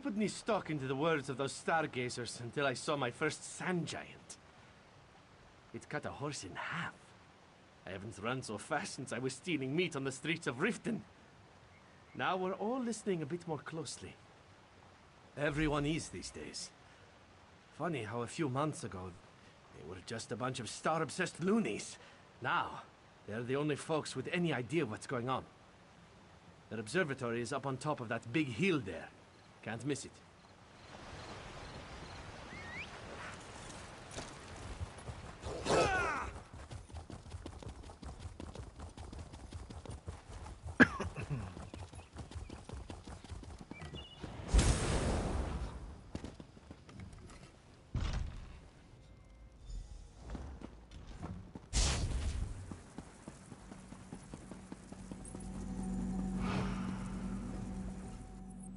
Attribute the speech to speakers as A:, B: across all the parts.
A: didn't put any stock into the words of those stargazers until I saw my first sand giant. It cut a horse in half. I haven't run so fast since I was stealing meat on the streets of Riften. Now we're all listening a bit more closely. Everyone is these days. Funny how a few months ago, they were just a bunch of star-obsessed loonies. Now, they're the only folks with any idea what's going on. Their observatory is up on top of that big hill there. Can't miss it.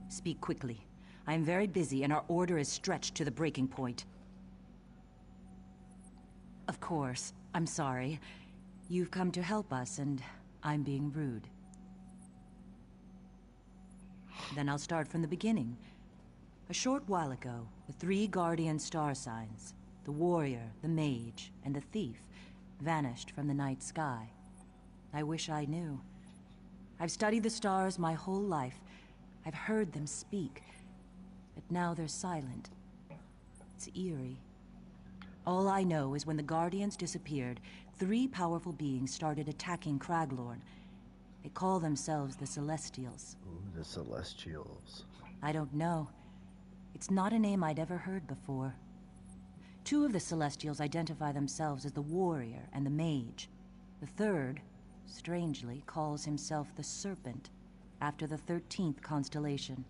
B: Speak quickly. I am very busy and our order is stretched to the breaking point. Of course, I'm sorry. You've come to help us and I'm being rude. Then I'll start from the beginning. A short while ago, the 3 guardian star signs, the warrior, the mage, and the thief, vanished from the night sky. I wish I knew. I've studied the stars my whole life. I've heard them speak, but now they're silent. It's eerie. All I know is when the Guardians disappeared, 3 powerful beings started attacking Craglorn. They call themselves the Celestials.
C: Ooh, the Celestials.
B: I don't know. It's not a name I'd ever heard before. 2 of the Celestials identify themselves as the Warrior and the Mage. The third, strangely, calls himself the Serpent, after the 13th constellation.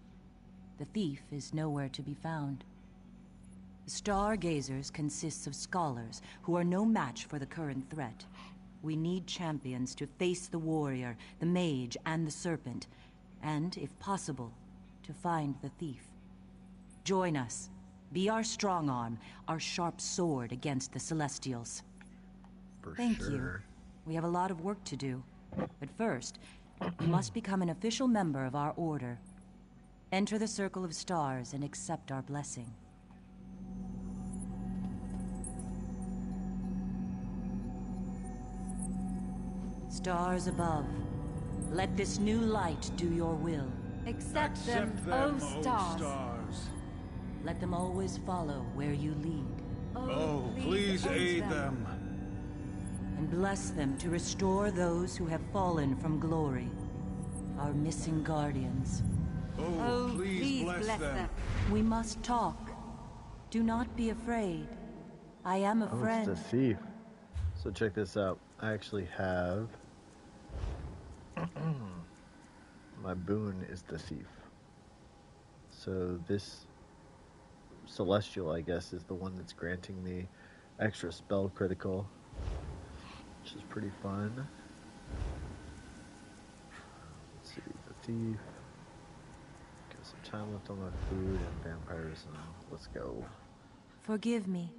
B: The thief is nowhere to be found. The Stargazers consists of scholars who are no match for the current threat. We need champions to face the warrior, the mage, and the serpent, and, if possible, to find the thief. Join us. Be our strong arm, our sharp sword against the Celestials. Thank you. We have a lot of work to do. But first, you must become an official member of our order. Enter the Circle of Stars and accept our blessing. Stars above, let this new light do your will.
D: Accept them, O stars.
B: Let them always follow where you lead.
D: Oh, please aid them.
B: And bless them to restore those who have fallen from glory. Our missing guardians.
D: Oh, please bless them.
B: We must talk. Do not be afraid. I am a friend.
C: It's the thief. So check this out. I actually have... my boon is the thief. So this Celestial, I guess, is the one that's granting me extra spell critical, which is pretty fun. Let's see, the thief. Got some time left on my food and vampirism. Let's go.
B: Forgive me.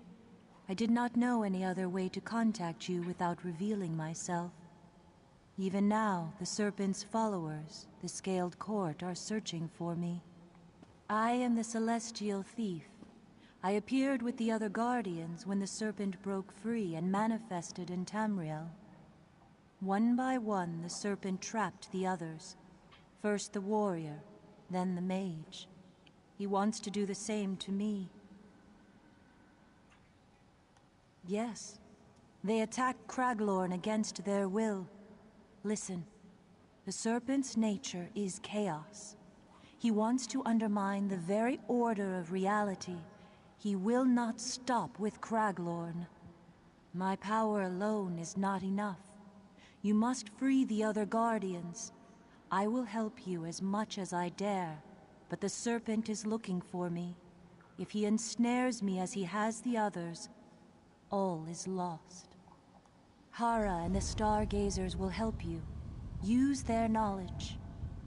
B: I did not know any other way to contact you without revealing myself. Even now, the Serpent's followers, the Scaled Court, are searching for me. I am the Celestial Thief. I appeared with the other Guardians when the Serpent broke free and manifested in Tamriel. One by one, the Serpent trapped the others. First the warrior, then the mage. He wants to do the same to me. Yes, they attacked Craglorn against their will. Listen, the Serpent's nature is chaos. He wants to undermine the very order of reality. He will not stop with Craglorn. My power alone is not enough. You must free the other Guardians. I will help you as much as I dare, but the Serpent is looking for me. If he ensnares me as he has the others, all is lost. Hara and the Stargazers will help you. Use their knowledge.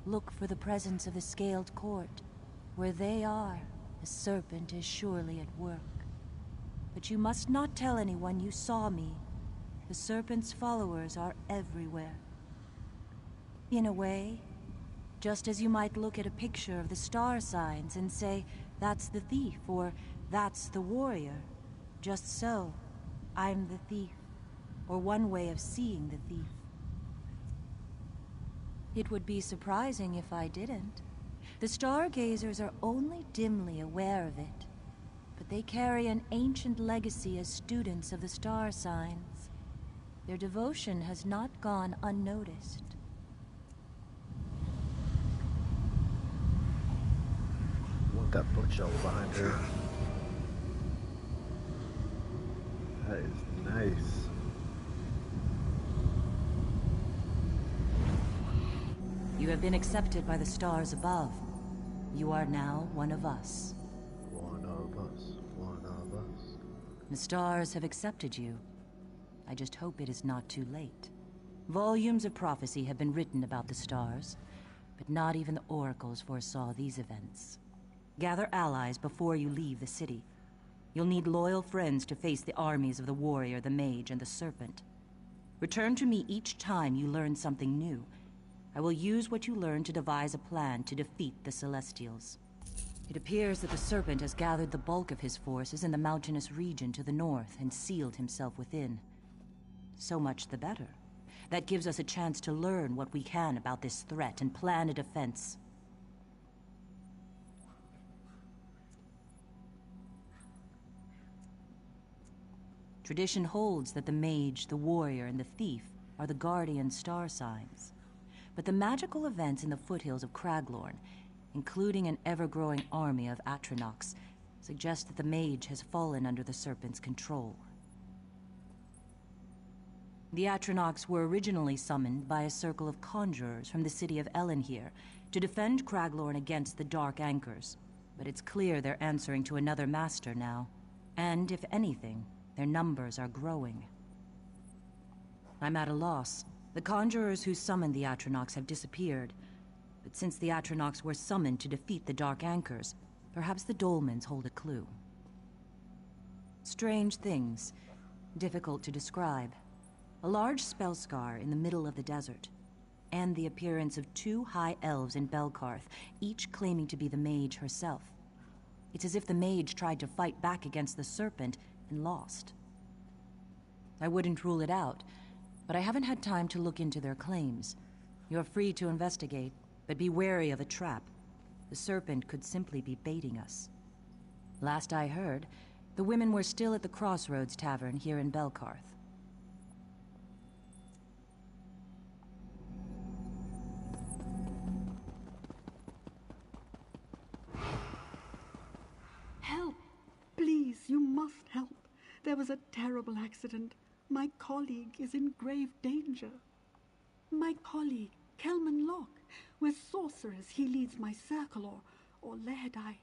B: Look for the presence of the Scaled Court. Where they are, the Serpent is surely at work. But you must not tell anyone you saw me. The Serpent's followers are everywhere. In a way, Just as you might look at a picture of the star signs and say, that's the thief, or that's the warrior. Just so, I'm the thief, or one way of seeing the thief. It would be surprising if I didn't. The stargazers are only dimly aware of it, but they carry an ancient legacy as students of the star signs. Their devotion has not gone unnoticed.
C: Want that bookshelf behind her. That is nice.
B: You have been accepted by the stars above. You are now one of us.
C: One of us. One of us.
B: The stars have accepted you. I just hope it is not too late. Volumes of prophecy have been written about the stars, but not even the oracles foresaw these events. Gather allies before you leave the city. You'll need loyal friends to face the armies of the warrior, the mage, and the serpent. Return to me each time you learn something new. I will use what you learn to devise a plan to defeat the Celestials. It appears that the serpent has gathered the bulk of his forces in the mountainous region to the north and sealed himself within. So much the better. That gives us a chance to learn what we can about this threat and plan a defense. Tradition holds that the mage, the warrior, and the thief are the guardian star signs. But the magical events in the foothills of Craglorn, including an ever-growing army of Atronachs, suggest that the mage has fallen under the serpent's control. The Atronachs were originally summoned by a circle of conjurers from the city of Elenhir to defend Craglorn against the Dark Anchors, but it's clear they're answering to another master now. And, if anything, their numbers are growing. I'm at a loss. The conjurers who summoned the Atronachs have disappeared, but since the Atronachs were summoned to defeat the Dark Anchors, perhaps the Dolmens hold a clue. Strange things, difficult to describe. A large spell scar in the middle of the desert, and the appearance of two high elves in Belkarth, each claiming to be the mage herself. It's as if the mage tried to fight back against the serpent and lost. I wouldn't rule it out, but I haven't had time to look into their claims. You're free to investigate, but be wary of a trap. The serpent could simply be baiting us. Last I heard, the women were still at the Crossroads Tavern here in Belkarth.
E: Help! Please, you must help. There was a terrible accident. My colleague is in grave danger. My colleague, Kelman Locke. We're sorcerers. He leads my circle, or Lehadai.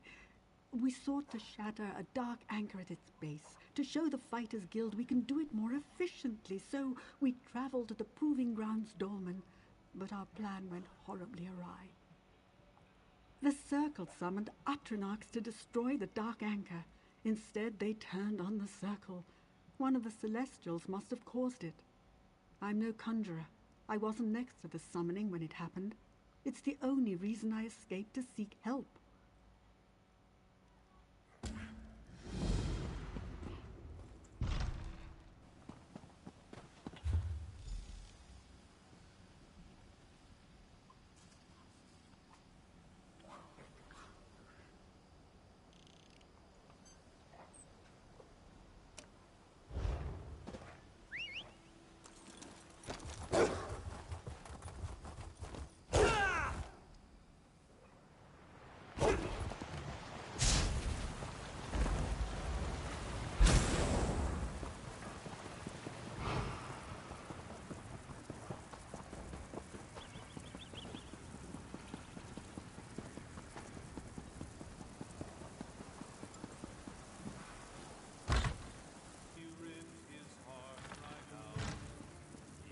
E: We sought to shatter a dark anchor at its base, to show the Fighters Guild we can do it more efficiently, so we traveled to the Proving Grounds Dolmen, but our plan went horribly awry. The Circle summoned Atronachs to destroy the dark anchor. Instead, they turned on the Circle. One of the Celestials must have caused it. I'm no conjurer. I wasn't next to the summoning when it happened. It's the only reason I escaped to seek help.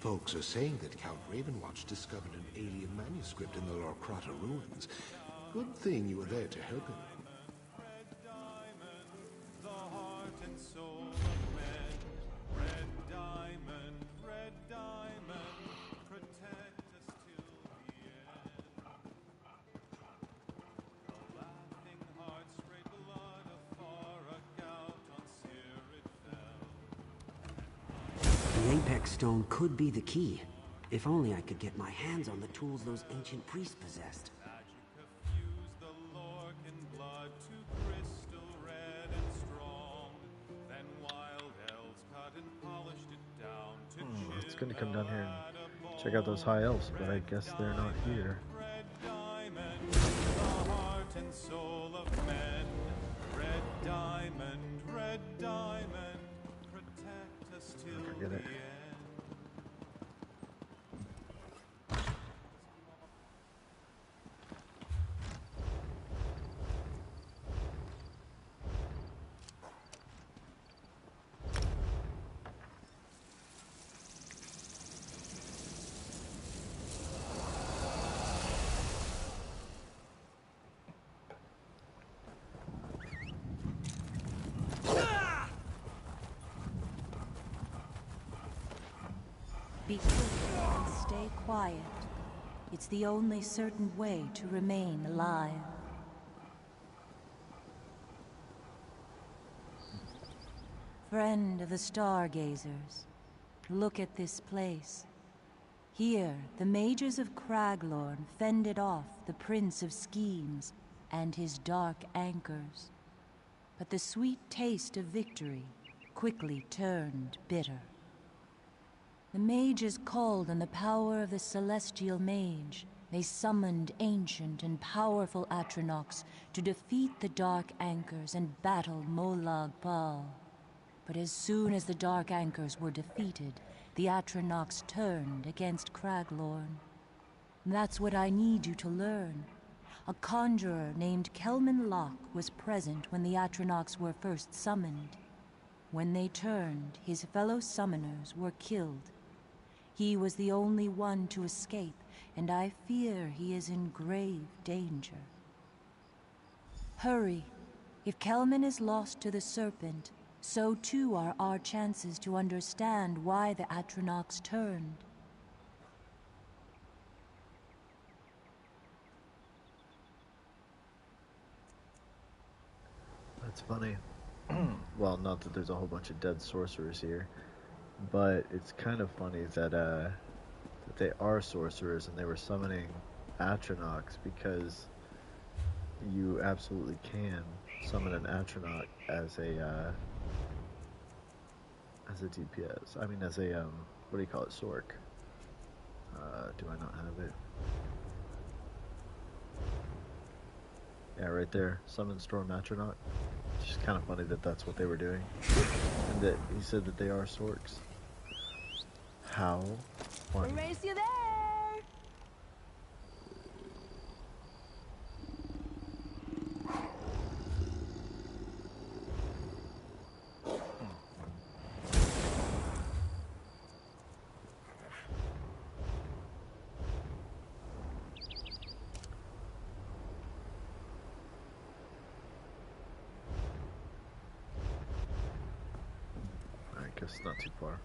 F: Folks are saying that Count Ravenwatch discovered an alien manuscript in the Lorkrata ruins. Good thing you were there to help him.
G: Black stone could be the key. If only I could get my hands on the tools those ancient priests possessed.
C: It's gonna come down here and check out those high elves, but I guess they're not here. Forget it.
B: Be quick and stay quiet. It's the only certain way to remain alive. Friend of the Stargazers, look at this place. Here, the mages of Craglorn fended off the Prince of Schemes and his dark anchors. But the sweet taste of victory quickly turned bitter. The mages called on the power of the celestial mage. They summoned ancient and powerful Atronachs to defeat the Dark Anchors and battle Molag Bal. But as soon as the Dark Anchors were defeated, the Atronachs turned against Craglorn. That's what I need you to learn. A conjurer named Kelman Locke was present when the Atronachs were first summoned. When they turned, his fellow summoners were killed. He was the only one to escape, and I fear he is in grave danger. Hurry. If Kelman is lost to the Serpent, so too are our chances to understand why the Atronachs turned.
C: That's funny. Well, not that there's a whole bunch of dead sorcerers here, but it's kind of funny that they are sorcerers and they were summoning Atronachs, because you absolutely can summon an Atronach as a DPS. I mean, as a what do you call it? Sork. Do I not have it? Yeah, right there. Summon Storm Atronach. It's just kind of funny that that's what they were doing, and that he said that they are Sorks. How funny.
B: Race you there!
C: I guess not too far.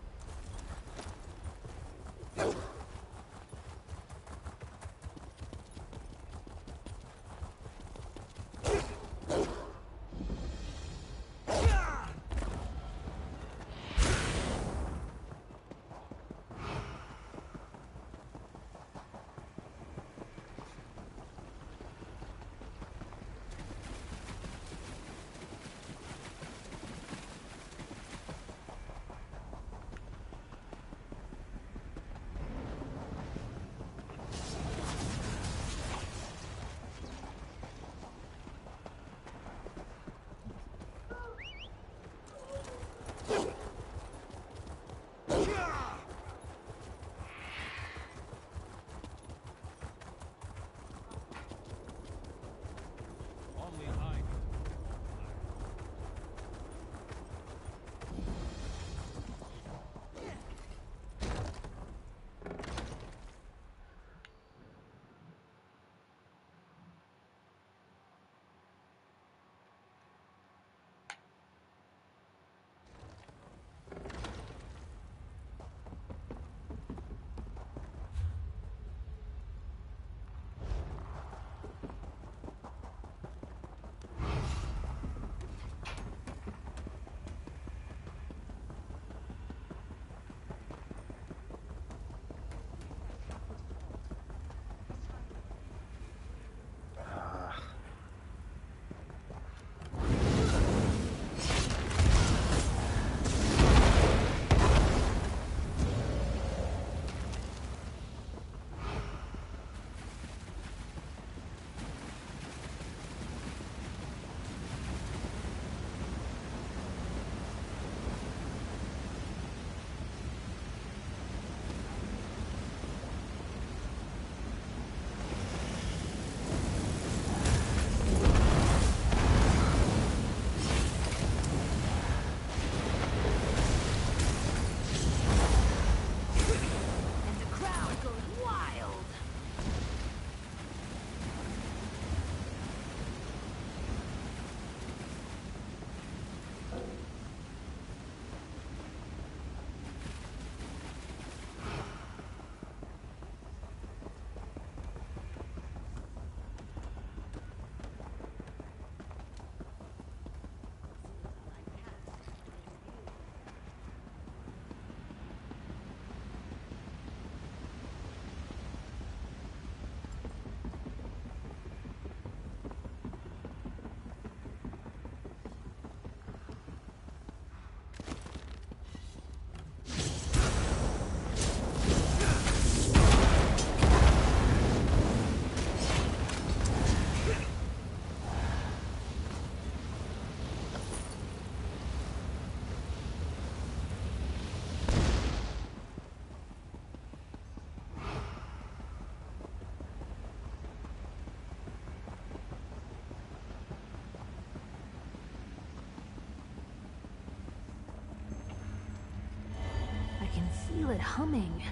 H: can feel it humming.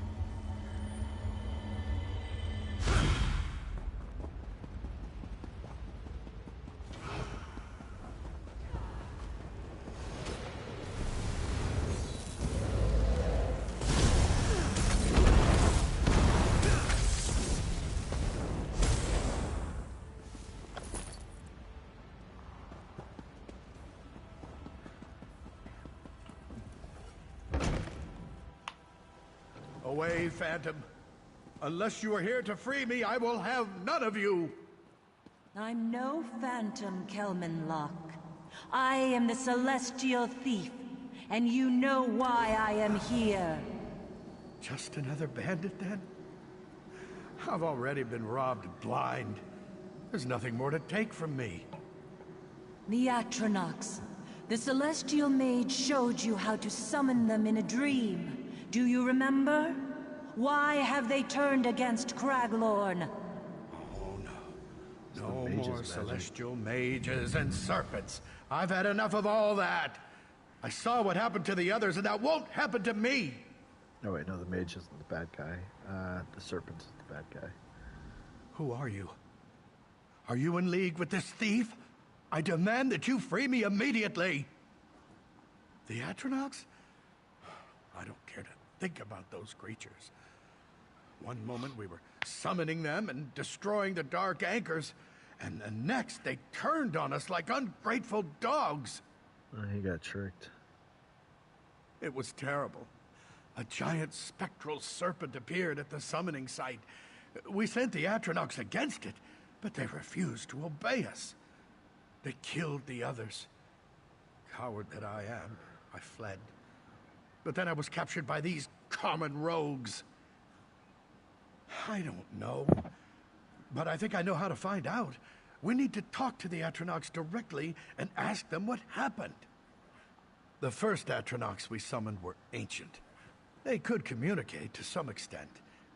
D: Away, Phantom. Unless you are here to free me, I will have none of you.
B: I'm no phantom, Kelmanlock. I am the Celestial Thief, and you know why I am here.
D: Just another bandit, then? I've already been robbed blind. There's nothing more to take from me.
B: The Atronachs. The Celestial Mage showed you how to summon them in a dream. Do you remember? Why have they turned against Craglorn?
D: Oh, no. No more celestial mages and serpents. I've had enough of all that. I saw what happened to the others, and that won't happen to me.
C: Oh wait, no, the mage isn't the bad guy. The serpent is the bad guy.
D: Who are you? Are you in league with this thief? I demand that you free me immediately. The Atronachs? I don't care to think about those creatures. One moment we were summoning them and destroying the dark anchors, and the next they turned on us like ungrateful dogs.
C: He got tricked.
D: It was terrible. A giant spectral serpent appeared at the summoning site. We sent the Atronachs against it, but they refused to obey us. They killed the others. Coward that I am, I fled. But then I was captured by these common rogues. I don't know, but I think I know how to find out. We need to talk to the Atronachs directly and ask them what happened. The first Atronachs we summoned were ancient. They could communicate to some extent.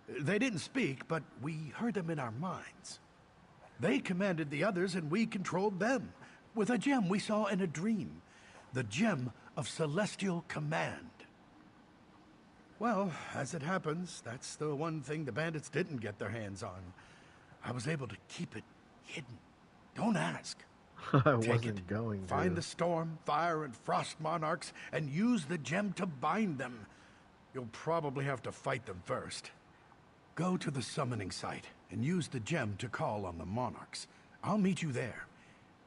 D: They didn't speak, but we heard them in our minds. They commanded the others and we controlled them, with a gem we saw in a dream. The gem of celestial command. Well, as it happens, that's the one thing the bandits didn't get their hands on. I was able to keep it hidden. Don't ask.
C: I wasn't going to.
D: Find the storm, fire, and frost monarchs, and use the gem to bind them. You'll probably have to fight them first. Go to the summoning site, and use the gem to call on the monarchs. I'll meet you there.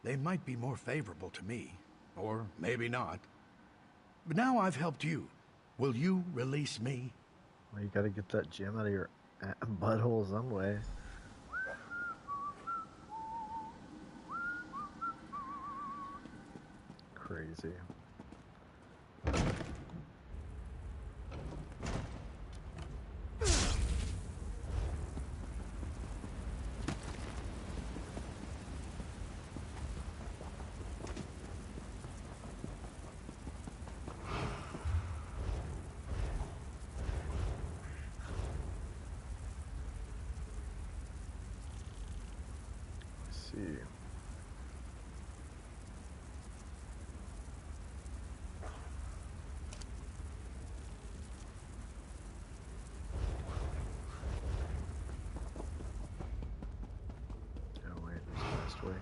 D: They might be more favorable to me, or maybe not. But now I've helped you. Will you release me?
C: Well, you gotta get that gem out of your butthole some way. Crazy. See. Oh wait, there's a fast way.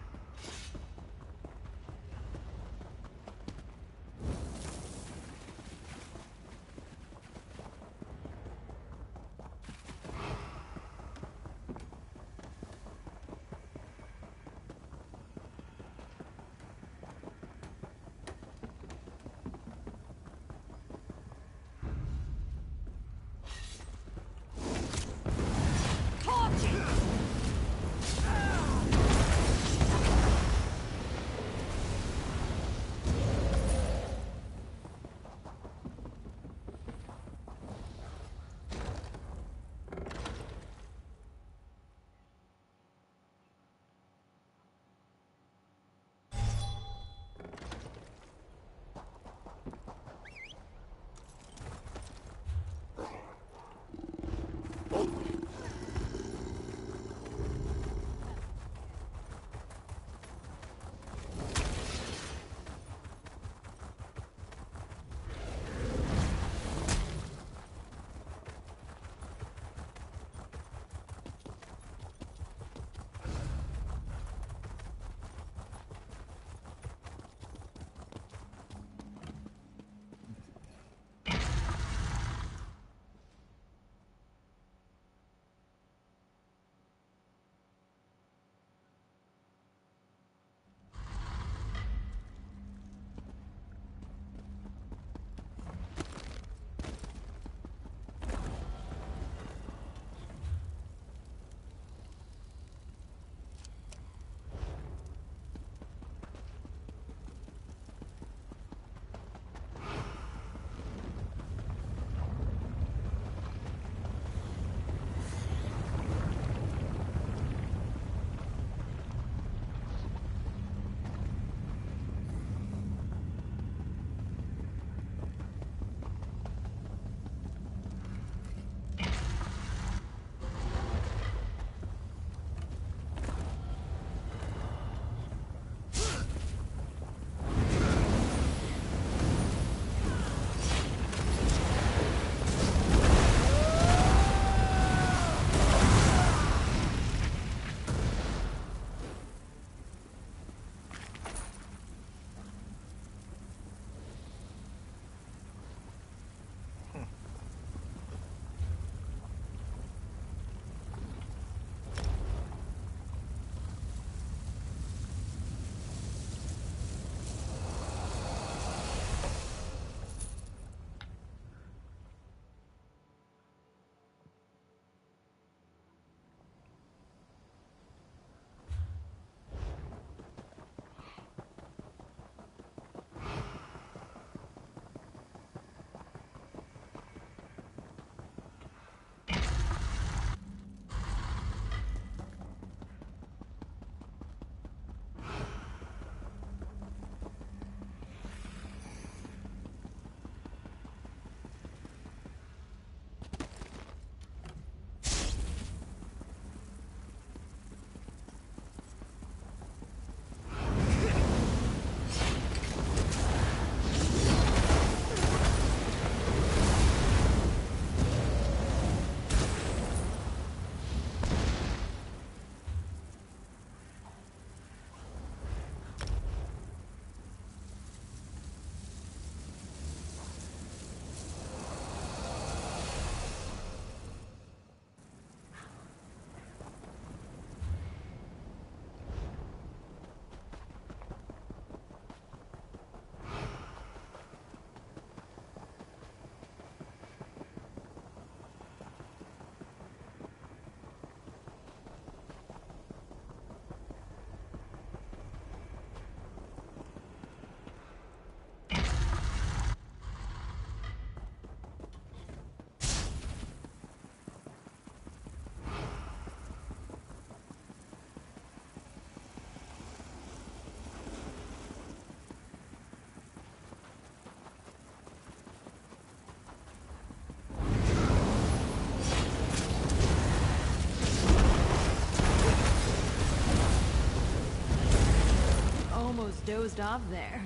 H: just dozed off there.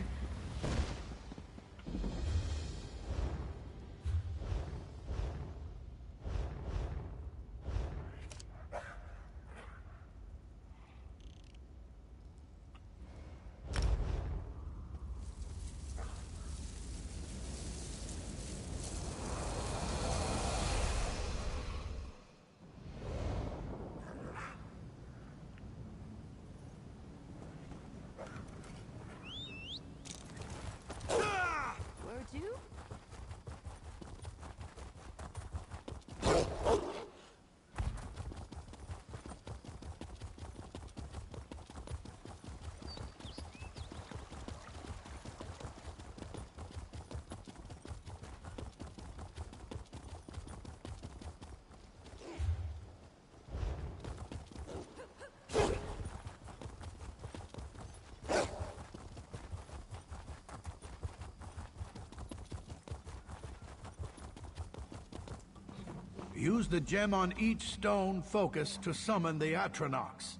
D: Use the gem on each stone focus to summon the Atronachs.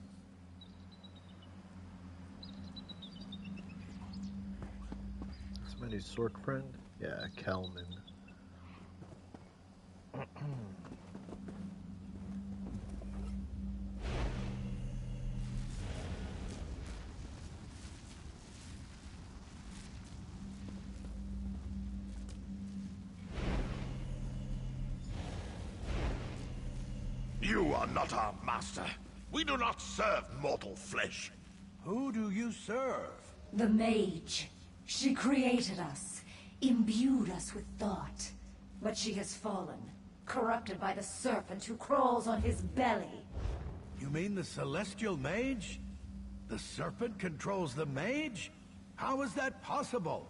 C: Somebody's Sork friend? Yeah, Kelman.
I: You are not our master. We do not serve mortal flesh.
D: Who do you serve?
J: The mage. She created us, imbued us with thought. But she has fallen, corrupted by the serpent who crawls on his belly.
D: You mean the celestial mage? The serpent controls the mage? How is that possible?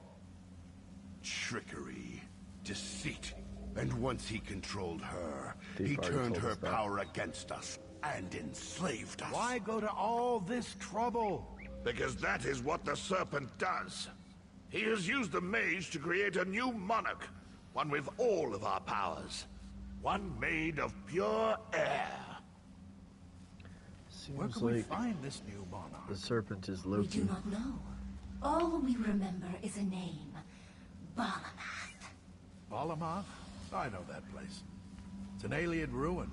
I: Trickery, deceit. And once he controlled her,
C: Thief
I: he
C: already
I: turned
C: told
I: her
C: us that.
I: power against us and enslaved us.
D: Why go to all this trouble?
I: Because that is what the serpent does. He has used the mage to create a new monarch, one with all of our powers. One made of pure air.
D: Where
C: Seems
D: can we
C: like
D: find this new monarch?
C: the serpent is
J: We
C: Loki.
J: do not know. All we remember is a name. Balamath.
D: Balamath? I know that place. It's an alien ruin.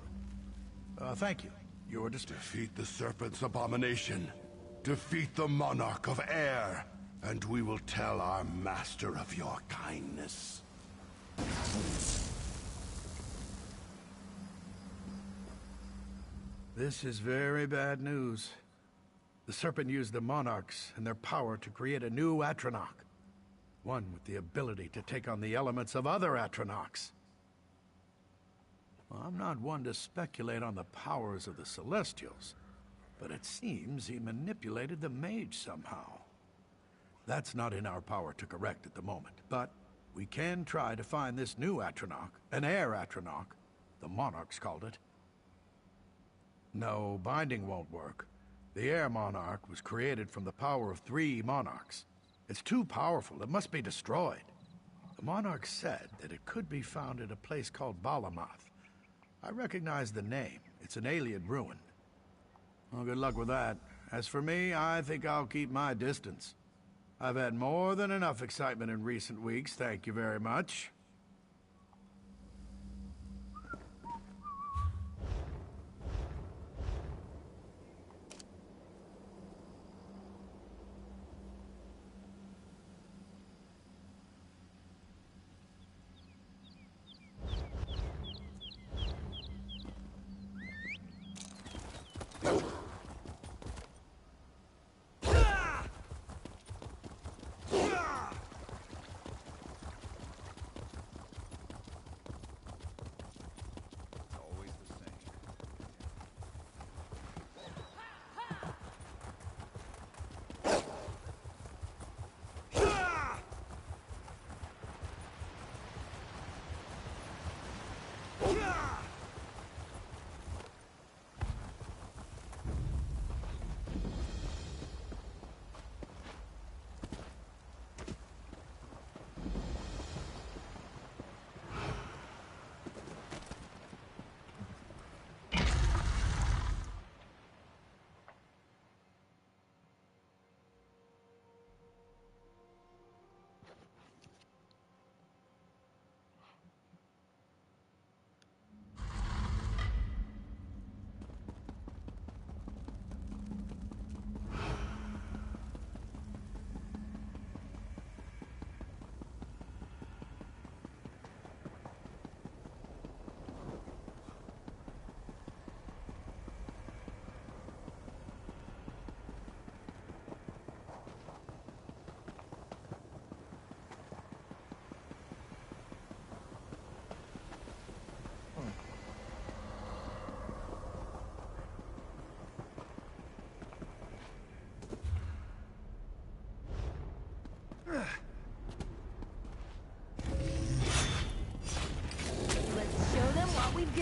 D: Thank you. You were dismissed.
I: Defeat the serpent's abomination. Defeat the monarch of air. And we will tell our master of your kindness.
D: This is very bad news. The serpent used the monarchs and their power to create a new Atronach. One with the ability to take on the elements of other Atronachs. Well, I'm not one to speculate on the powers of the Celestials, but it seems he manipulated the mage somehow. That's not in our power to correct at the moment, but we can try to find this new Atronach, an air Atronach, the monarchs called it. No, binding won't work. The air monarch was created from the power of 3 monarchs. It's too powerful, it must be destroyed. The monarch said that it could be found at a place called Balamath. I recognize the name. It's an alien ruin. Well, good luck with that. As for me, I think I'll keep my distance. I've had more than enough excitement in recent weeks, thank you very much.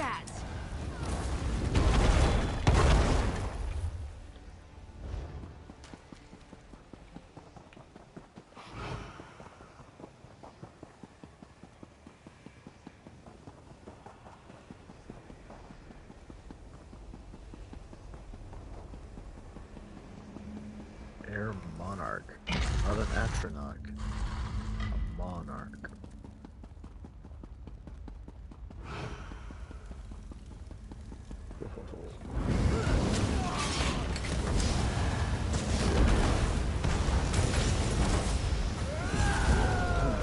H: scat!
C: Air Monarch. Not an Atronach. A Monarch.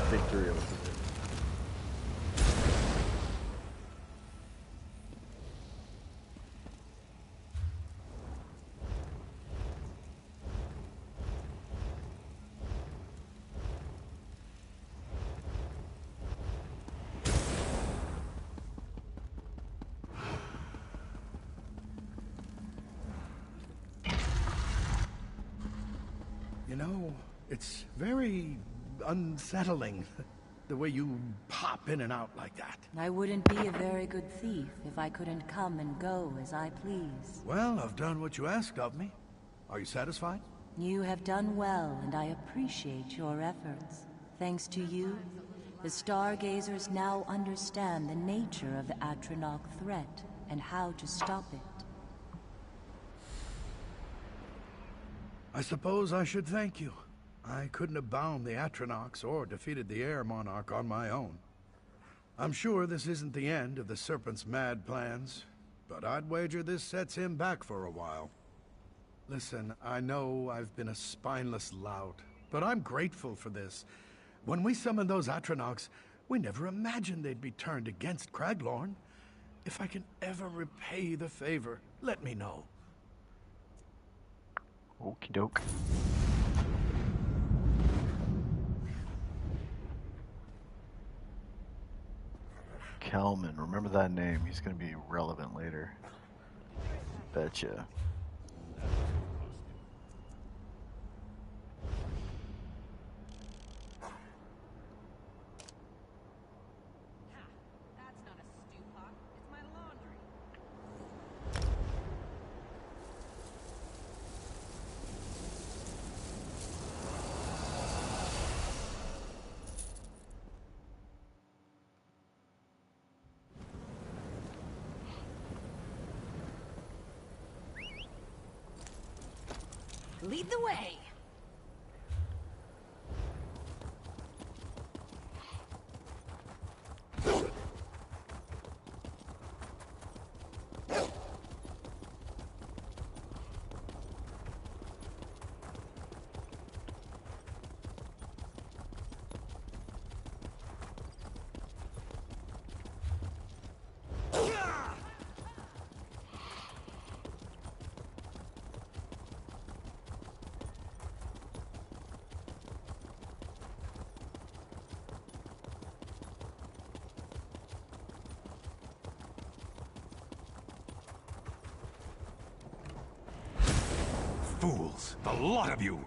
C: Victory over it.
D: You know, it's very unsettling, the way you pop in and out like that.
B: I wouldn't be a very good thief if I couldn't come and go as I please.
D: Well, I've done what you asked of me. Are you satisfied?
B: You have done well, and I appreciate your efforts. Thanks to you, the Stargazers now understand the nature of the Atronach threat and how to stop it.
D: I suppose I should thank you. I couldn't have bound the Atronachs or defeated the Air Monarch on my own. I'm sure this isn't the end of the Serpent's mad plans, but I'd wager this sets him back for a while. Listen, I know I've been a spineless lout, but I'm grateful for this. When we summoned those Atronachs, we never imagined they'd be turned against Craglorn. If I can ever repay the favor, let me know.
C: Okie doke. Kelman, remember that name. He's gonna be relevant later. Betcha.
H: That's not a stew pot. It's my laundry. Lead the way!
K: Fools, the lot of you!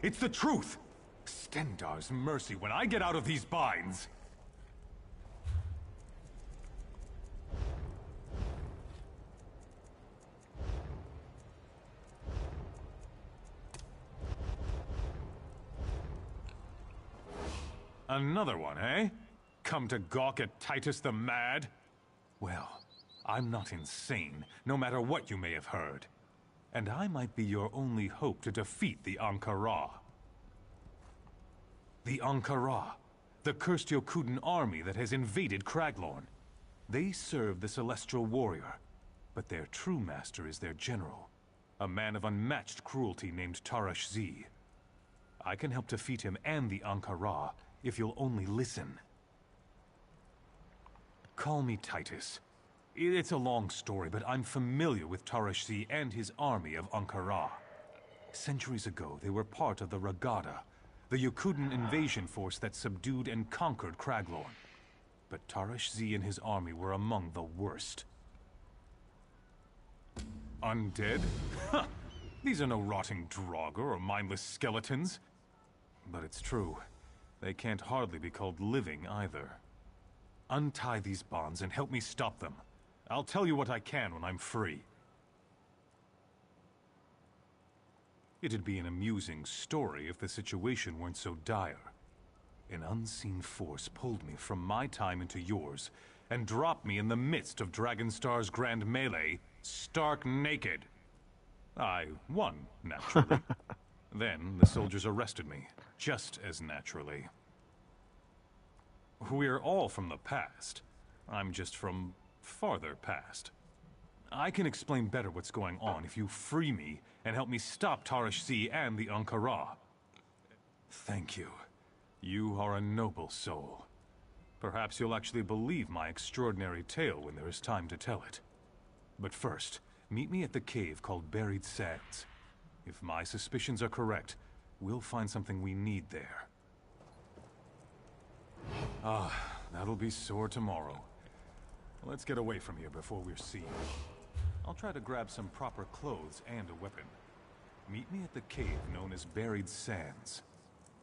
K: It's the truth! Stendarr's mercy when I get out of these binds! Another one, eh? Come to gawk at Titus the Mad? Well, I'm not insane, no matter what you may have heard. And I might be your only hope to defeat the Ankara. The Ankara, the cursed Yokudan army that has invaded Craglorn. They serve the Celestial Warrior, but their true master is their general, a man of unmatched cruelty named Tarash Z. I can help defeat him and the Ankara if you'll only listen. Call me Titus. It's a long story, but I'm familiar with Tarash Z and his army of Ankara. Centuries ago, they were part of the Ragada, the Yokudan invasion force that subdued and conquered Craglorn. But Tarash Z and his army were among the worst. Undead? Huh! These are no rotting Draugr or mindless skeletons. But it's true. They can't hardly be called living either. Untie these bonds and help me stop them. I'll tell you what I can when I'm free. It'd be an amusing story if the situation weren't so dire. An unseen force pulled me from my time into yours and dropped me in the midst of Dragonstar's grand melee, stark naked. I won, naturally. Then the soldiers arrested me, just as naturally. We're all from the past. I'm just from farther past. I can explain better what's going on if you free me and help me stop Tarish C and the Ankara. Thank you. You are a noble soul. Perhaps you'll actually believe my extraordinary tale when there is time to tell it. But first, meet me at the cave called Buried Sands. If my suspicions are correct, we'll find something we need there. Ah, that'll be sore tomorrow. Let's get away from here before we're seen. I'll try to grab some proper clothes and a weapon. Meet me at the cave known as Buried Sands.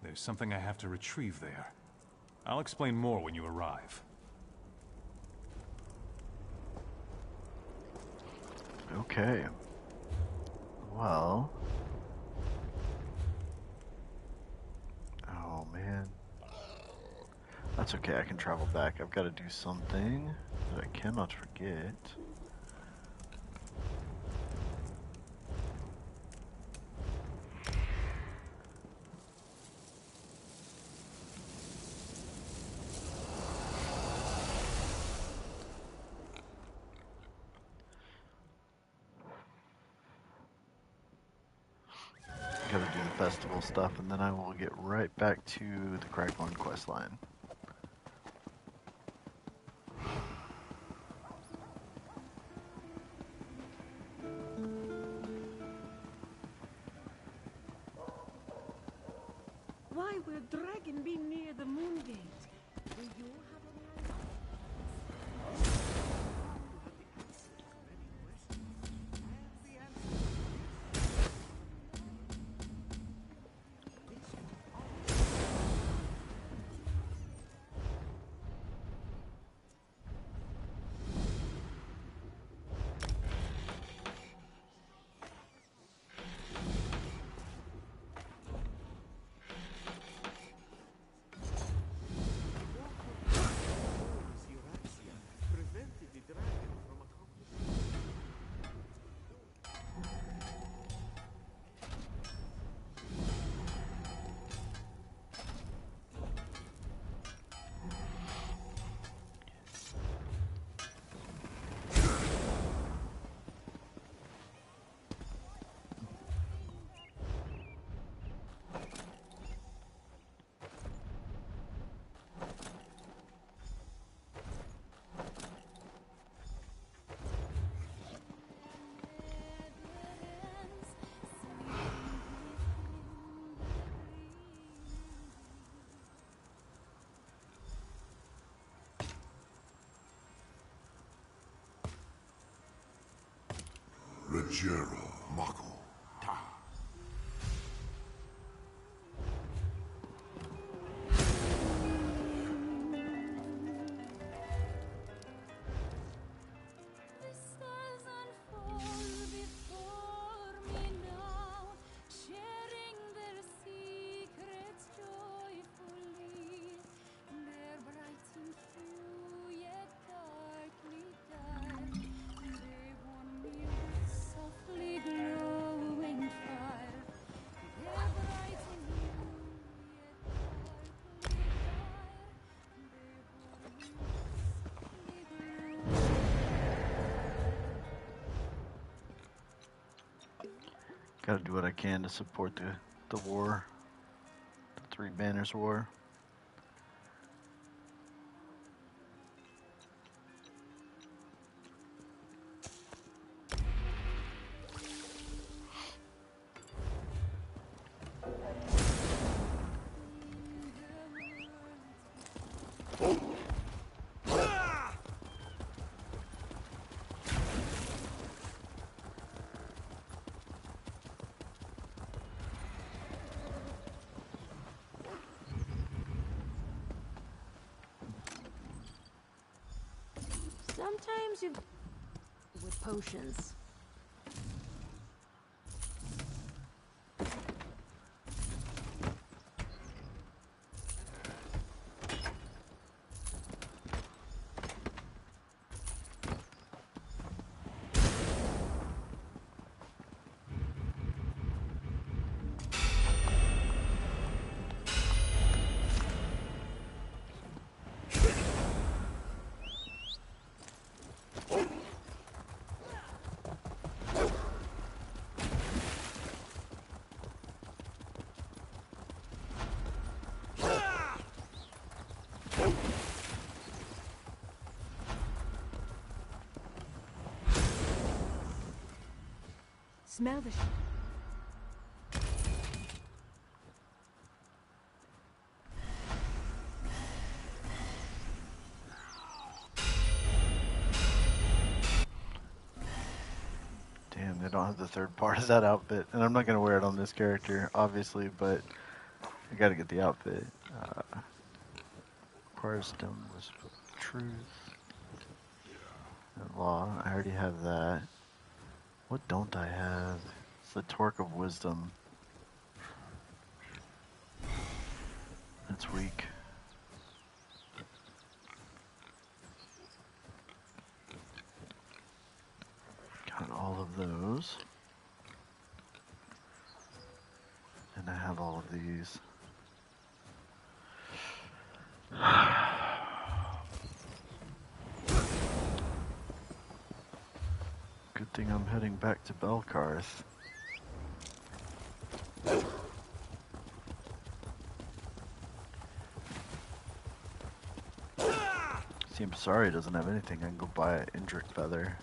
K: There's something I have to retrieve there. I'll explain more when you arrive.
C: Okay. Well. Oh, man. That's okay, I can travel back. I've got to do something that I cannot forget. Gotta do the festival stuff, and then I will get right back to the Craglorn Questline.
L: Why will dragon be near the moon gate? Do you have any idea?
F: Rajero Mako Ta.
C: Gotta do what I can to support the war. The Three Banners War.
L: Sometimes you with potions. Smell the
C: Damn, they don't have the third part of that outfit. And I'm not going to wear it on this character, obviously, but I got to get the outfit. Requires stone wisp of truth. And law, I already have that. What don't I have? It's the torque of wisdom. That's weak. Got all of those. And I have all of these. Good thing I'm heading back to Belkarth. See, I'm sorry it doesn't have anything. I can go buy an Indrik feather.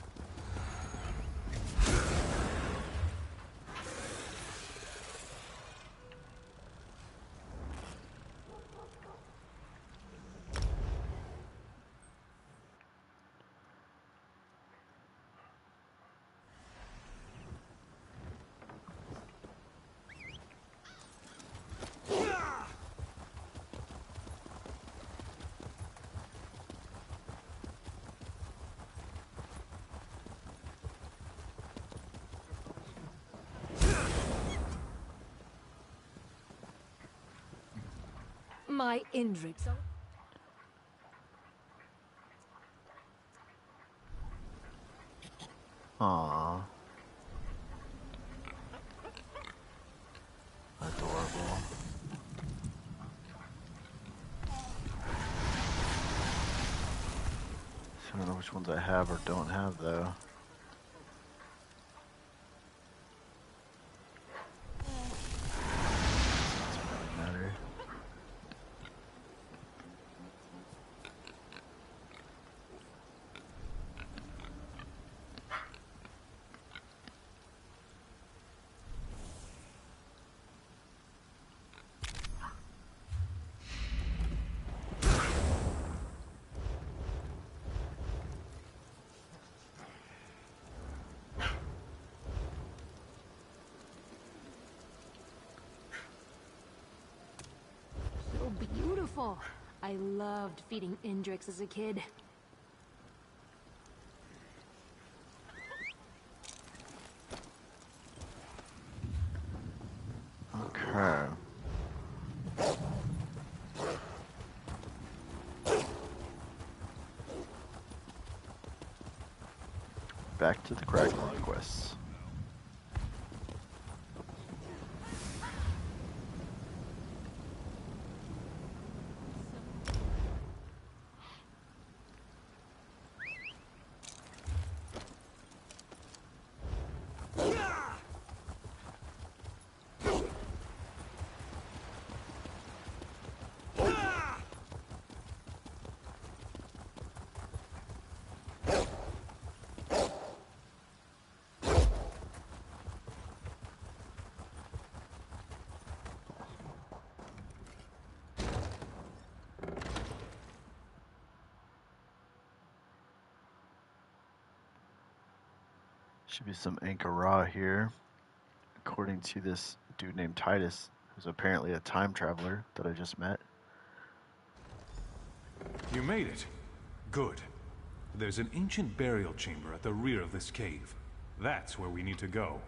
L: my Indrik.
C: Aww. Adorable. I don't know which ones I have or don't have though. Doesn't really matter.
L: So beautiful. I loved feeding Indriks as a kid.
C: Okay. Back to the Craglorn quests. Should be some Ankara here, according to this dude named Titus, who's apparently a time traveler that I just met.
K: You made it. Good. There's an ancient burial chamber at the rear of this cave. That's where we need to go.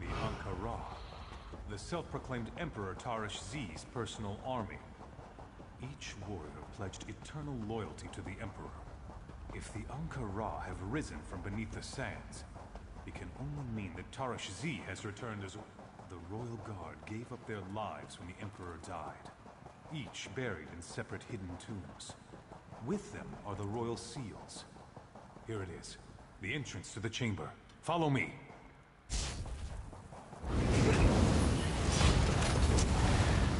K: The Ankh-Ra, the self-proclaimed Emperor Tarish Z's personal army. Each warrior pledged eternal loyalty to the Emperor. If the Ankh-Ra have risen from beneath the sands, it can only mean that Tarish Z has returned as the Royal Guard gave up their lives when the Emperor died, each buried in separate hidden tombs. With them are the Royal Seals. Here it is, the entrance to the chamber. Follow me.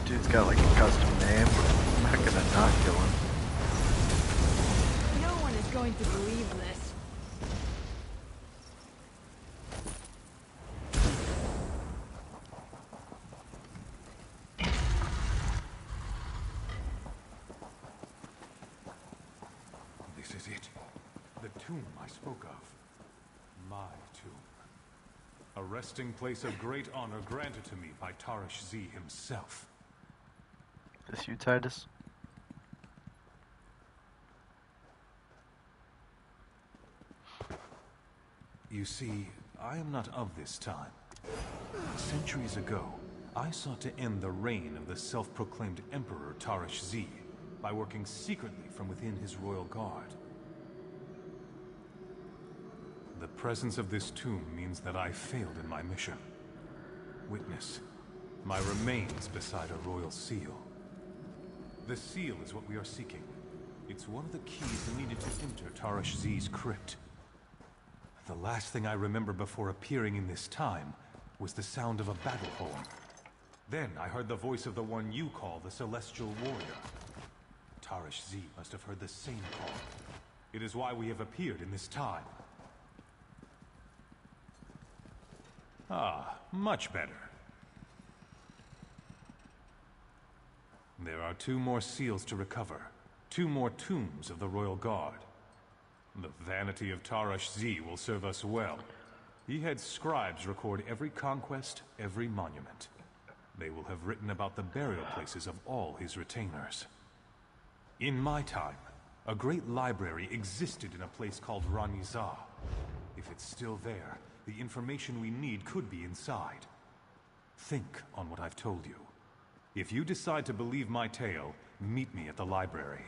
C: Dude's got like a custom name. I'm not gonna not kill him.
L: No one is going to believe this.
K: This is it. The tomb I spoke of. My tomb. A resting place of great honor granted to me by Tarish Z himself.
C: This you, Titus?
K: You see, I am not of this time. Centuries ago, I sought to end the reign of the self-proclaimed Emperor Tarish Z by working secretly from within his royal guard. The presence of this tomb means that I failed in my mission. Witness, my remains beside a royal seal. The seal is what we are seeking. It's one of the keys needed to enter Tarish Z's crypt. The last thing I remember before appearing in this time was the sound of a battle horn. Then I heard the voice of the one you call the Celestial Warrior. Tarish Z must have heard the same call. It is why we have appeared in this time. Ah, much better. There are 2 more seals to recover. 2 more tombs of the Royal Guard. The vanity of Tarish Z will serve us well. He had scribes record every conquest, every monument. They will have written about the burial places of all his retainers. In my time, a great library existed in a place called Ranizah. If it's still there, the information we need could be inside. Think on what I've told you. If you decide to believe my tale, meet me at the library.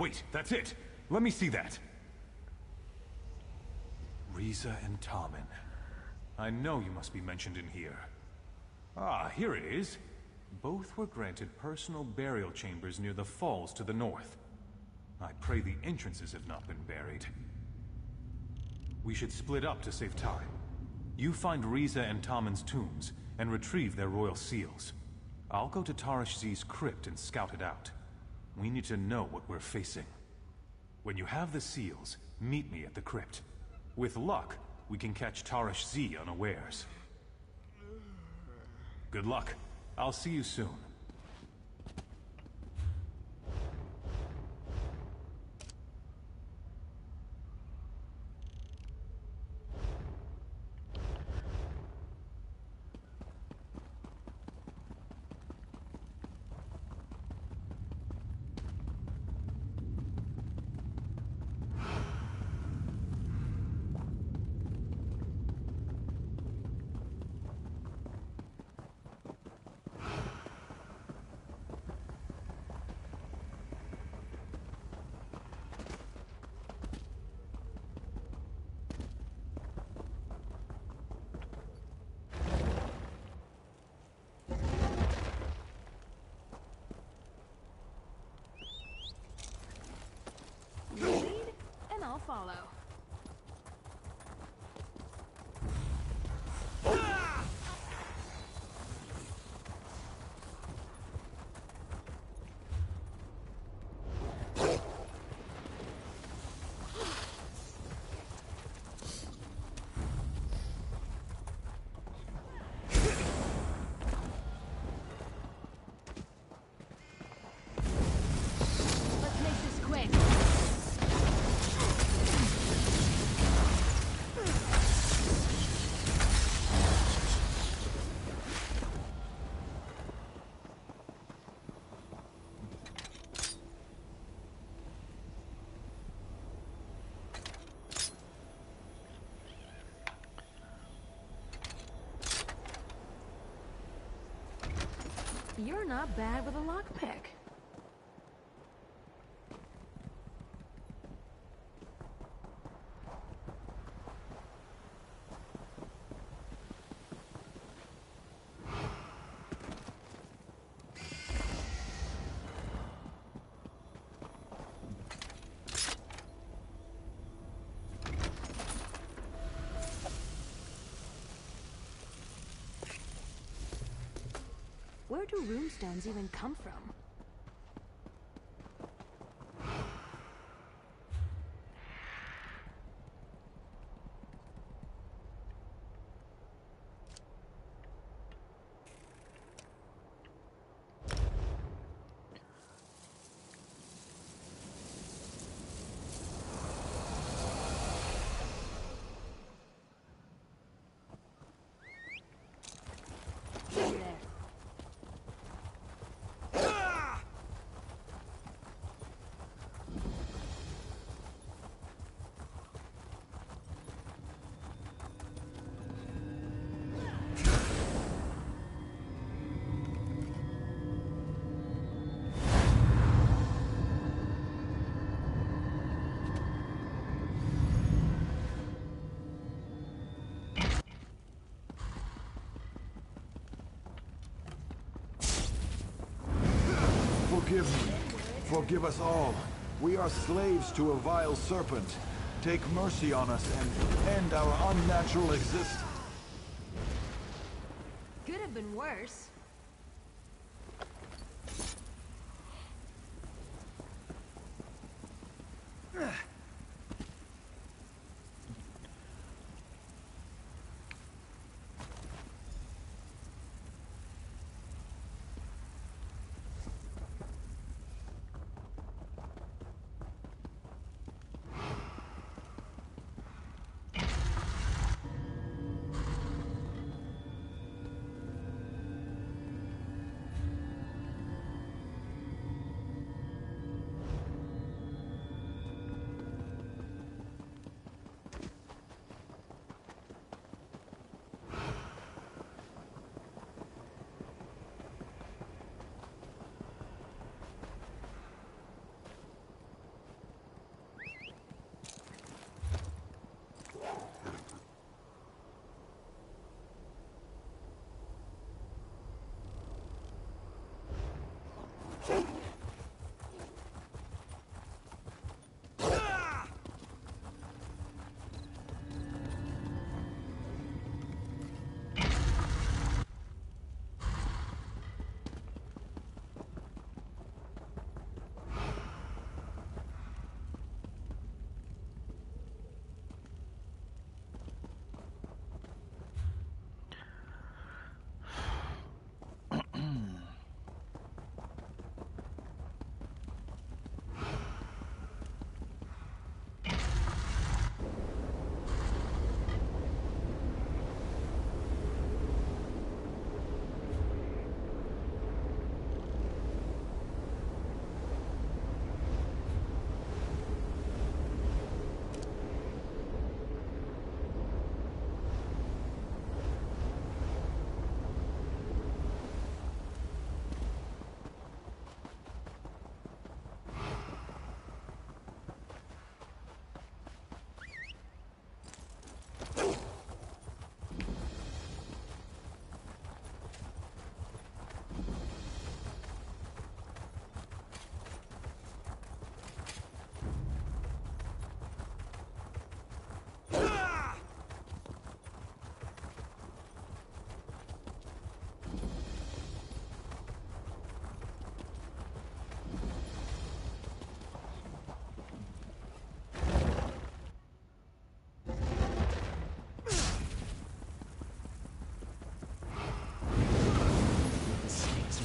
K: Wait, that's it! Let me see that! Riza and Tommen. I know you must be mentioned in here. Ah, here it is. Both were granted personal burial chambers near the falls to the north. I pray the entrances have not been buried. We should split up to save time. You find Riza and Tommen's tombs, and retrieve their royal seals. I'll go to Tarish Z's crypt and scout it out. We need to know what we're facing. When you have the seals, meet me at the crypt. With luck, we can catch Tarish Z unawares. Good luck. I'll see you soon.
L: I'll follow. Let's make this quick. You're not bad with a lockpick. Where do runestones even come from?
M: Forgive me. Forgive us all. We are slaves to a vile serpent. Take mercy on us and end our unnatural existence.
L: Could have been worse.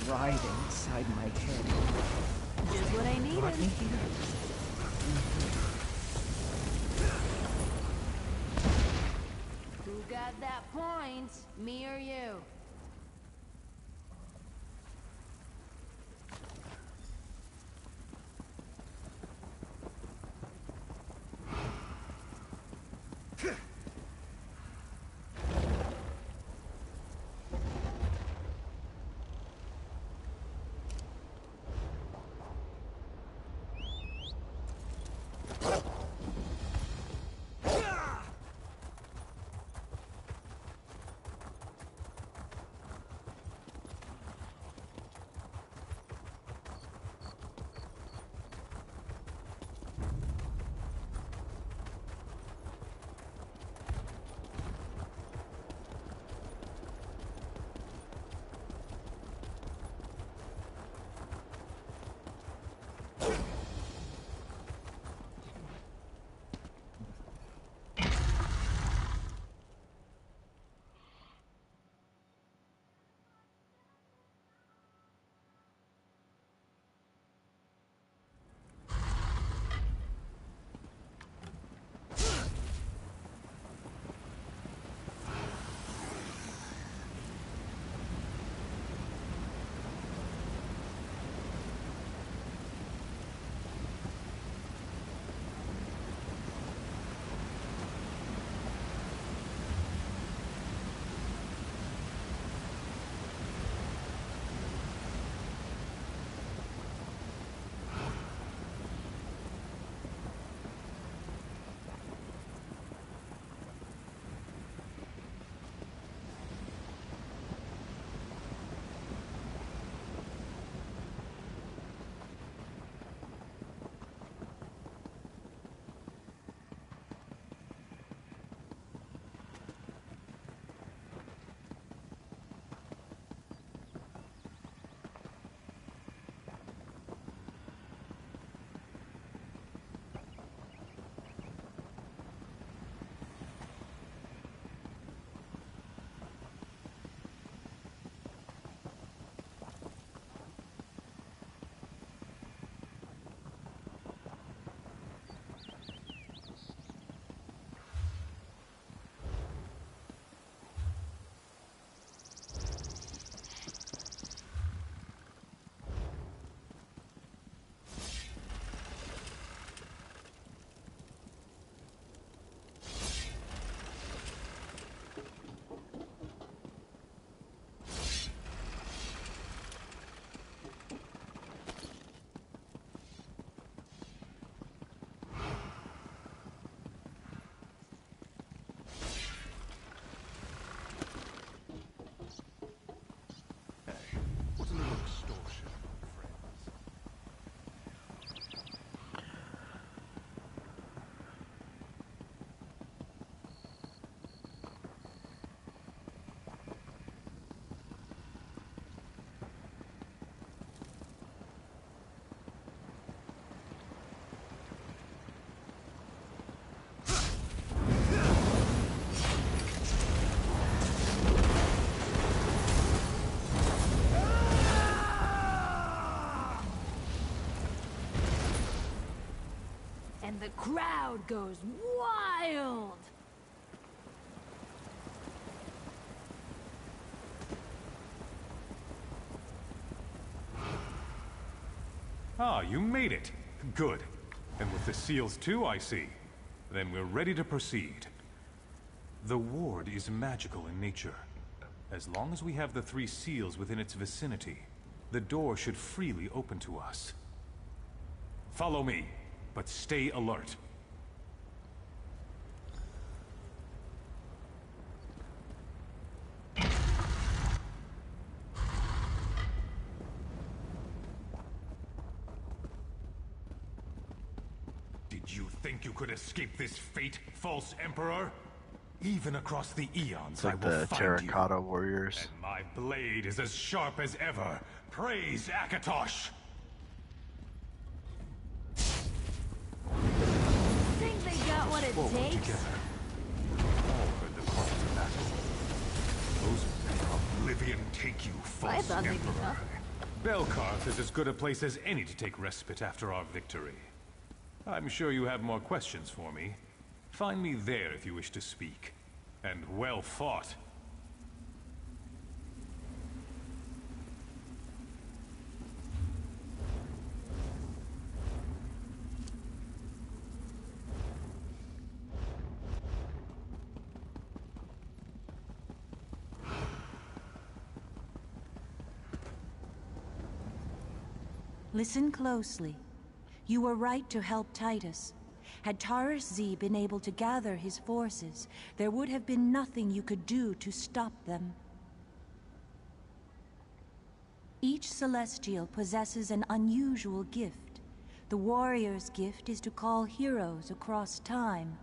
N: Right inside my head.
B: Just what I needed.
N: Brought me here.
H: Who got that point? Me or you? crowd goes wild!
K: Ah, you made it. Good. And with the seals too, I see. Then we're ready to proceed. The ward is magical in nature. As long as we have the 3 seals within its vicinity, the door should freely open to us. Follow me, but stay alert. Did you think you could escape this fate, false emperor? Even across the eons,
C: It's like
K: I will
C: the
K: find
C: terracotta
K: you.
C: warriors.
K: And my blade is as sharp as ever. Praise Akatosh!
H: Think they got what it
K: Forward
H: takes?
K: together. All heard the call to battle. Those oblivion take you, false
H: I thought they'd be
K: emperor.
H: tougher.
K: Belkarth is as good a place as any to take respite after our victory. I'm sure you have more questions for me. Find me there if you wish to speak. And well fought.
B: Listen closely. You were right to help Titus. Had Taurus Z been able to gather his forces, there would have been nothing you could do to stop them. Each Celestial possesses an unusual gift. The warrior's gift is to call heroes across time.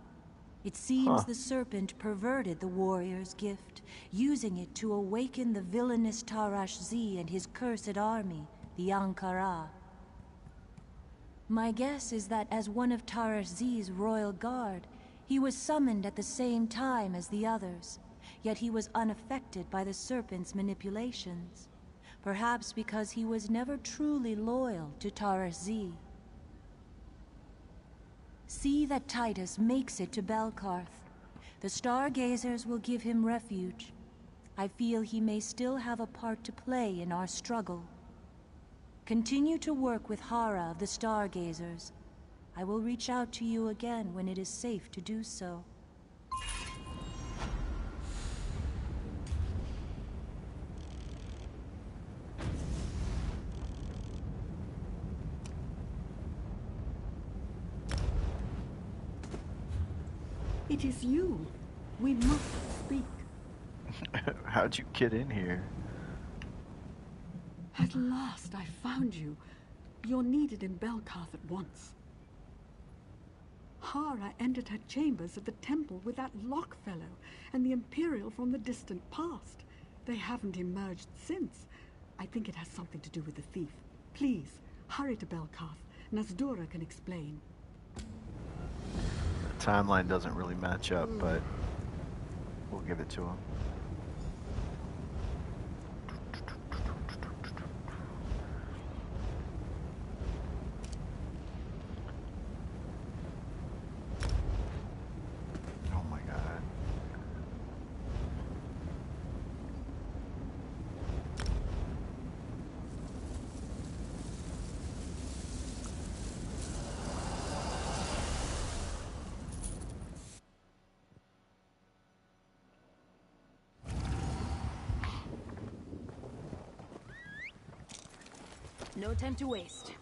B: It seems the Serpent perverted the warrior's gift, using it to awaken the villainous Tarash Z and his cursed army, the Ankara. My guess is that as one of Tarash Z's royal guard, he was summoned at the same time as the others, yet he was unaffected by the Serpent's manipulations. Perhaps because he was never truly loyal to Tarash Z. See that Titus makes it to Belkarth. The Stargazers will give him refuge. I feel he may still have a part to play in our struggle. Continue to work with Hara of the Stargazers. I will reach out to you again when it is safe to do so.
E: It is you. We must speak.
C: How'd you get in here?
E: At last I found you. You're needed in Belkarth at once. Hara entered her chambers at the temple with that Locke fellow and the Imperial from the distant past. They haven't emerged since. I think it has something to do with the thief. Please, hurry to Belkarth. Nasdura can explain.
C: The timeline doesn't really match up, but we'll give it to him.
H: No time to waste.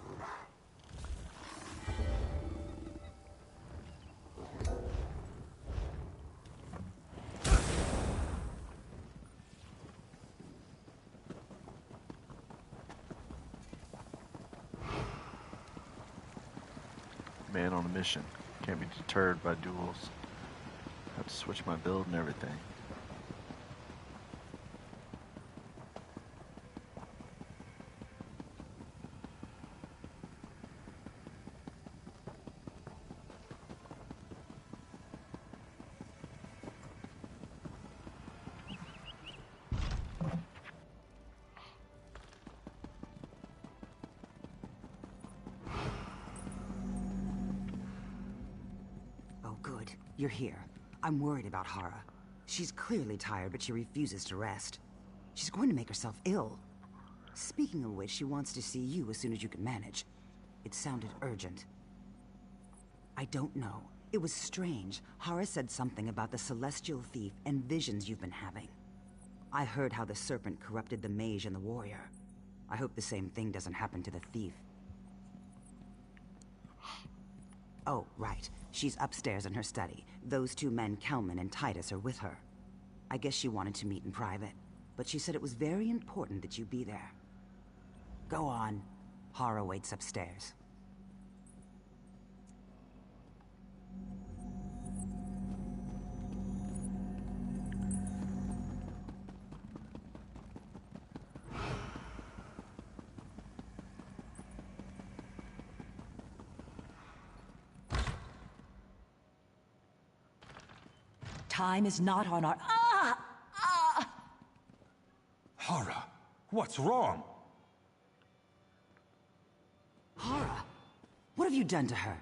C: Man on a mission. Can't be deterred by duels. Have to switch my build and everything.
G: You're here. I'm worried about Hara. She's clearly tired, but she refuses to rest. She's going to make herself ill. Speaking of which, she wants to see you as soon as you can manage. It sounded urgent. I don't know. It was strange. Hara said something about the Celestial Thief and visions you've been having. I heard how the Serpent corrupted the mage and the warrior. I hope the same thing doesn't happen to the thief. Oh, right. She's upstairs in her study. Those two men, Kelman and Titus, are with her. I guess she wanted to meet in private, but she said it was very important that you be there. Go on. Hara waits upstairs.
B: Time is not on our...
K: Hara, what's wrong?
G: Hara, what have you done to her?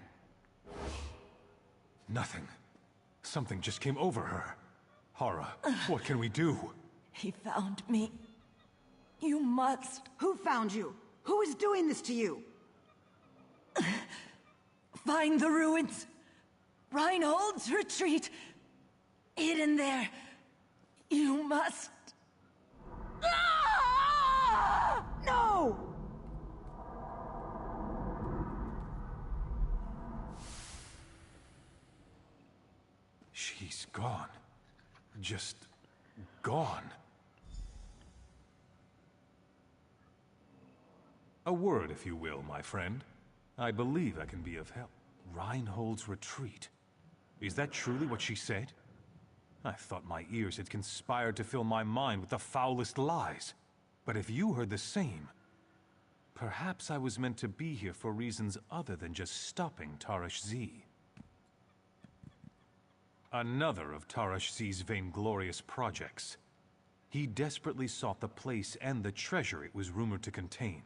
K: Nothing. Something just came over her. Hara, what can we do?
B: He found me. You must.
G: Who found you? Who is doing this to you?
B: Find the ruins. Reinhold's retreat. Hidden there. You must.
G: No!
K: She's gone. Just gone. A word, if you will, my friend. I believe I can be of help. Reinhold's retreat. Is that truly what she said? I thought my ears had conspired to fill my mind with the foulest lies. But if you heard the same, perhaps I was meant to be here for reasons other than just stopping Tarash Z. Another of Tarash Z's vainglorious projects. He desperately sought the place and the treasure it was rumored to contain.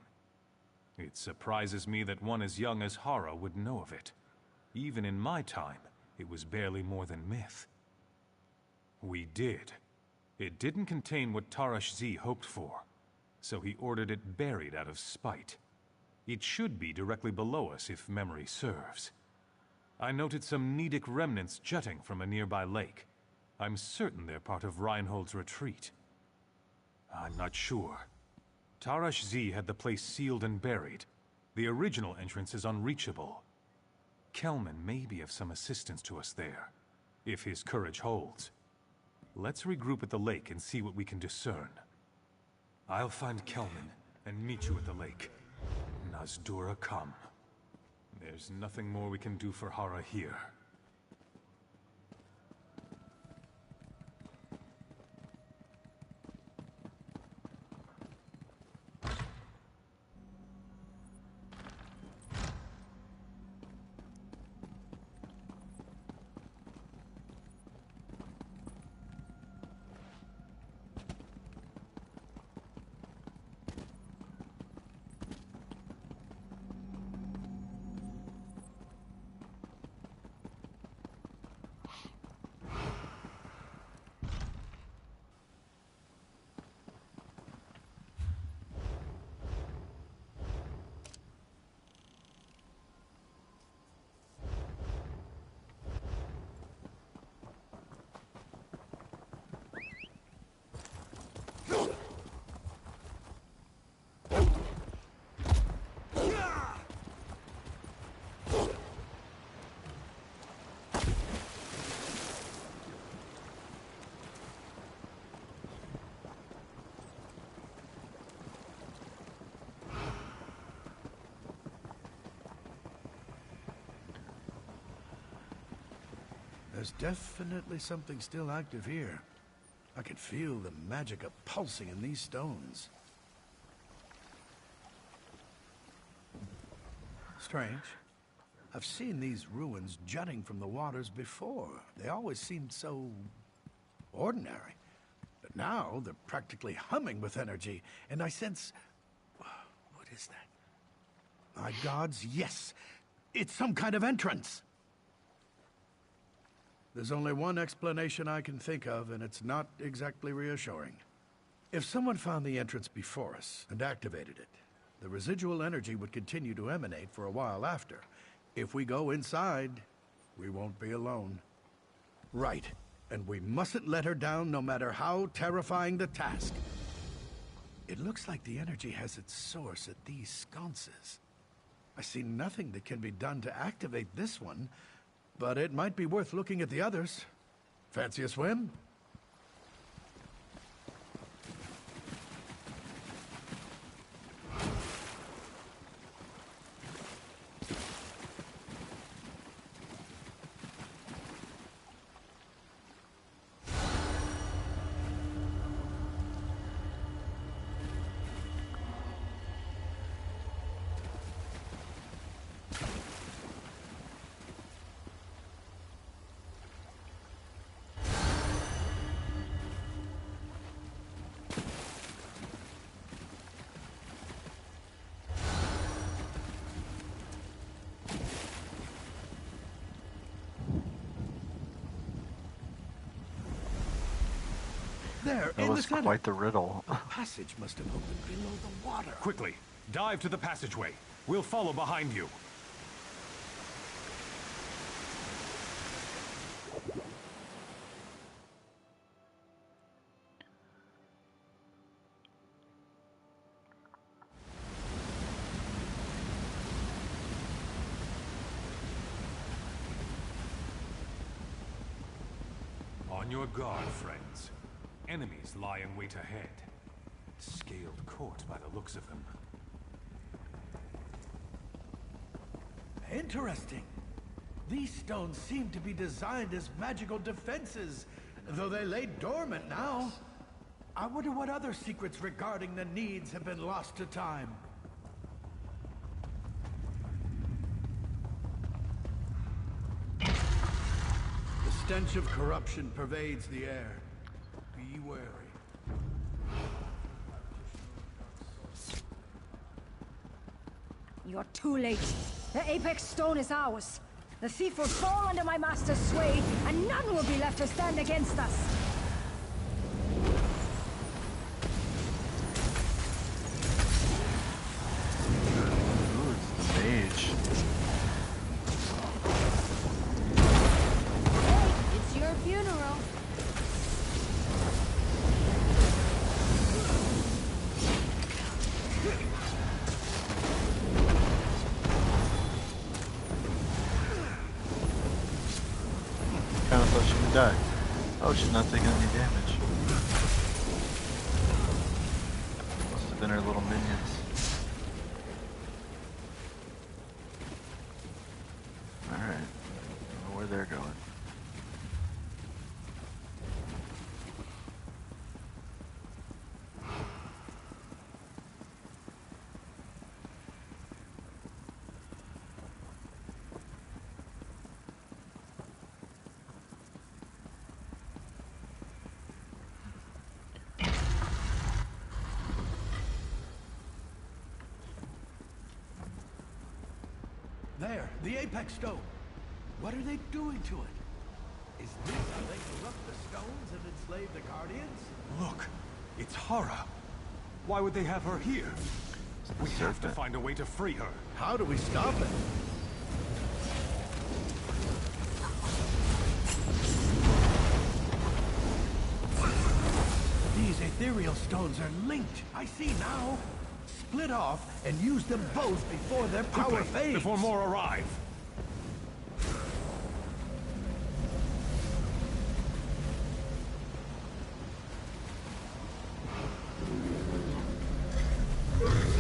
K: It surprises me that one as young as Hara would know of it. Even in my time, it was barely more than myth. We did. It didn't contain what Tarash Z hoped for, so he ordered it buried out of spite. It should be directly below us if memory serves. I noted some Nedic remnants jutting from a nearby lake. I'm certain they're part of Reinhold's retreat. I'm not sure. Tarash Z had the place sealed and buried. The original entrance is unreachable. Kelman may be of some assistance to us there, if his courage holds. Let's regroup at the lake and see what we can discern. I'll find Kelman and meet you at the lake. Nazdura come. There's nothing more we can do for Hara here.
D: There's definitely something still active here. I can feel the magic pulsing in these stones. Strange. I've seen these ruins jutting from the waters before. They always seemed so ordinary. But now they're practically humming with energy, and I sense... What is that? My gods, yes! It's some kind of entrance! There's only one explanation I can think of, and it's not exactly reassuring. If someone found the entrance before us and activated it, the residual energy would continue to emanate for a while after. If we go inside, we won't be alone. Right. And we mustn't let her down no matter how terrifying the task. It looks like the energy has its source at these sconces. I see nothing that can be done to activate this one, but it might be worth looking at the others. Fancy a swim? There,
C: that was quite the riddle.
D: The passage must have opened below the water.
K: Quickly, dive to the passageway. We'll follow behind you. On your guard, friends. Enemies lie in wait ahead. Scaled court by the looks of them.
D: Interesting. These stones seem to be designed as magical defenses, though they lay dormant now. I wonder what other secrets regarding the needs have been lost to time. The stench of corruption pervades the air. Be wary.
J: You're too late. The Apex Stone is ours. The thief will fall under my master's sway, and none will be left to stand against us.
C: Ooh, it's the mage.
H: Hey, it's your funeral.
C: Kinda thought she would die. Oh, she's not taking any damage. Must have been her little minions. Alright. I don't know where they're going.
D: There, the Apex Stone. What are they doing to it? Is this how they corrupt the stones and enslave the Guardians?
K: Look, it's Hara. Why would they have her here? We have to find a way to free her.
D: How do we stop it? These ethereal stones are linked. I see now. Split off and use them both before their power fades.
K: Before more arrive.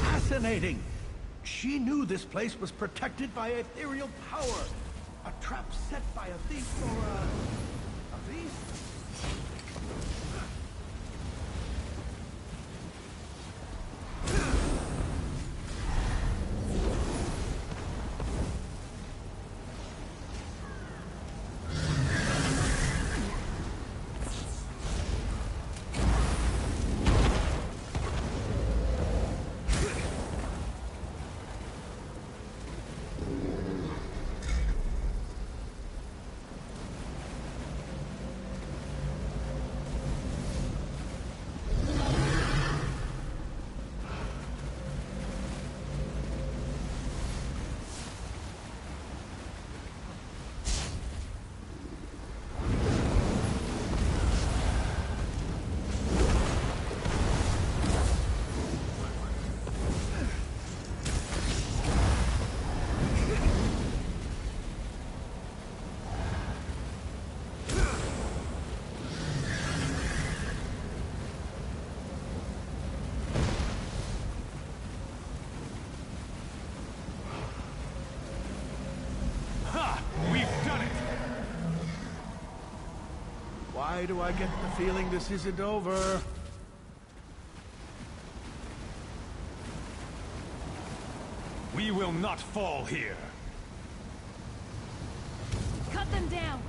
D: Fascinating. She knew this place was protected by ethereal power. A trap set by a thief or a beast? Why do I get the feeling this isn't over?
K: We will not fall here.
J: Cut them down!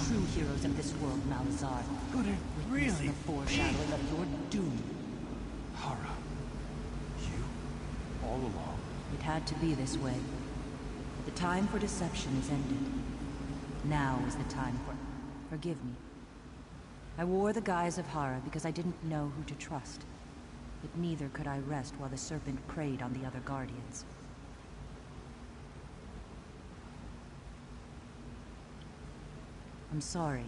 B: True heroes of this world, Malazar.
D: Could it really
B: the foreshadowing of your doom?
K: Hara, you all along?
B: It had to be this way. The time for deception is ended. Now is the time for... Forgive me. I wore the guise of Hara because I didn't know who to trust. But neither could I rest while the Serpent preyed on the other Guardians. I'm sorry.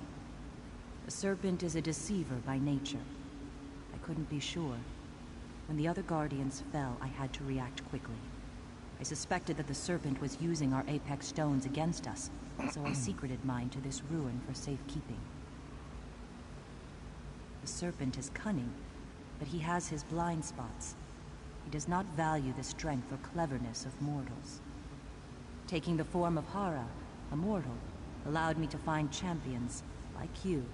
B: The Serpent is a deceiver by nature. I couldn't be sure. When the other Guardians fell, I had to react quickly. I suspected that the Serpent was using our Apex Stones against us, so I secreted mine to this ruin for safekeeping. The Serpent is cunning, but he has his blind spots. He does not value the strength or cleverness of mortals. Taking the form of Hara, a mortal, allowed me to find champions, like you,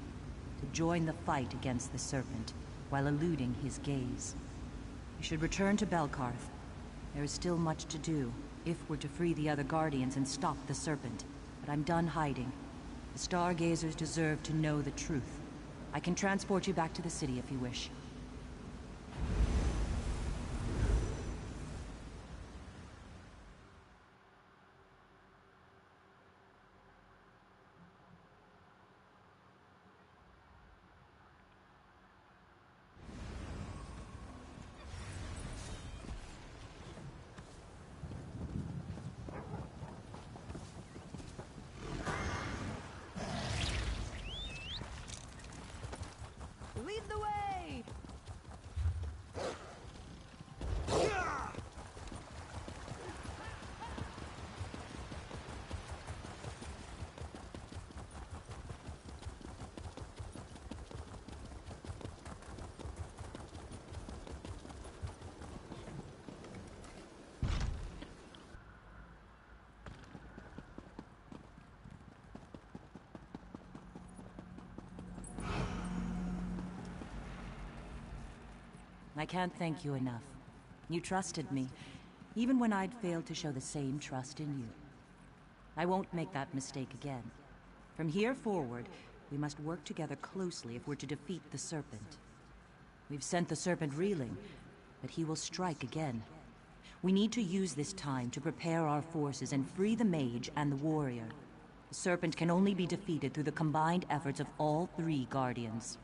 B: to join the fight against the Serpent, while eluding his gaze. We should return to Belkarth. There is still much to do, if we're to free the other Guardians and stop the Serpent. But I'm done hiding. The Stargazers deserve to know the truth. I can transport you back to the city if you wish.
J: Lead the way!
B: I can't thank you enough. You trusted me, even when I'd failed to show the same trust in you. I won't make that mistake again. From here forward, we must work together closely if we're to defeat the Serpent. We've sent the Serpent reeling, but he will strike again. We need to use this time to prepare our forces and free the Mage and the Warrior. The Serpent can only be defeated through the combined efforts of all three Guardians.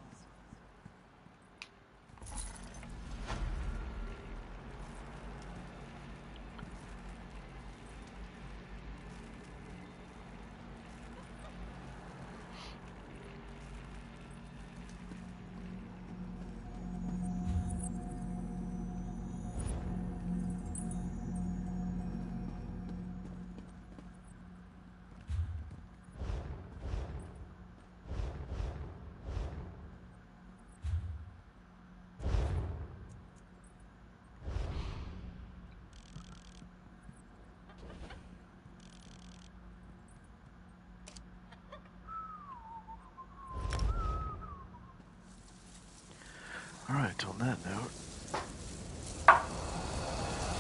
C: Alright, on that note,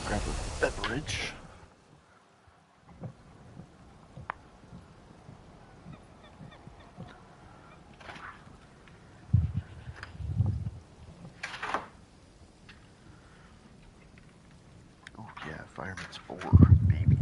C: grab a beverage. Oh yeah, Fireman's 4, baby.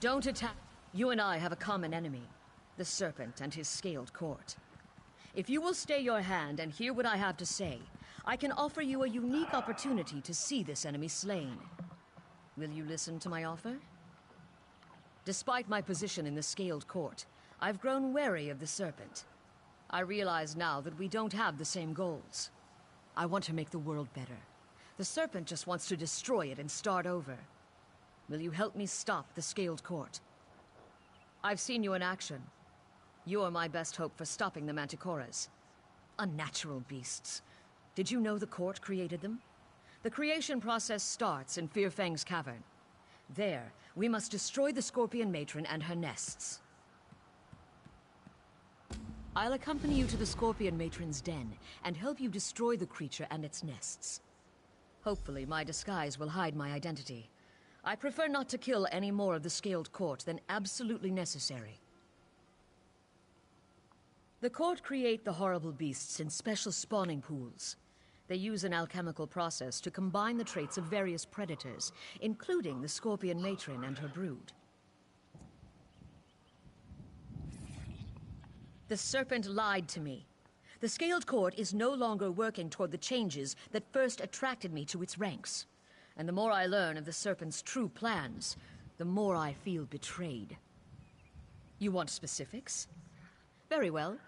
O: Don't attack. You and I have a common enemy, the Serpent and his scaled court. If you will stay your hand and hear what I have to say, I can offer you a unique opportunity to see this enemy slain. Will you listen to my offer? Despite my position in the scaled court, I've grown wary of the Serpent. I realize now that we don't have the same goals. I want to make the world better. The Serpent just wants to destroy it and start over. Will you help me stop the scaled court? I've seen you in action. You are my best hope for stopping the Manticoras. Unnatural beasts. Did you know the court created them? The creation process starts in Fearfang's cavern. There, we must destroy the Scorpion Matron and her nests. I'll accompany you to the Scorpion Matron's den and help you destroy the creature and its nests. Hopefully, my disguise will hide my identity. I prefer not to kill any more of the scaled court than absolutely necessary. The court create the horrible beasts in special spawning pools. They use an alchemical process to combine the traits of various predators, including the Scorpion Matron and her brood. The Serpent lied to me. The Scaled Court is no longer working toward the changes that first attracted me to its ranks. And the more I learn of the Serpent's true plans, the more I feel betrayed. You want specifics? Very well.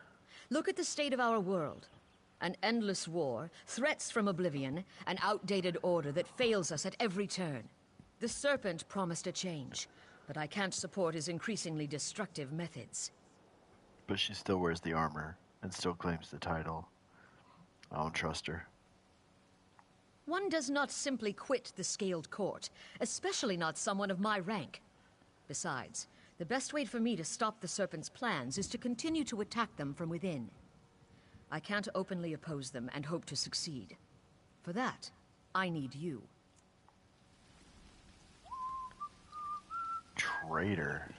O: Look at the state of our world. An endless war, threats from oblivion, an outdated order that fails us at every turn. The Serpent promised a change, but I can't support his increasingly destructive methods.
C: But she still wears the armor and still claims the title. I don't trust her.
O: One does not simply quit the Scaled Court, especially not someone of my rank. Besides, the best way for me to stop the Serpent's plans is to continue to attack them from within. I can't openly oppose them and hope to succeed. For that, I need you.
C: Traitor.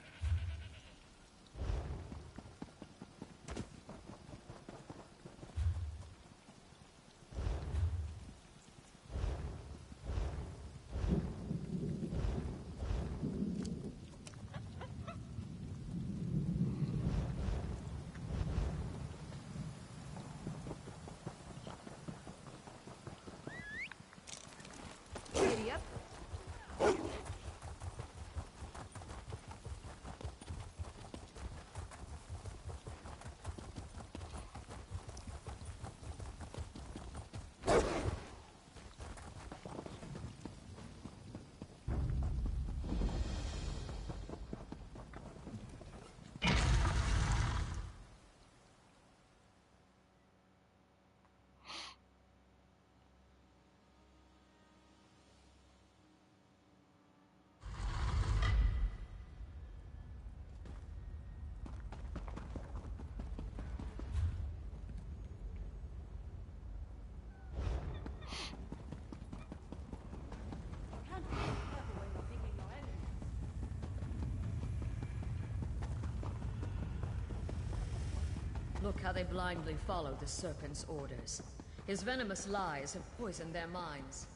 O: Look how they blindly follow the Serpent's orders. His venomous lies have poisoned their minds.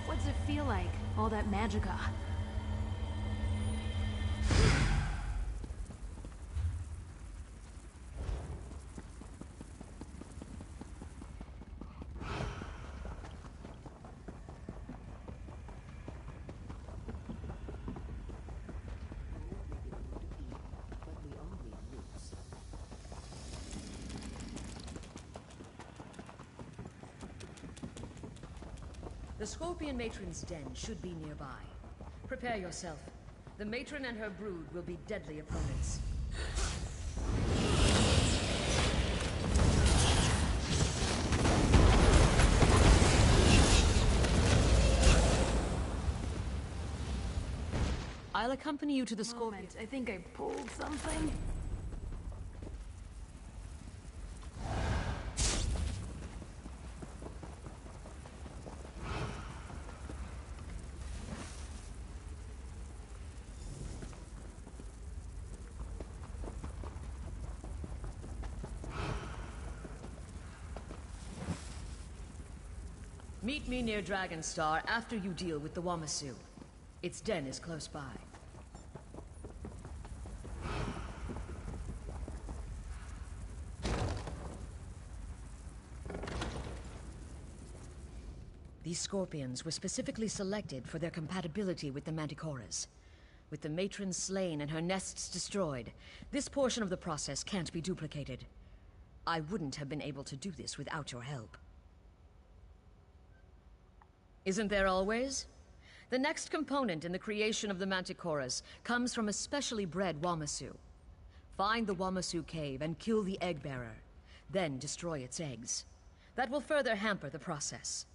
H: What's it feel like, all that magicka?
O: The Scorpion Matron's den should be nearby. Prepare yourself. The Matron and her brood will be deadly opponents. I'll accompany you to the Scorpion.
J: I think I pulled something.
O: Meet me near Dragonstar after you deal with the Wamasu. Its den is close by. These scorpions were specifically selected for their compatibility with the Manticoras. With the matron slain and her nests destroyed, this portion of the process can't be duplicated. I wouldn't have been able to do this without your help. Isn't there always? The next component in the creation of the Manticoras comes from a specially bred Wamasu. Find the Wamasu cave and kill the egg bearer, then destroy its eggs. That will further hamper the process.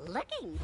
J: Licking.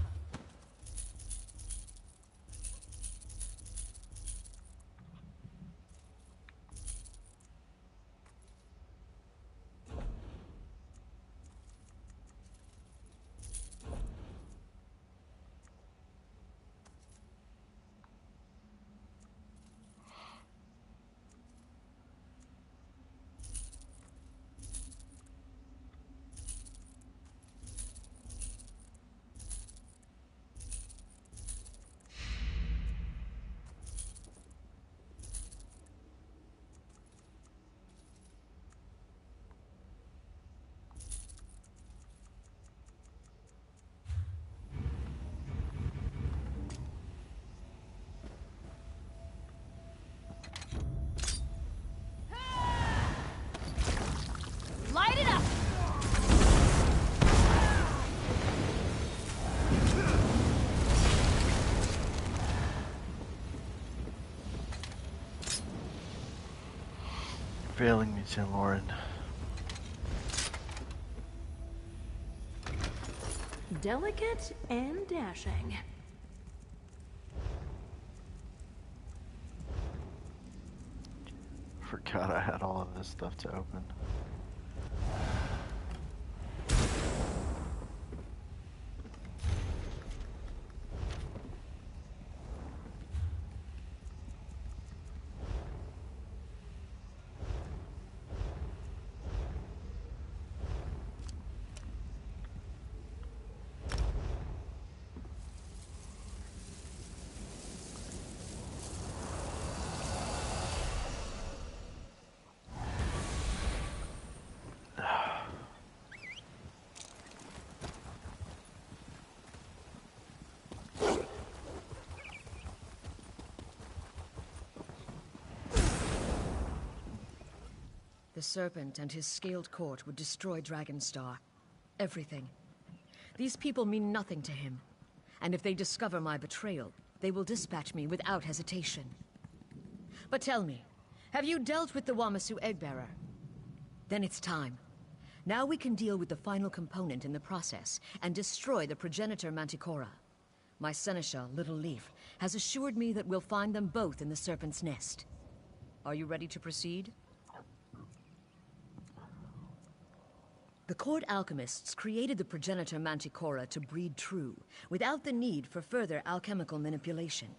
J: Light it up!
C: Failing me, Craglorn.
J: Delicate and dashing.
C: Forgot I had all of this stuff to open.
O: The Serpent and his scaled court would destroy Dragonstar. Everything. These people mean nothing to him. And if they discover my betrayal, they will dispatch me without hesitation. But tell me, have you dealt with the Wamasu Eggbearer? Then it's time. Now we can deal with the final component in the process and destroy the progenitor Manticora. My seneschal, Little Leaf, has assured me that we'll find them both in the Serpent's Nest. Are you ready to proceed? The court alchemists created the progenitor Manticora to breed true, without the need for further alchemical manipulation.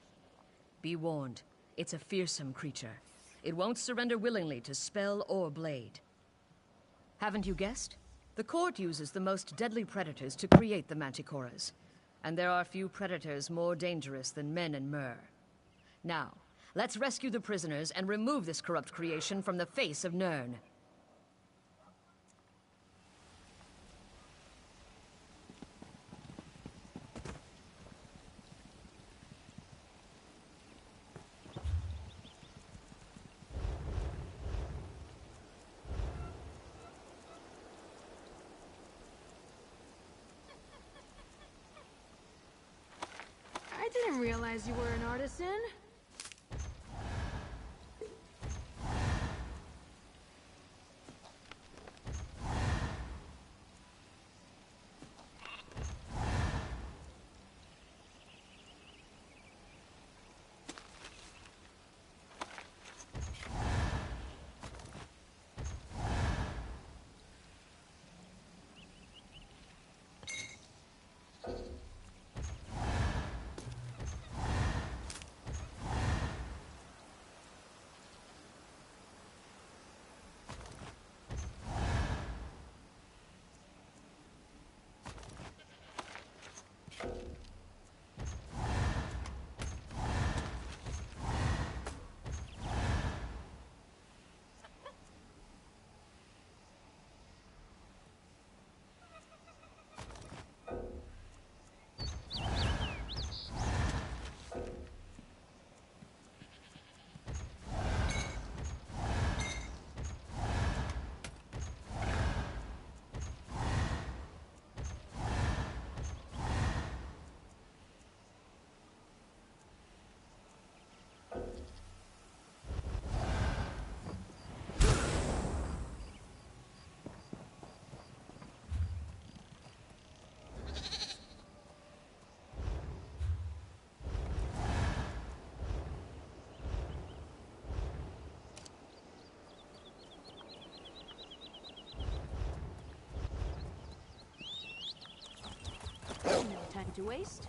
O: Be warned, it's a fearsome creature. It won't surrender willingly to spell or blade. Haven't you guessed? The court uses the most deadly predators to create the Manticoras. And there are few predators more dangerous than men and myrrh. Now, let's rescue the prisoners and remove this corrupt creation from the face of Nirn.
L: I didn't realize you were an artisan. No time to waste.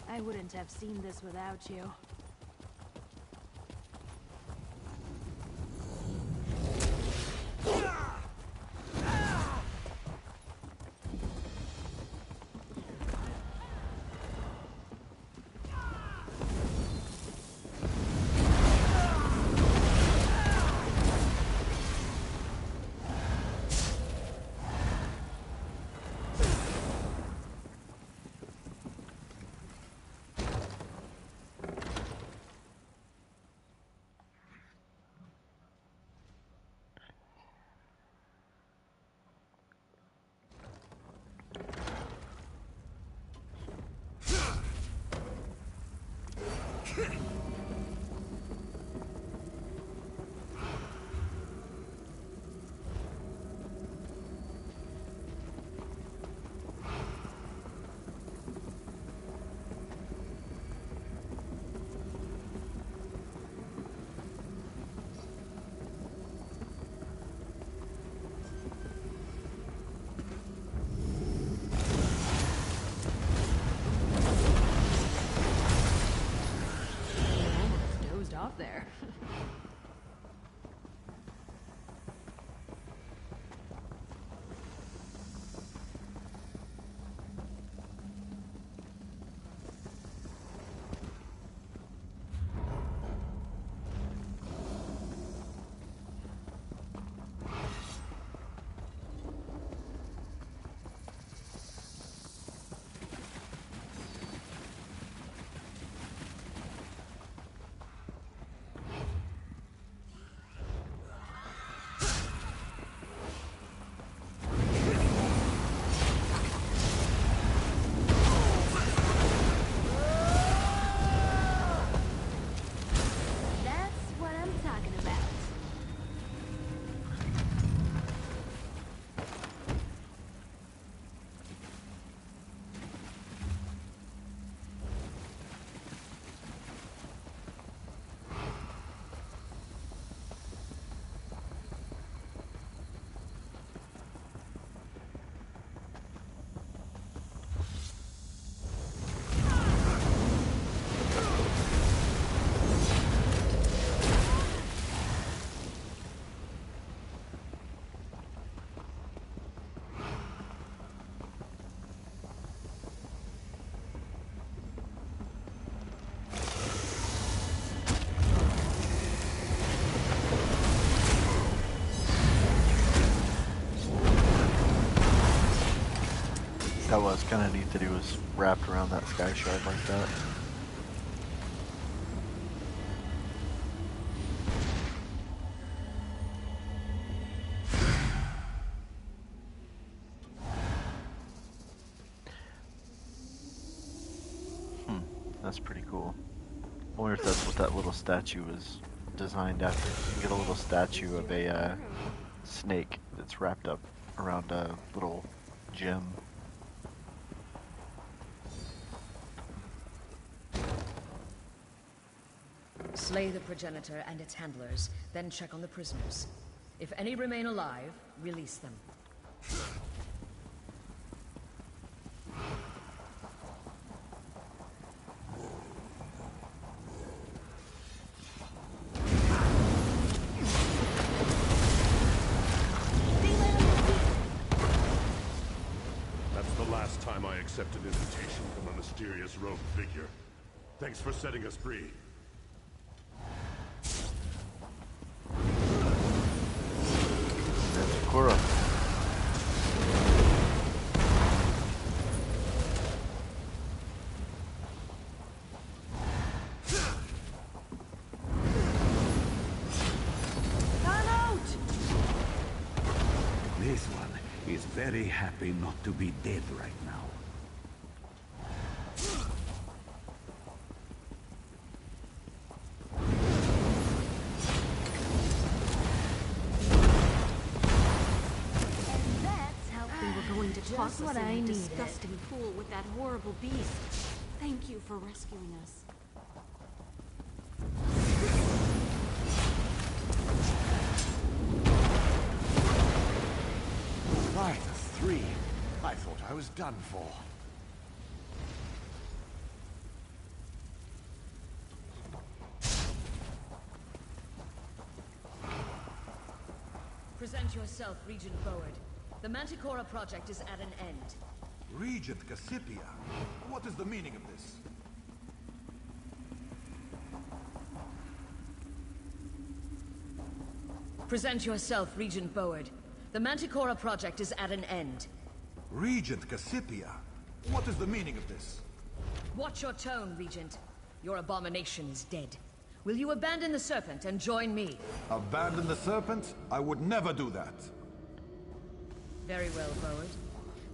L: I wouldn't have seen this without you.
C: That was kind of neat that he was wrapped around that sky shard like that. That's pretty cool. I wonder if that's what that little statue was designed after. You can get a little statue of a snake that's wrapped up around a little gem.
O: Slay the progenitor and its handlers, then check on the prisoners. If any remain alive, release them.
P: Time I accept an invitation from a mysterious rogue figure. Thanks for setting us free.
C: That's Cora.
Q: This one is very happy not to be dead right now.
L: Just what I needed. Disgusting pool with that horrible beast. Thank you for rescuing us.
Q: Right, a 3. I thought I was done for.
O: Present yourself, Regent Forward. The Manticora project is at an end.
M: Regent Cassipia? What is the meaning of this?
O: Present yourself, Regent Forward. The Manticora project is at an end.
M: Regent Cassipia? What is the meaning of this?
O: Watch your tone, Regent. Your abomination is dead. Will you abandon the Serpent and join me?
M: Abandon the Serpent? I would never do that.
O: Very well, Forward.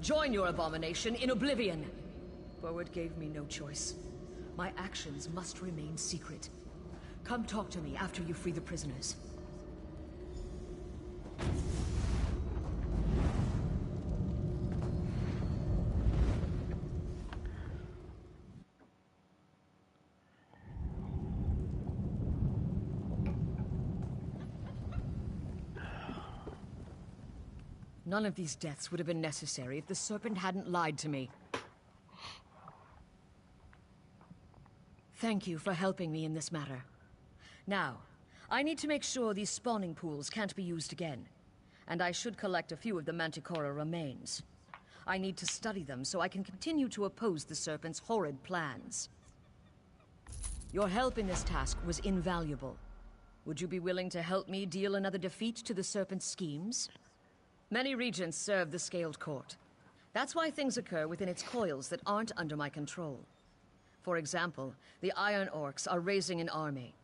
O: Join your abomination in oblivion. Forward gave me no choice. My actions must remain secret. Come talk to me after you free the prisoners. None of these deaths would have been necessary if the Serpent hadn't lied to me. Thank you for helping me in this matter. Now, I need to make sure these spawning pools can't be used again. And I should collect a few of the Manticora remains. I need to study them so I can continue to oppose the Serpent's horrid plans. Your help in this task was invaluable. Would you be willing to help me deal another defeat to the Serpent's schemes? Many regents serve the Scaled Court. That's why things occur within its coils that aren't under my control. For example, the Iron Orcs are raising an army.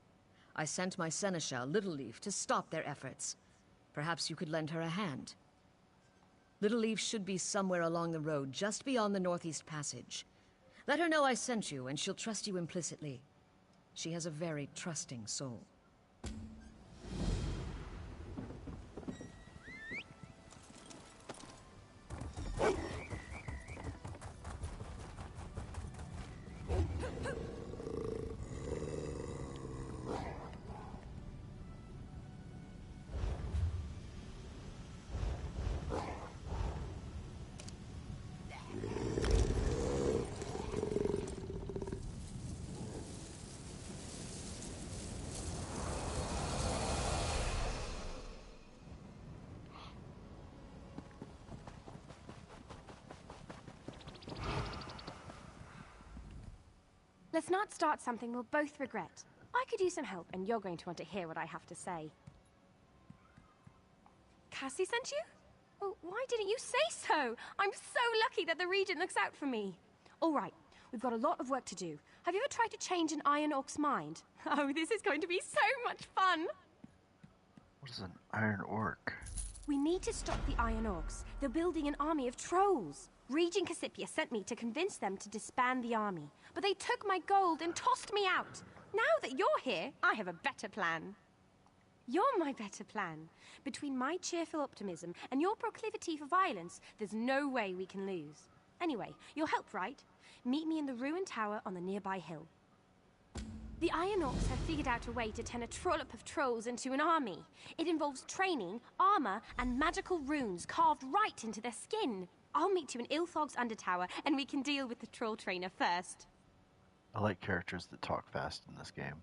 O: I sent my seneschal, Little Leaf, to stop their efforts. Perhaps you could lend her a hand. Little Leaf should be somewhere along the road, just beyond the Northeast Passage. Let her know I sent you, and she'll trust you implicitly. She has a very trusting soul.
R: Let's not start something we'll both regret. I could use some help, and you're going to want to hear what I have to say. Cassie sent you? Well, why didn't you say so? I'm so lucky that the Regent looks out for me. All right, we've got a lot of work to do. Have you ever tried to change an Iron Orc's mind? Oh, this is going to be so much fun.
C: What is an Iron Orc?
R: We need to stop the Iron Orcs. They're building an army of trolls. Regent Cassipia sent me to convince them to disband the army. But they took my gold and tossed me out. Now that you're here, I have a better plan. You're my better plan. Between my cheerful optimism and your proclivity for violence, there's no way we can lose. Anyway, you'll help, right? Meet me in the ruined tower on the nearby hill. The Iron Orcs have figured out a way to turn a trollop of trolls into an army. It involves training, armor, and magical runes carved right into their skin. I'll meet you in Ilthog's Undertower, and we can deal with the troll trainer first.
C: I like characters that talk fast in this game.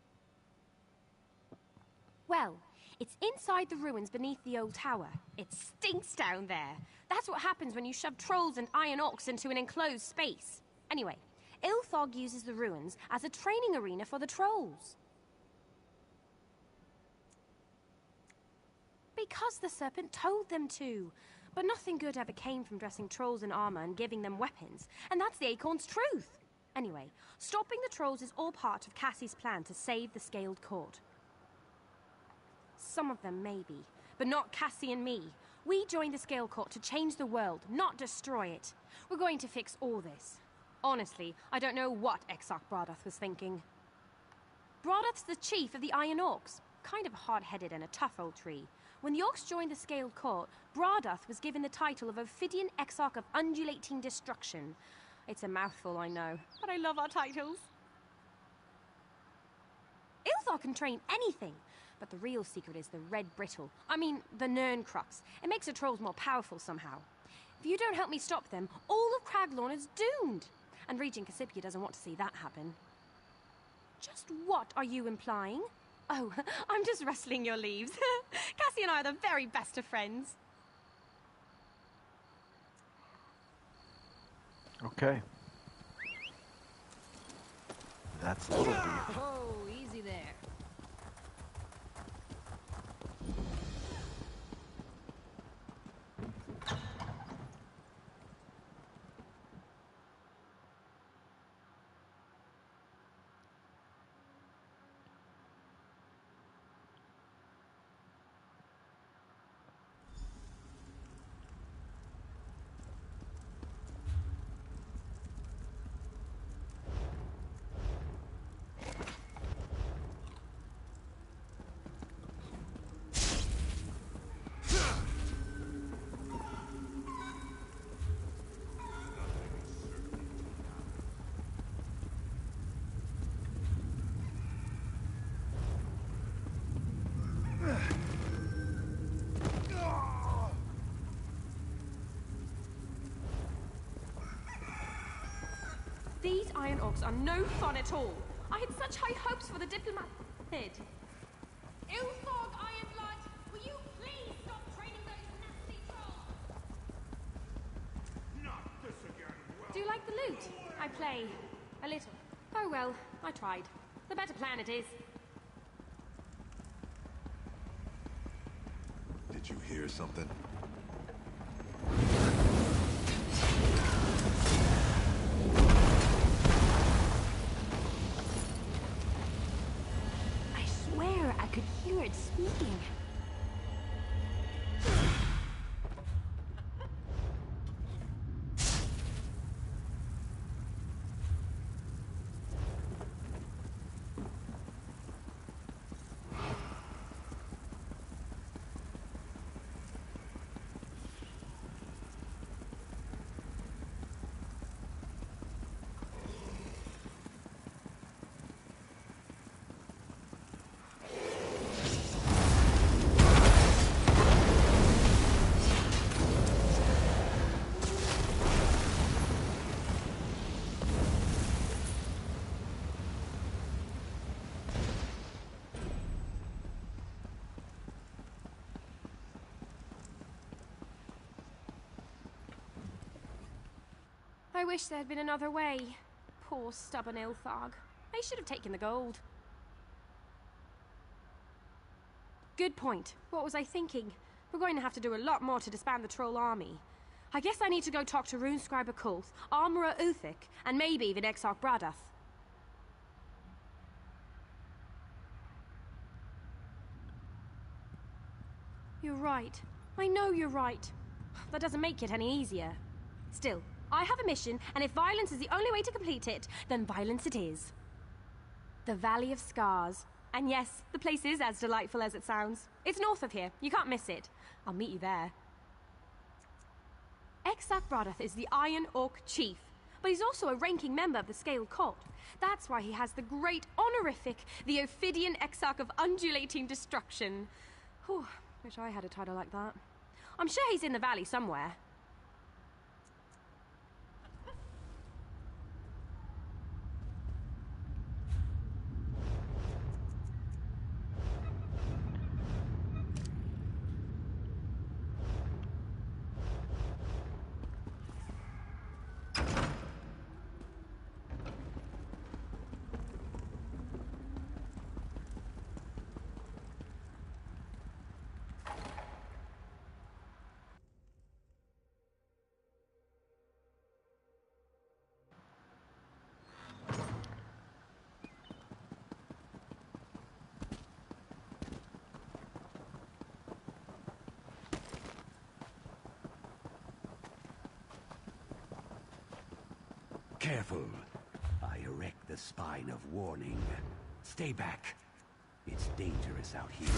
R: Well, it's inside the ruins beneath the old tower. It stinks down there. That's what happens when you shove trolls and Iron Orcs into an enclosed space. Anyway, Ilthog uses the ruins as a training arena for the trolls. Because the serpent told them to. But nothing good ever came from dressing trolls in armor and giving them weapons. And that's the Acorn's truth. Anyway, stopping the trolls is all part of Cassie's plan to save the Scaled Court. Some of them, maybe, but not Cassie and me. We joined the Scaled Court to change the world, not destroy it. We're going to fix all this. Honestly, I don't know what Exarch Brodath was thinking. Brodath's the chief of the Iron Orcs. Kind of hard-headed and a tough old tree. When the Orcs joined the Scaled Court, Brodath was given the title of Ophidian Exarch of Undulating Destruction. It's a mouthful, I know, but I love our titles. Ilthog can train anything, but the real secret is the Red Brittle. I mean, the Nern Crux. It makes the trolls more powerful somehow. If you don't help me stop them, all of Craglorn is doomed. And Regent Cassipia doesn't want to see that happen. Just what are you implying? Oh, I'm just rustling your leaves. Cassie and I are the very best of friends.
C: Okay. That's a little deep.
O: Oh, easy there.
R: These Iron Orcs are no fun at all. I had such high hopes for the diplomat. Ilthog, Ironblood, will you please stop training those nasty trolls?
I: Not this again.
R: Do you like the loot? I play a little. Oh well, I tried. The better plan it is.
M: Did you hear something?
R: I swear I could hear it speaking. I wish there had been another way. Poor stubborn Ilthog. They should have taken the gold. Good point. What was I thinking? We're going to have to do a lot more to disband the troll army. I guess I need to go talk to Runescriber Kulth, Armorer Uthik, and maybe even Exarch Bradath. You're right. I know you're right. That doesn't make it any easier. Still, I have a mission, and if violence is the only way to complete it, then violence it is. The Valley of Scars. And yes, the place is as delightful as it sounds. It's north of here. You can't miss it. I'll meet you there. Exarch Bradath is the Iron Orc Chief, but he's also a ranking member of the Scaled Court. That's why he has the great honorific, the Ophidian Exarch of Undulating Destruction. Whew, wish I had a title like that. I'm sure he's in the valley somewhere.
Q: Careful. I erect the spine of warning. Stay back. It's dangerous out here.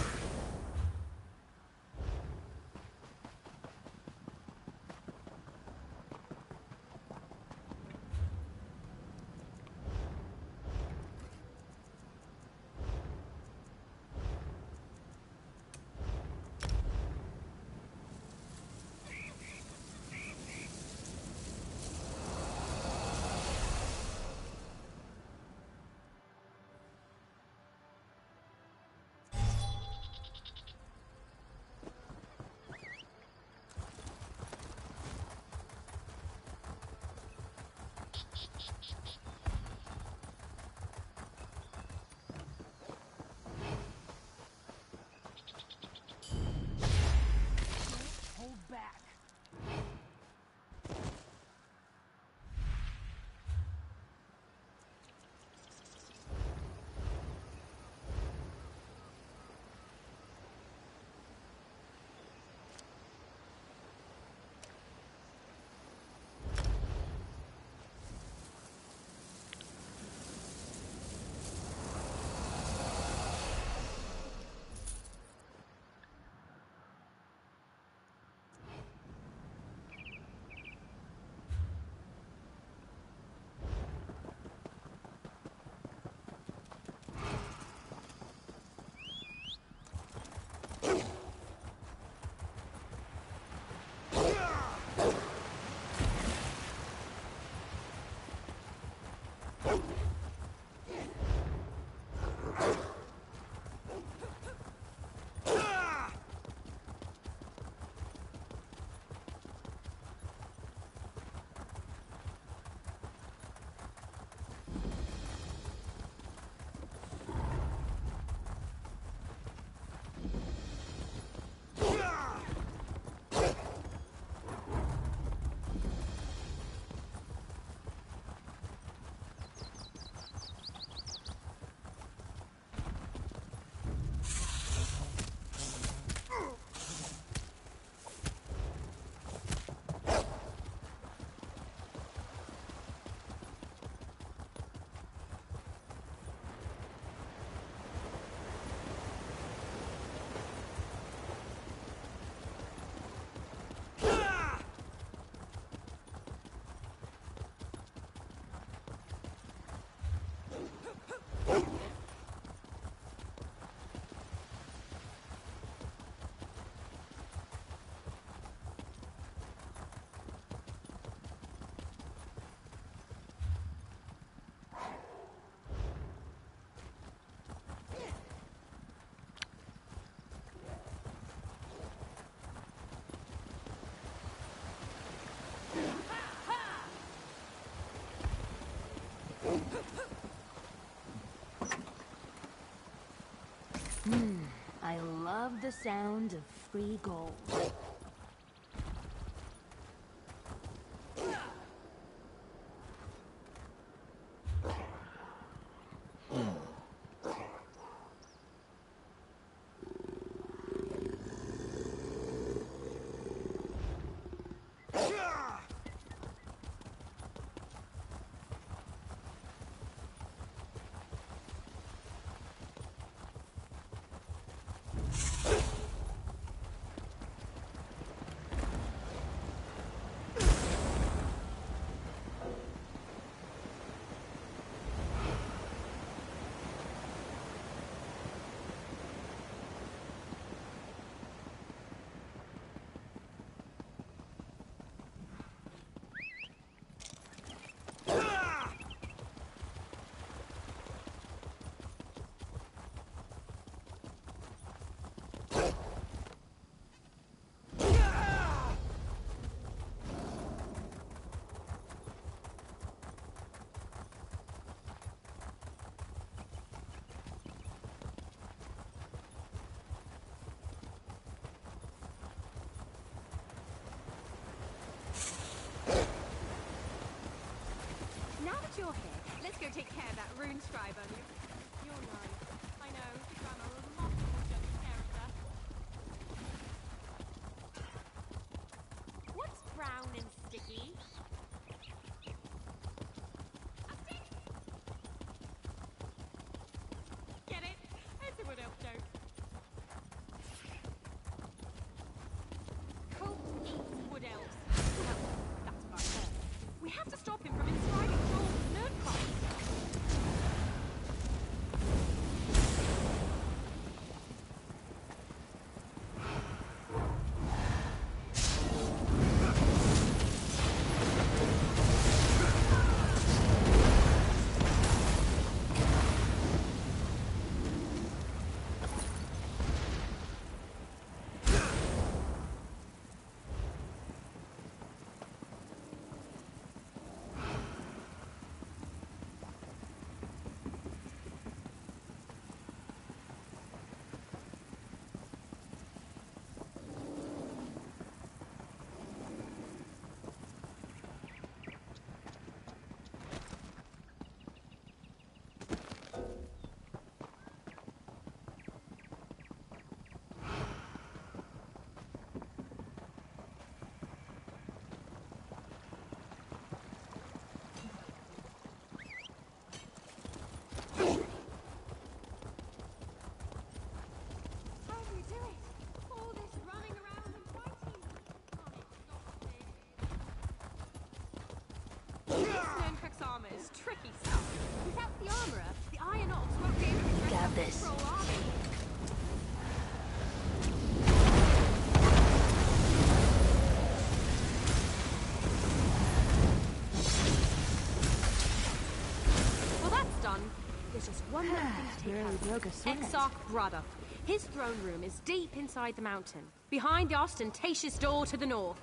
R: the sound of free gold. Now that you're here, let's go take care of that rune scribe on you. You're nice. I know, you ran a remarkable judge character. What's brown and sticky? A stick! Get it? It's a wood elf joke. Colt eats wood elves. Well, that's what I heard. We have to stop him from inscribing trolls and nerd crops. Armor is tricky stuff. Without the armorer, the Iron Ox won't be able to dress up the troll army. Well, that's done. There's just one more thing to take care of. Exarch Braddock. His throne room is deep inside the mountain, behind the ostentatious door to the north.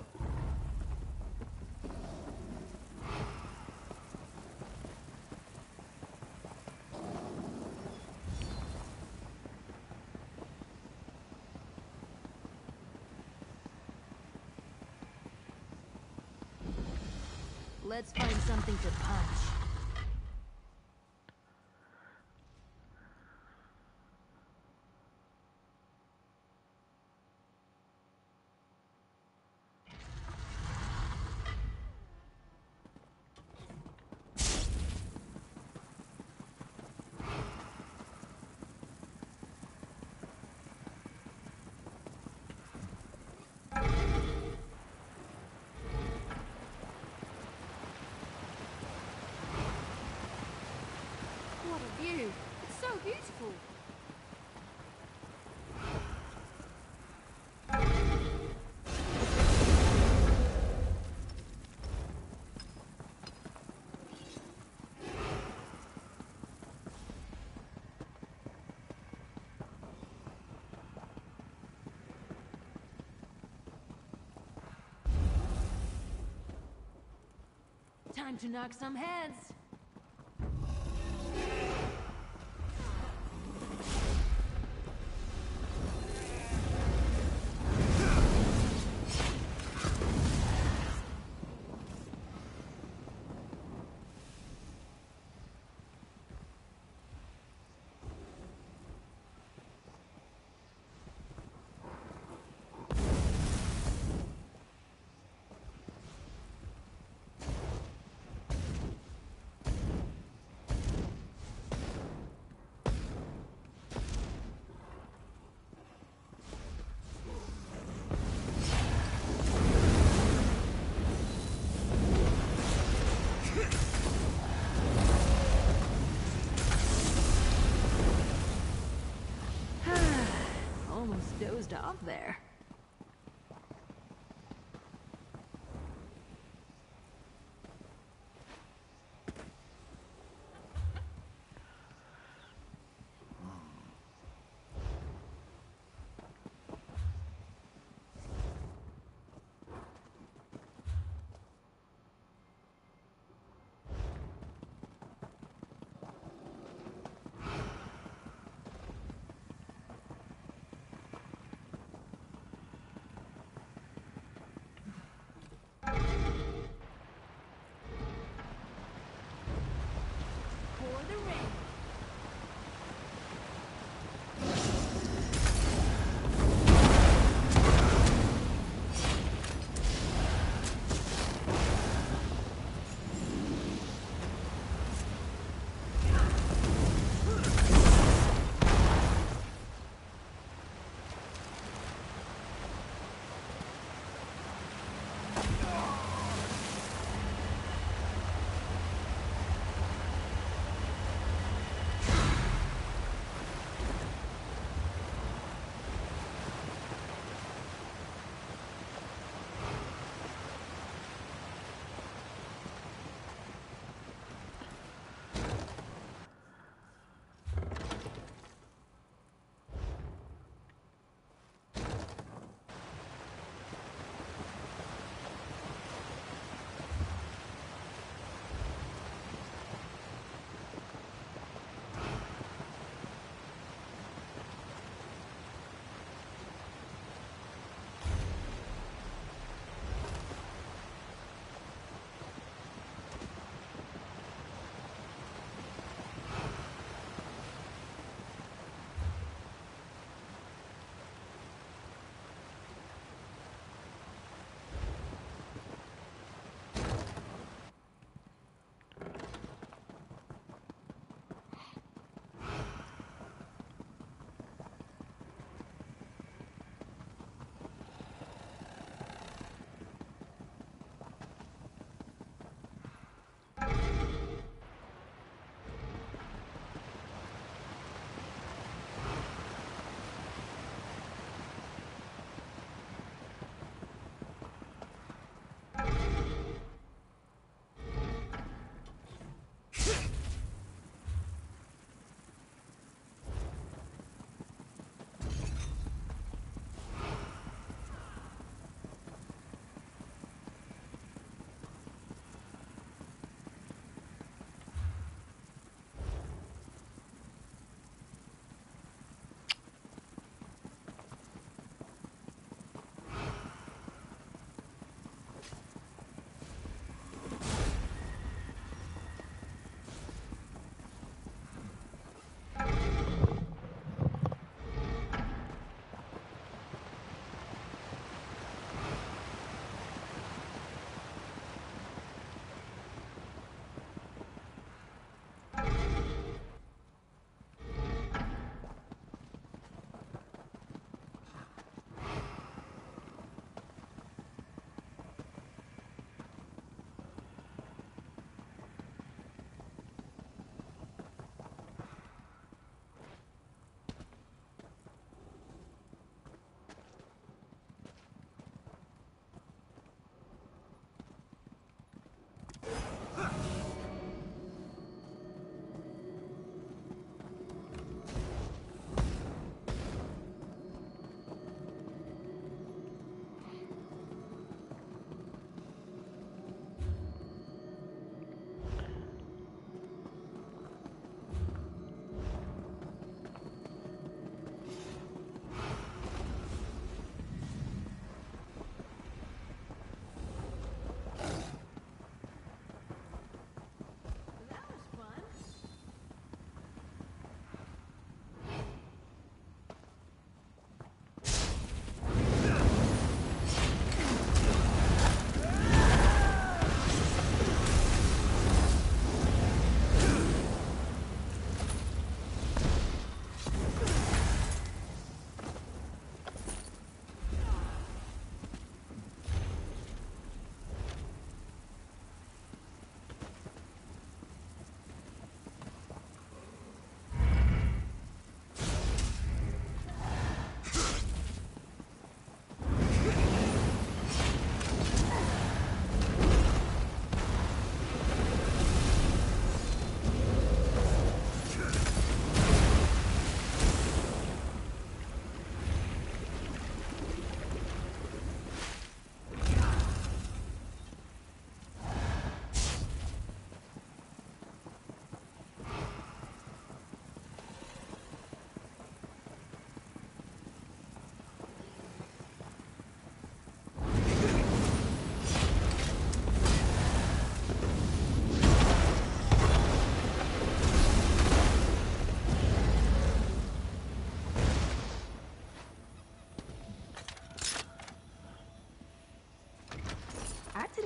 J: Let's find something to punch.
R: View. It's so beautiful.
J: Time to knock some heads. dozed off there.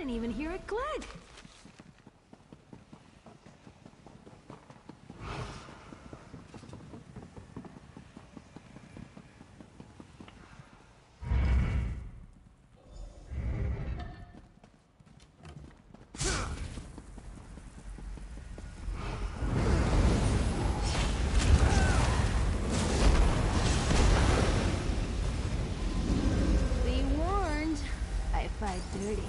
J: didn't even hear it click.
R: Dirty.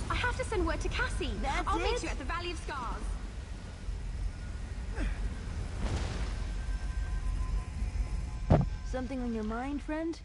R: I have to send word to Cassie. I'll meet you at the Valley of Scars.
J: Something on your mind, friend?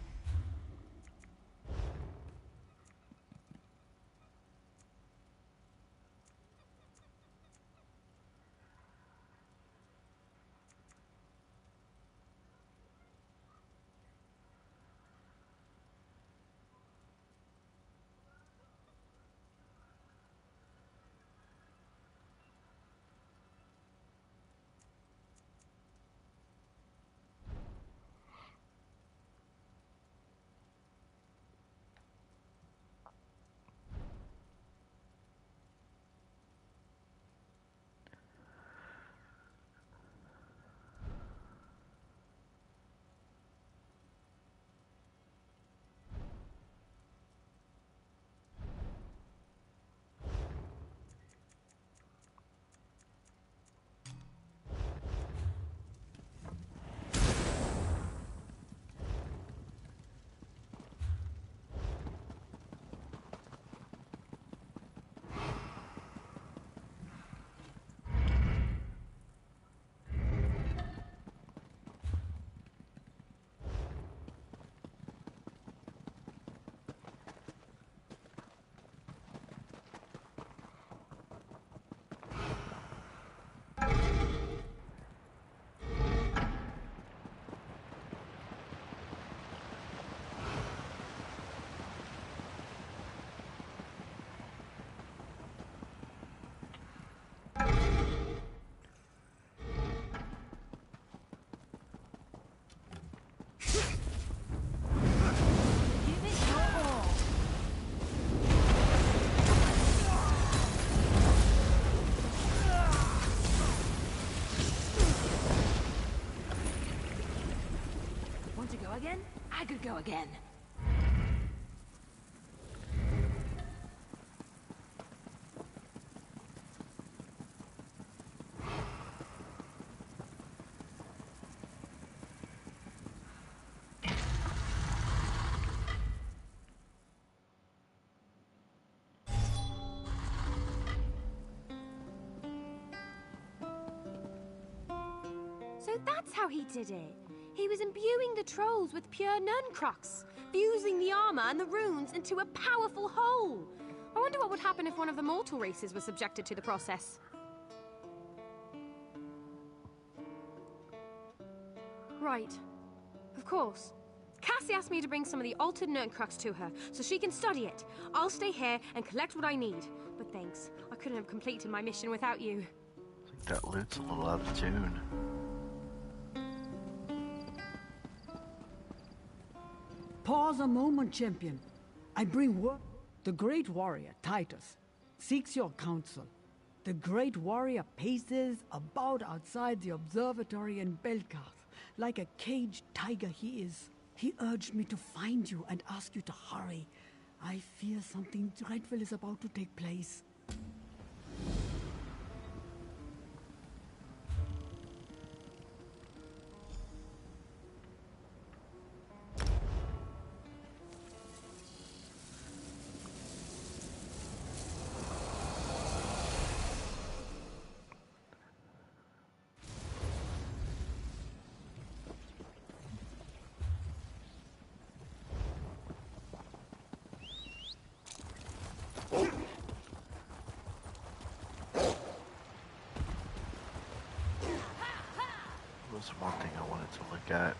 J: Again? I could go again.
R: So that's how he did it. He was imbuing the trolls with pure Nuncrocs, fusing the armor and the runes into a powerful whole. I wonder what would happen if one of the mortal races was subjected to the process. Right. Of course. Cassie asked me to bring some of the altered Nuncrocs to her, so she can study it. I'll stay here and collect what I need. But thanks. I couldn't have completed my mission without you.
C: I think that loot's a little out of tune.
E: Pause a moment, champion. I bring word. The great warrior, Titus, seeks your counsel. The great warrior paces about outside the observatory in Belkarth, like a caged tiger he is. He urged me to find you and ask you to hurry. I fear something dreadful is about to take place.
C: Was one thing I wanted to look at.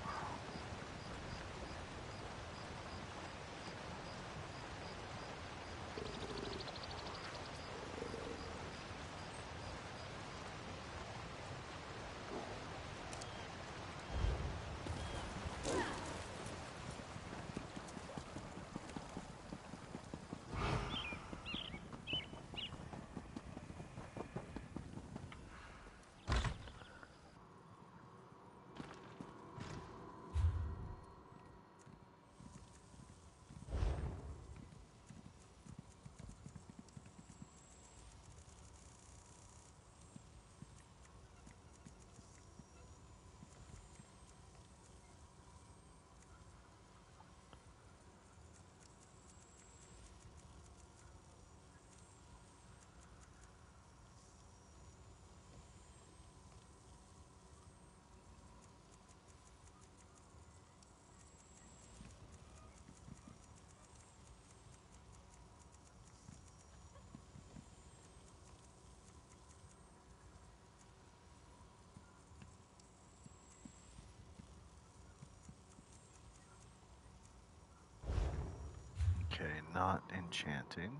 C: not enchanting.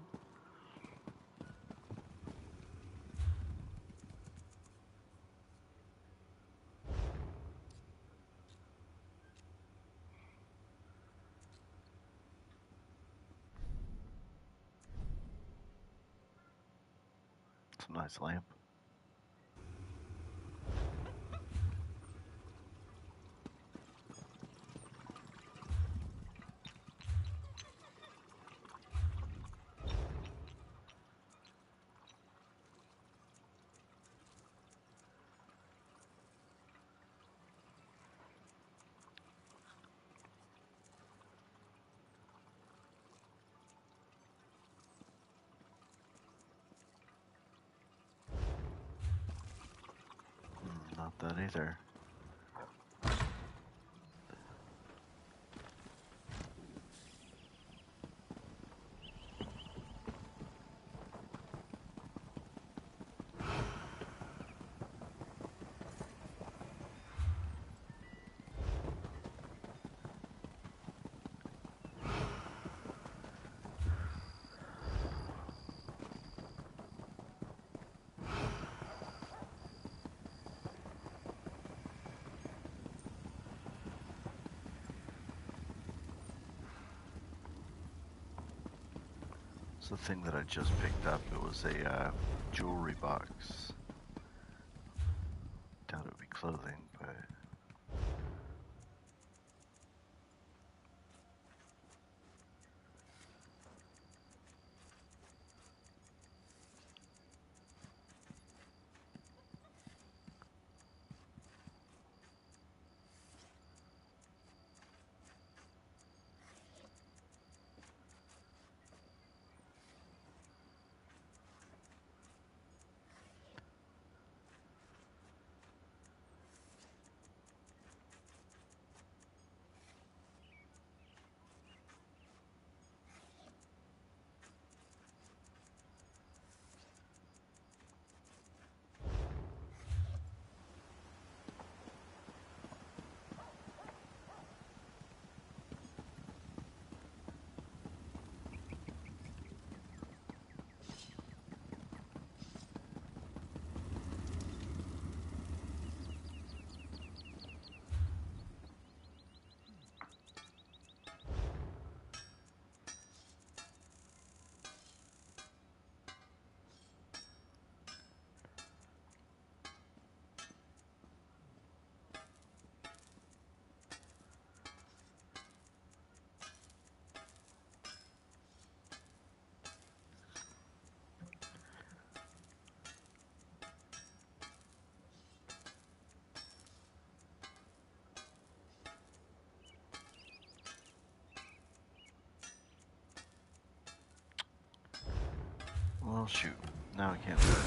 C: It's a nice lamp. Not that either. The thing that I just picked up, it was a jewelry box. Doubt it would be clothing, but well, shoot. Now I can't do it.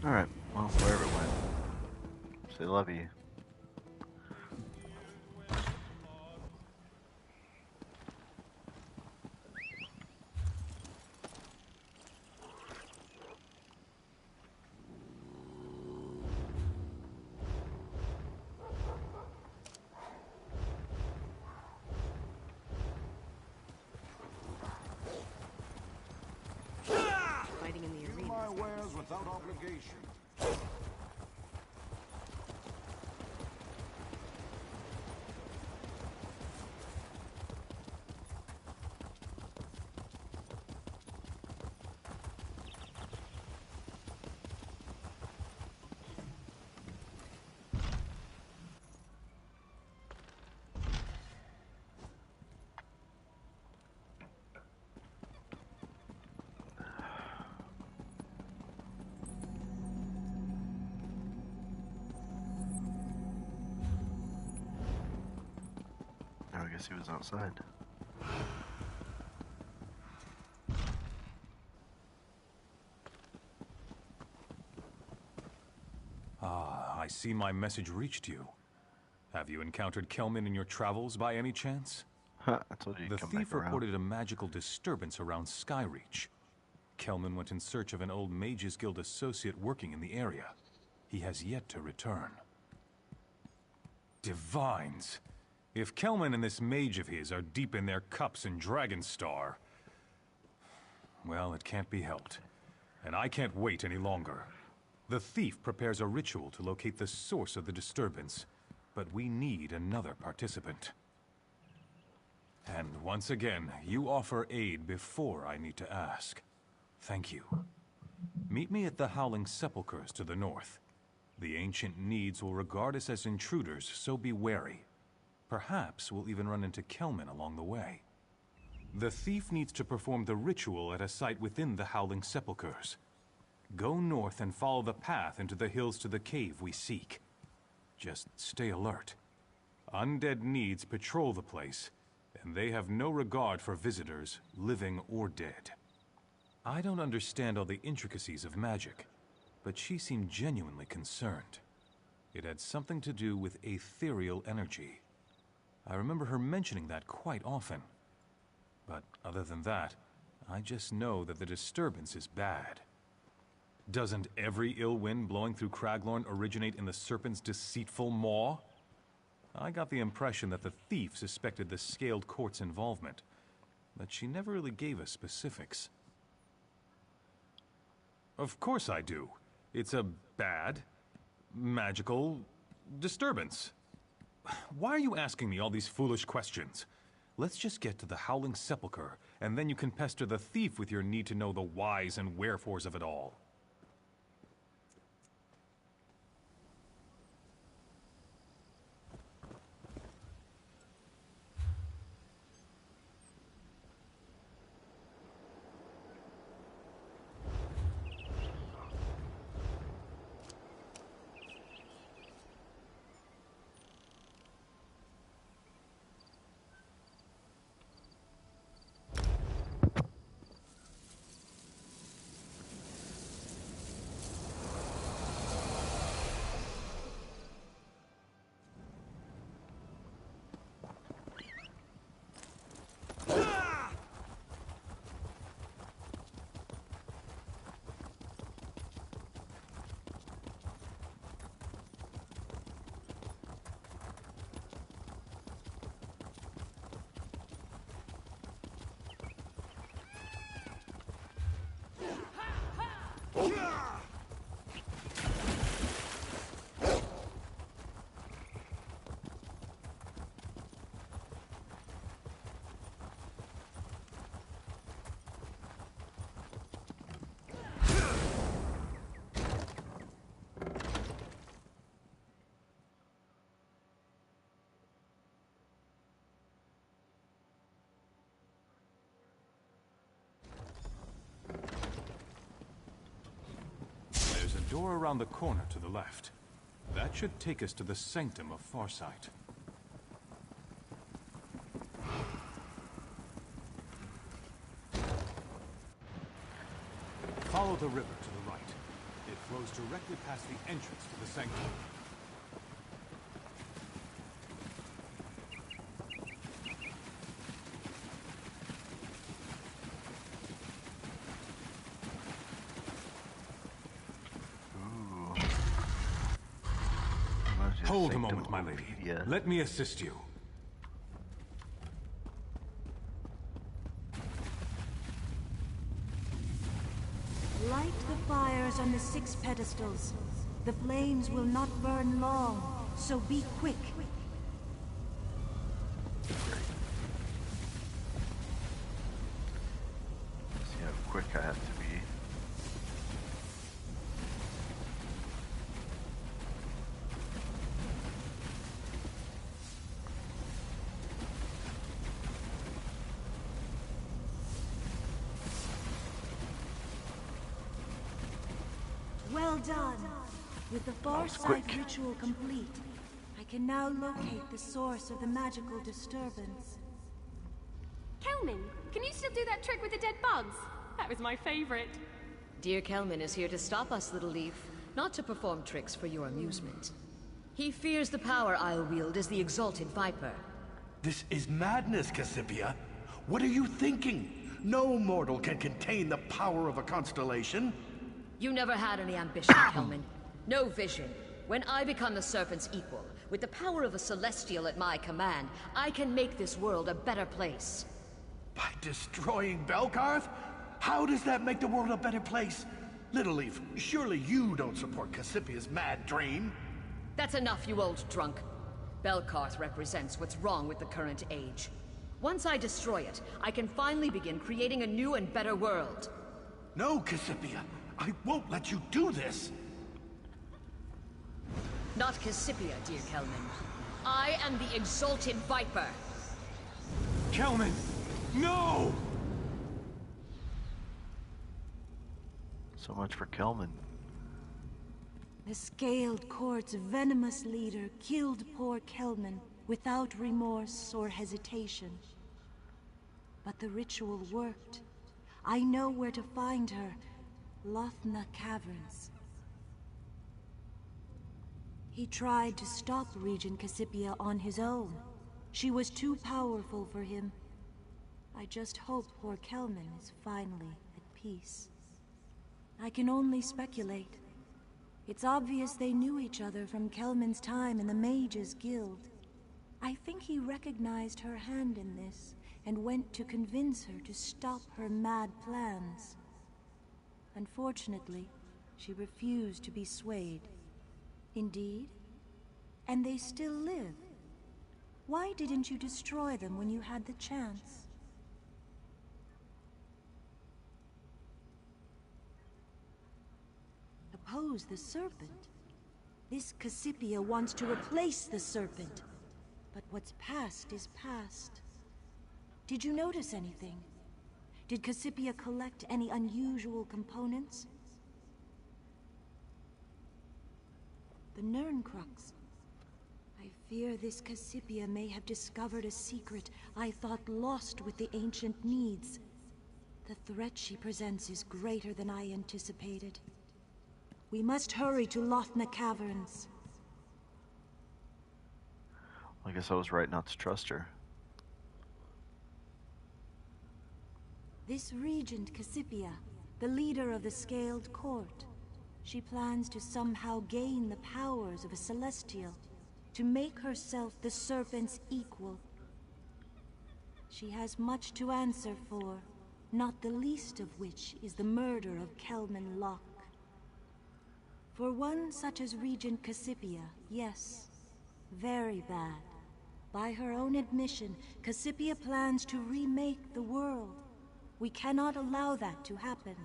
C: Alright, well, wherever it went. Say love you.
M: without obligation.
C: I guess he was outside.
K: Ah, I see my message reached you. Have you encountered Kelman in your travels by any chance?
C: Huh, I told you
K: The
C: to come
K: thief
C: back around.
K: reported a magical disturbance around Skyreach. Kelman went in search of an old Mages Guild associate working in the area. He has yet to return. Divines! If Kelman and this mage of his are deep in their cups in Dragonstar, well, it can't be helped. And I can't wait any longer. The thief prepares a ritual to locate the source of the disturbance, but we need another participant. And once again, you offer aid before I need to ask. Thank you. Meet me at the Howling Sepulchres to the north. The ancient needs will regard us as intruders, so be wary. Perhaps we'll even run into Kelman along the way. The thief needs to perform the ritual at a site within the Howling Sepulchres. Go north and follow the path into the hills to the cave we seek. Just stay alert. Undead needs patrol the place, and they have no regard for visitors, living or dead. I don't understand all the intricacies of magic, but she seemed genuinely concerned. It had something to do with ethereal energy. I remember her mentioning that quite often. But other than that, I just know that the disturbance is bad. Doesn't every ill wind blowing through Craglorn originate in the serpent's deceitful maw? I got the impression that the thief suspected the Scaled Court's involvement, but she never really gave us specifics. Of course I do. It's a bad, magical disturbance. Why are you asking me all these foolish questions? Let's just get to the Howling Sepulchre, and then you can pester the thief with your need to know the whys and wherefores of it all. Door around the corner to the left. That should take us to the Sanctum of Farsight. Follow the river to the right. It flows directly past the entrance to the Sanctum. Hold a moment, my lady. Let me assist you.
B: Light the fires on the 6 pedestals. The flames will not burn long, so be quick.
C: See how quick I have to be.
B: Well done. With the far side ritual complete, I can now locate the source of the magical disturbance.
R: Kelman, can you still do that trick with the dead bugs? That was my favorite.
O: Dear Kelman is here to stop us, Little Leaf, not to perform tricks for your amusement. He fears the power I'll wield as the Exalted Viper.
D: This is madness, Cassipia. What are you thinking? No mortal can contain the power of a constellation.
O: You never had any ambition, Kelman. No vision. When I become the Serpent's equal, with the power of a Celestial at my command, I can make this world a better place.
D: By destroying Belkarth? How does that make the world a better place? Little Leaf, surely you don't support Cassipia's mad dream?
O: That's enough, you old drunk. Belkarth represents what's wrong with the current age. Once I destroy it, I can finally begin creating a new and better world.
D: No, Cassipia. I won't let you do this!
O: Not Cassipia, dear Kelman. I am the Exalted Viper.
K: Kelman! No!
C: So much for Kelman.
B: The Scaled Court's venomous leader killed poor Kelman without remorse or hesitation. But the ritual worked. I know where to find her. Lothna Caverns. He tried to stop Regent Cassipia on his own. She was too powerful for him. I just hope poor Kelman is finally at peace. I can only speculate. It's obvious they knew each other from Kelman's time in the Mages Guild. I think he recognized her hand in this and went to convince her to stop her mad plans. Unfortunately, she refused to be swayed. Indeed, and they still live. Why didn't you destroy them when you had the chance? Oppose the Serpent? This Cassipia wants to replace the Serpent. But what's past is past. Did you notice anything? Did Cassipia collect any unusual components? The Nerncrux. I fear this Cassipia may have discovered a secret I thought lost with the ancient needs. The threat she presents is greater than I anticipated. We must hurry to Lothna Caverns.
C: I guess I was right not to trust her.
B: This Regent Cassipia, the leader of the Scaled Court, she plans to somehow gain the powers of a Celestial, to make herself the Serpent's equal. She has much to answer for, not the least of which is the murder of Kelman Locke. For one such as Regent Cassipia, yes, very bad. By her own admission, Cassipia plans to remake the world. We cannot allow that to happen.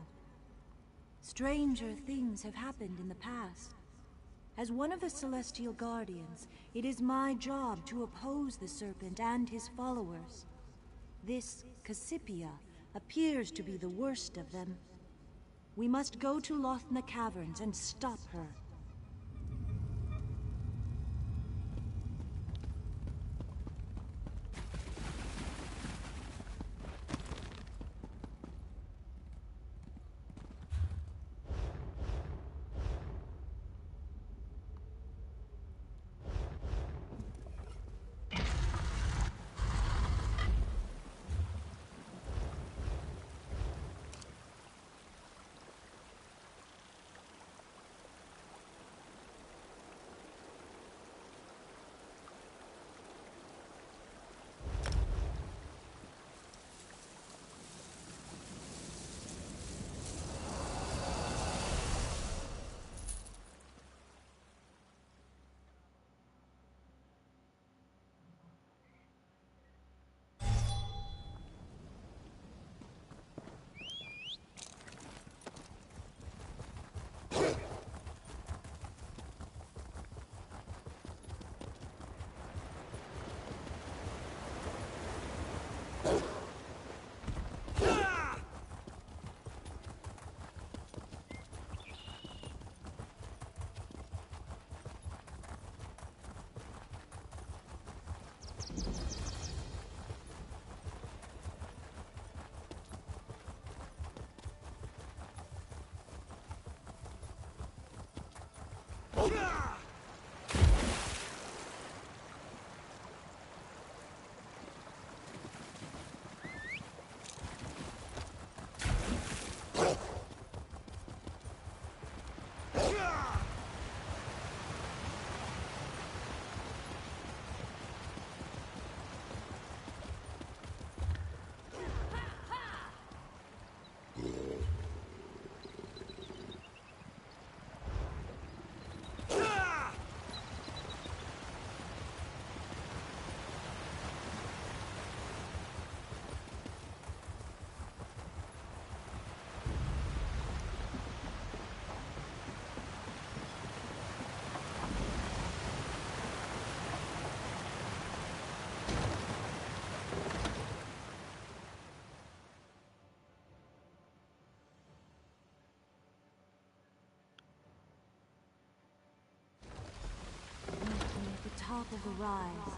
B: Stranger things have happened in the past. As one of the Celestial Guardians, it is my job to oppose the Serpent and his followers. This Cassipia appears to be the worst of them. We must go to Lothna Caverns and stop her. topple the rise,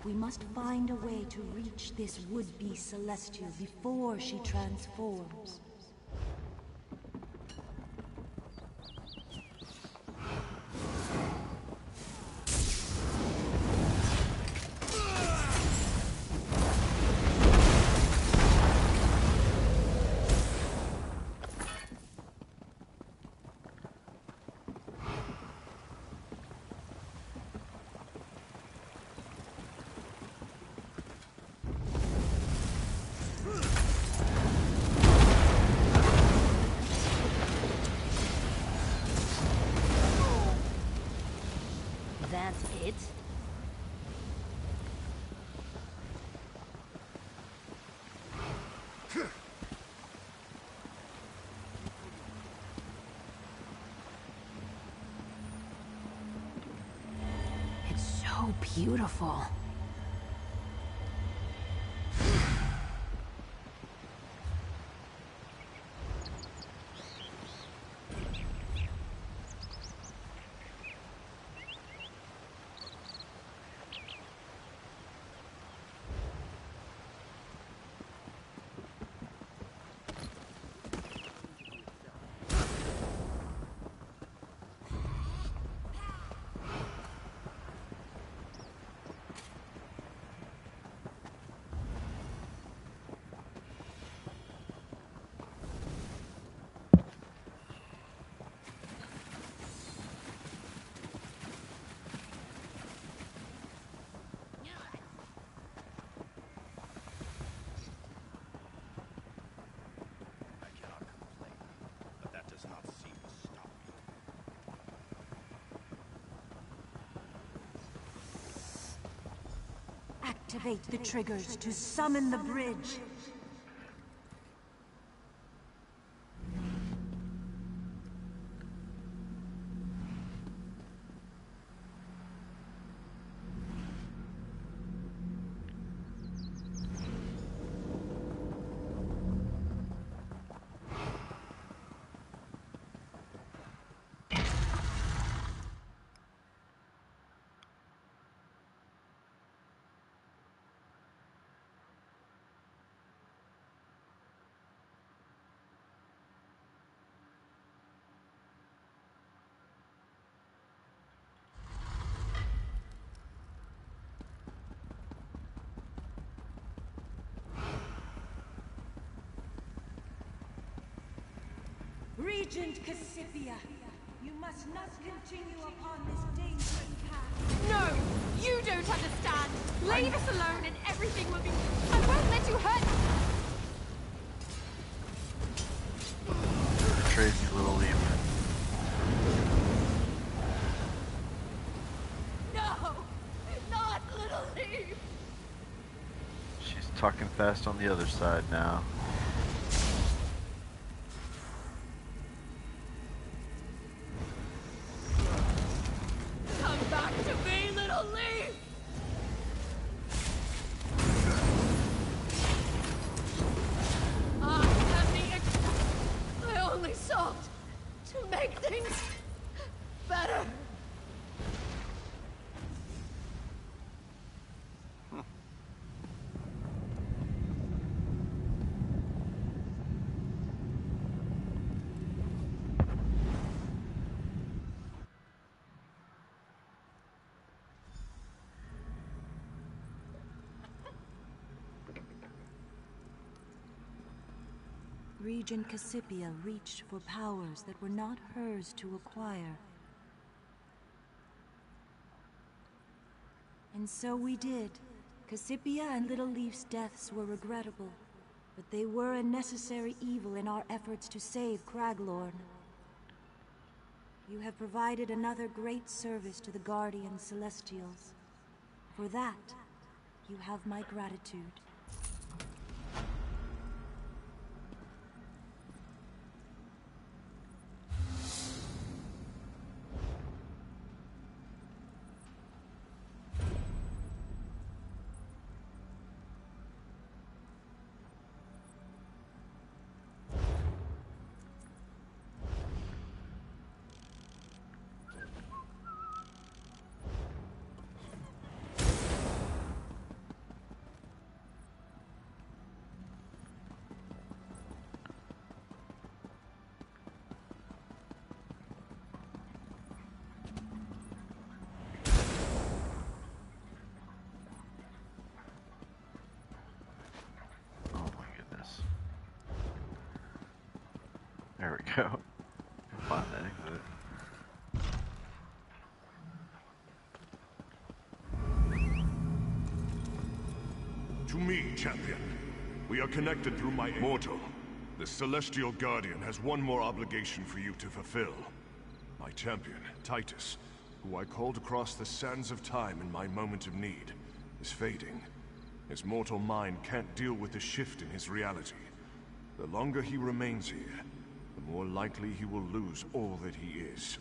B: we must find a way to reach this would-be Celestial before she transforms.
J: That's it?
R: It's so beautiful.
B: Activate the triggers to summon the bridge. Regent Cassipia, you must not continue upon this dangerous path.
R: No! You don't understand! Leave us alone and everything will be... I won't let you hurt...
C: Crazy little leaf.
R: No! Not Little Leaf!
C: She's talking fast on the other side now.
R: Come back to me, Little Leaf! I only sought to make things better.
B: Regent Cassipia reached for powers that were not hers to acquire. And so we did. Cassipia and Little Leaf's deaths were regrettable, but they were a necessary evil in our efforts to save Craglorn. You have provided another great service to the Guardian Celestials. For that, you have my gratitude.
C: There we go. Find that exit.
P: To me, champion. We are connected through my mortal. The Celestial Guardian has one more obligation for you to fulfill. My champion, Titus, who I called across the sands of time in my moment of need, is fading. His mortal mind can't deal with the shift in his reality. The longer he remains here, the more likely he will lose all that he is.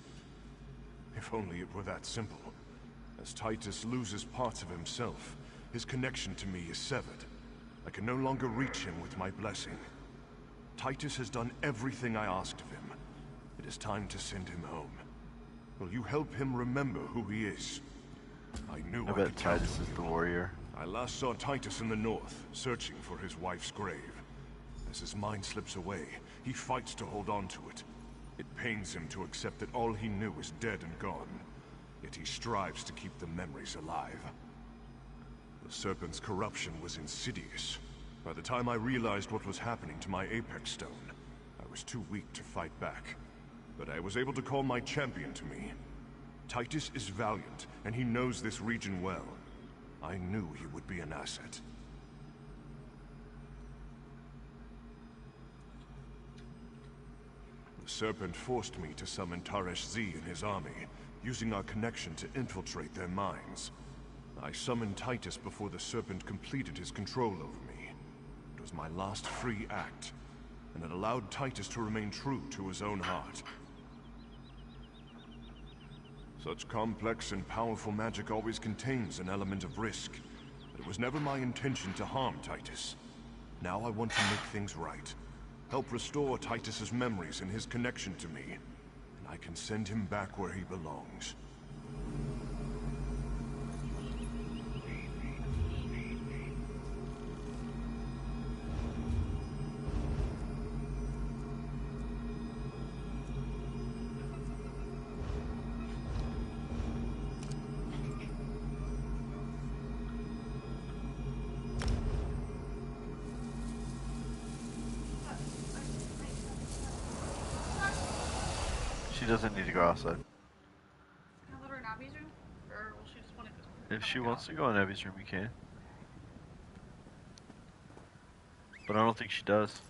P: If only it were that simple. As Titus loses parts of himself, his connection to me is severed. I can no longer reach him with my blessing. Titus has done everything I asked of him. It is time to send him home. Will you help him remember who he is? I knew
C: I bet Titus is the warrior.
P: I last saw Titus in the north, searching for his wife's grave. As his mind slips away, he fights to hold on to it. It pains him to accept that all he knew is dead and gone. Yet he strives to keep the memories alive. The Serpent's corruption was insidious. By the time I realized what was happening to my Apex Stone, I was too weak to fight back. But I was able to call my champion to me. Titus is valiant, and he knows this region well. I knew he would be an asset. The Serpent forced me to summon Taresh Z and his army, using our connection to infiltrate their minds. I summoned Titus before the Serpent completed his control over me. It was my last free act, and it allowed Titus to remain true to his own heart. Such complex and powerful magic always contains an element of risk, but it was never my intention to harm Titus. Now I want to make things right. Help restore Titus's memories and his connection to me, and I can send him back where he belongs.
C: She doesn't need to go outside.
S: Can I let her in Abby's room? Or will she just want to...
C: If she wants to go in Abby's room, you can. But I don't think she does.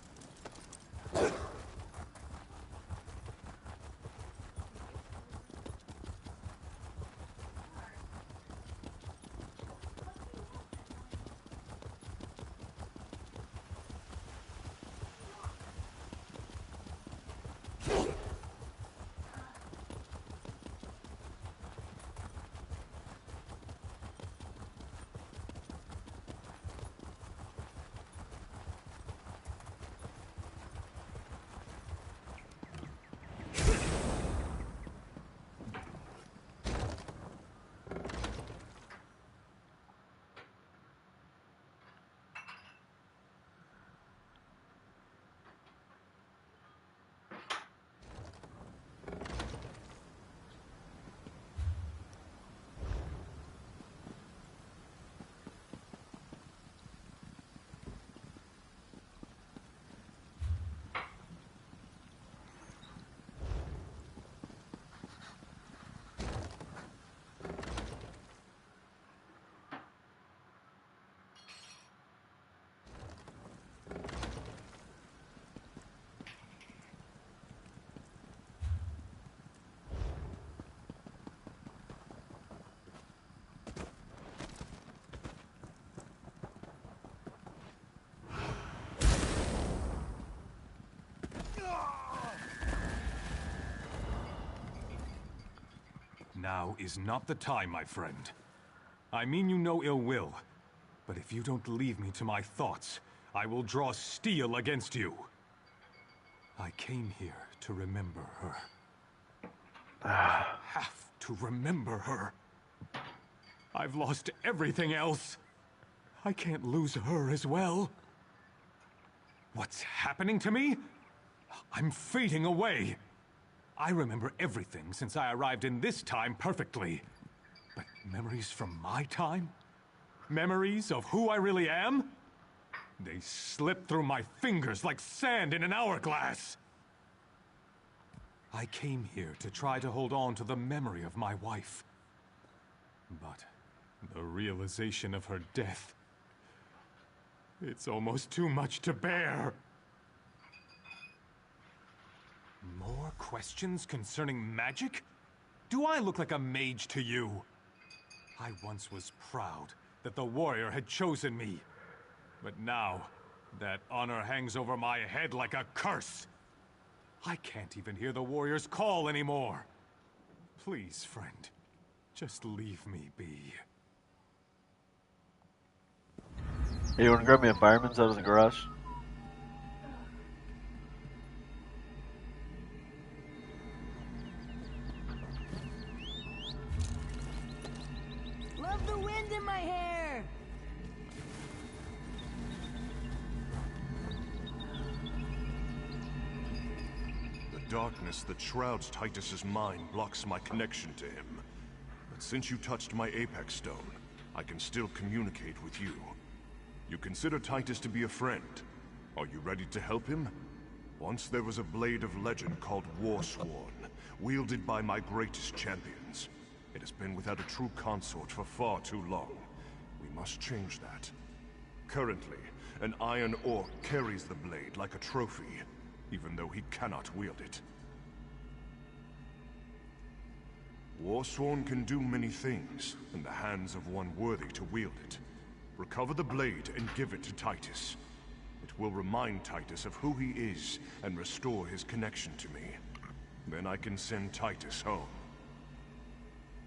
K: Now is not the time, my friend. I mean you no ill will, but if you don't leave me to my thoughts, I will draw steel against you. I came here to remember her. I have to remember her. I've lost everything else. I can't lose her as well. What's happening to me? I'm fading away. I remember everything since I arrived in this time perfectly. But memories from my time? Memories of who I really am? They slip through my fingers like sand in an hourglass. I came here to try to hold on to the memory of my wife. But the realization of her death... it's almost too much to bear. More questions concerning magic? Do I look like a mage to you? I once was proud that the warrior had chosen me. But now, that honor hangs over my head like a curse. I can't even hear the warrior's call anymore. Please, friend, just leave me be.
C: Hey, you wanna grab me a fireman's out of the garage?
J: Love the wind in my hair!
P: The darkness that shrouds Titus's mind blocks my connection to him. But since you touched my Apex Stone, I can still communicate with you. You consider Titus to be a friend. Are you ready to help him? Once there was a blade of legend called Warsworn, wielded by my greatest champions. It has been without a true consort for far too long. We must change that. Currently, an iron orc carries the blade like a trophy, even though he cannot wield it. Warsworn can do many things in the hands of one worthy to wield it. Recover the blade and give it to Titus. It will remind Titus of who he is and restore his connection to me. Then I can send Titus home.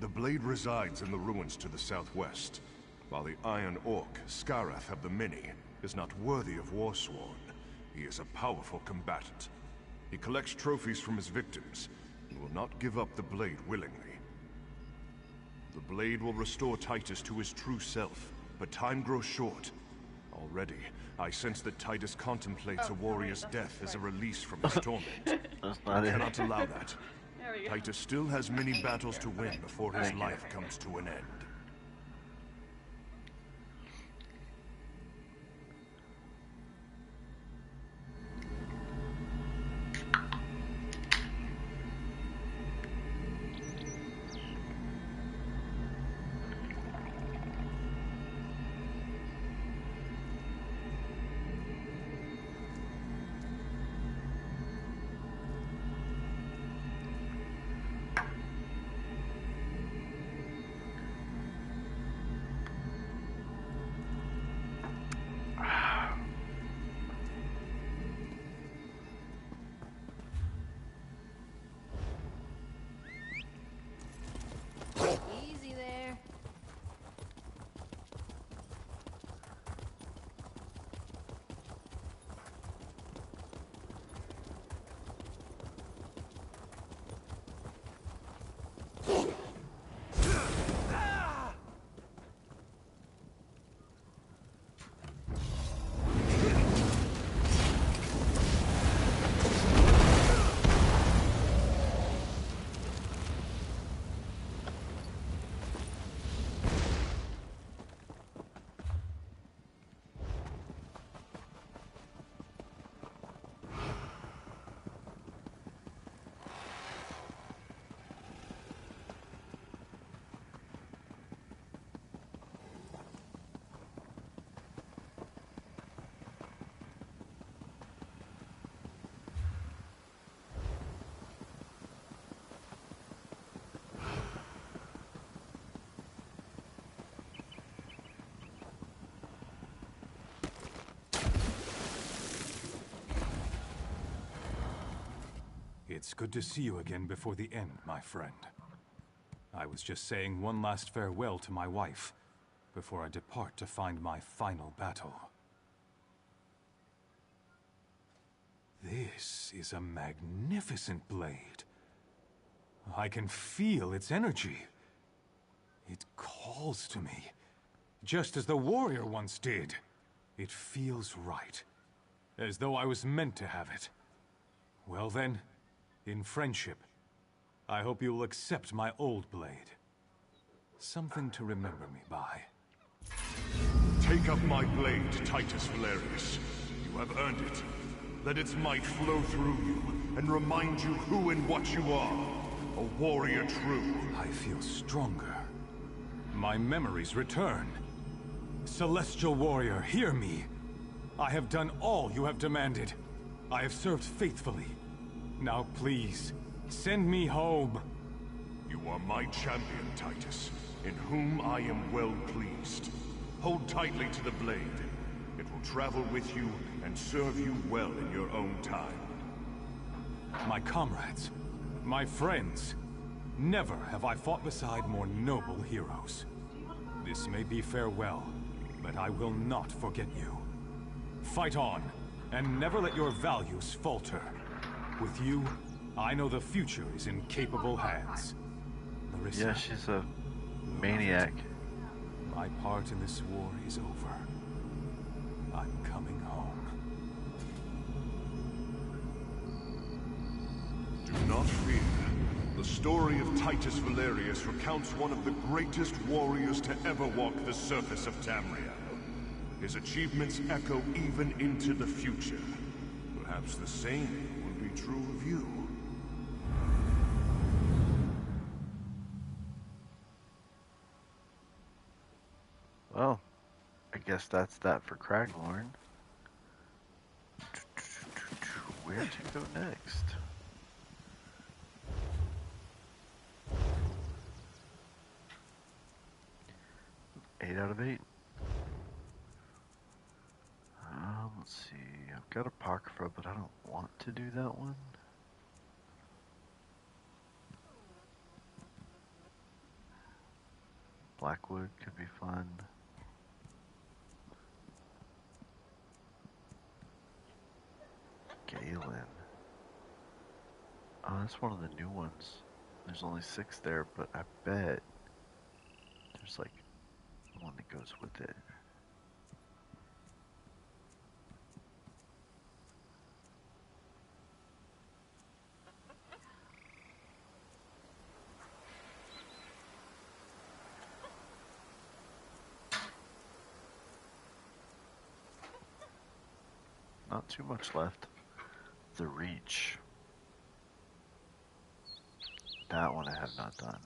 P: The blade resides in the ruins to the southwest, while the Iron Orc, Skarath of the Many, is not worthy of Warsworn. He is a powerful combatant. He collects trophies from his victims, and will not give up the blade willingly. The blade will restore Titus to his true self, but time grows short. Already, I sense that Titus contemplates a warrior's death as a release from his torment. I cannot allow that. Titus still has many battles to win before his life comes to an end.
H: Easy there.
K: It's good to see you again before the end, my friend. I was just saying one last farewell to my wife before I depart to find my final battle. This is a magnificent blade. I can feel its energy. It calls to me, just as the warrior once did. It feels right, as though I was meant to have it. Well then, in friendship, I hope you will accept my old blade. Something to remember me by.
P: Take up my blade, Titus Valerius. You have earned it. Let its might flow through you and remind you who and what you are. A warrior true.
K: I feel stronger. My memories return. Celestial warrior, hear me. I have done all you have demanded. I have served faithfully. Now please, send me home.
P: You are my champion, Titus, in whom I am well pleased. Hold tightly to the blade. It will travel with you and serve you well in your own time.
K: My comrades, my friends, never have I fought beside more noble heroes. This may be farewell, but I will not forget you. Fight on, and never let your values falter. With you, I know the future is in capable hands. Larissa,
C: yeah, she's a maniac.
K: My part in this war is over. I'm coming home.
P: Do not fear. The story of Titus Valerius recounts one of the greatest warriors to ever walk the surface of Tamriel. His achievements echo even into the future. Perhaps the same will be true of you.
C: Well, I guess that's that for Craglorn. Where to go next? Eight out of 8. Let's see. I've got Apocrypha, but I don't want to do that one. Blackwood could be fun. Galen. Oh, that's one of the new ones. There's only 6 there, but I bet there's like one that goes with it. Not too much left. The Reach. That one I have not done.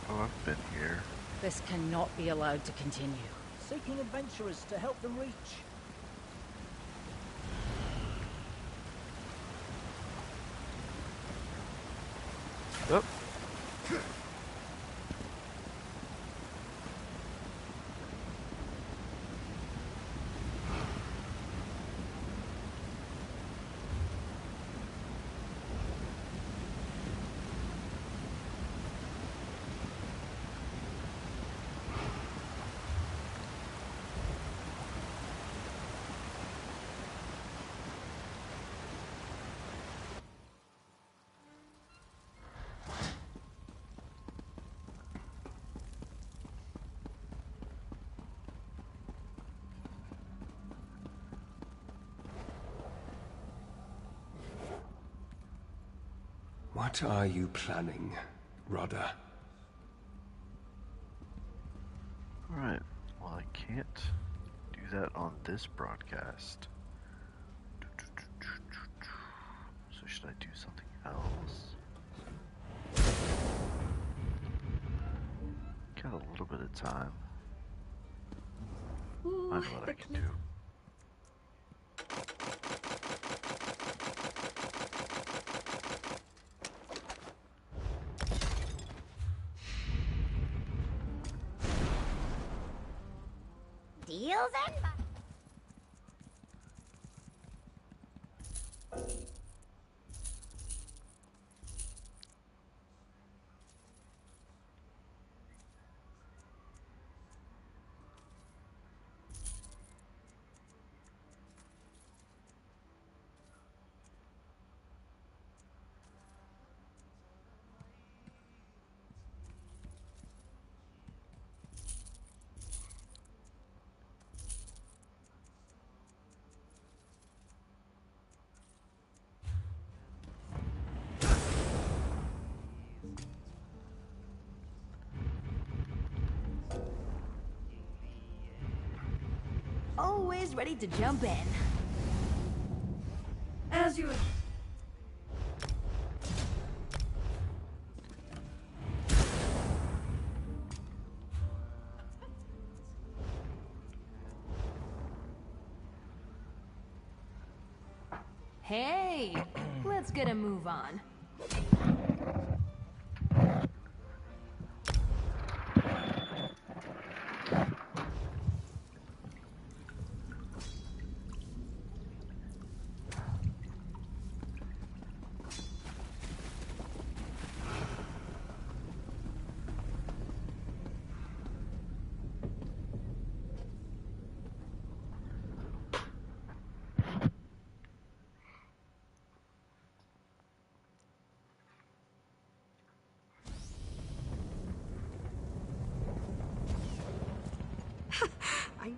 C: Oh, I've been here.
O: This cannot be allowed to continue.
N: Seeking adventurers to help the Reach.
C: Yep.
F: What are you planning, Rodda?
C: Alright, well I can't do that on this broadcast. So should I do something else? Got a little bit of time. I know what I can do.
T: Wheels and
J: Always ready to jump in.
L: As you...
H: Hey, let's get a move on.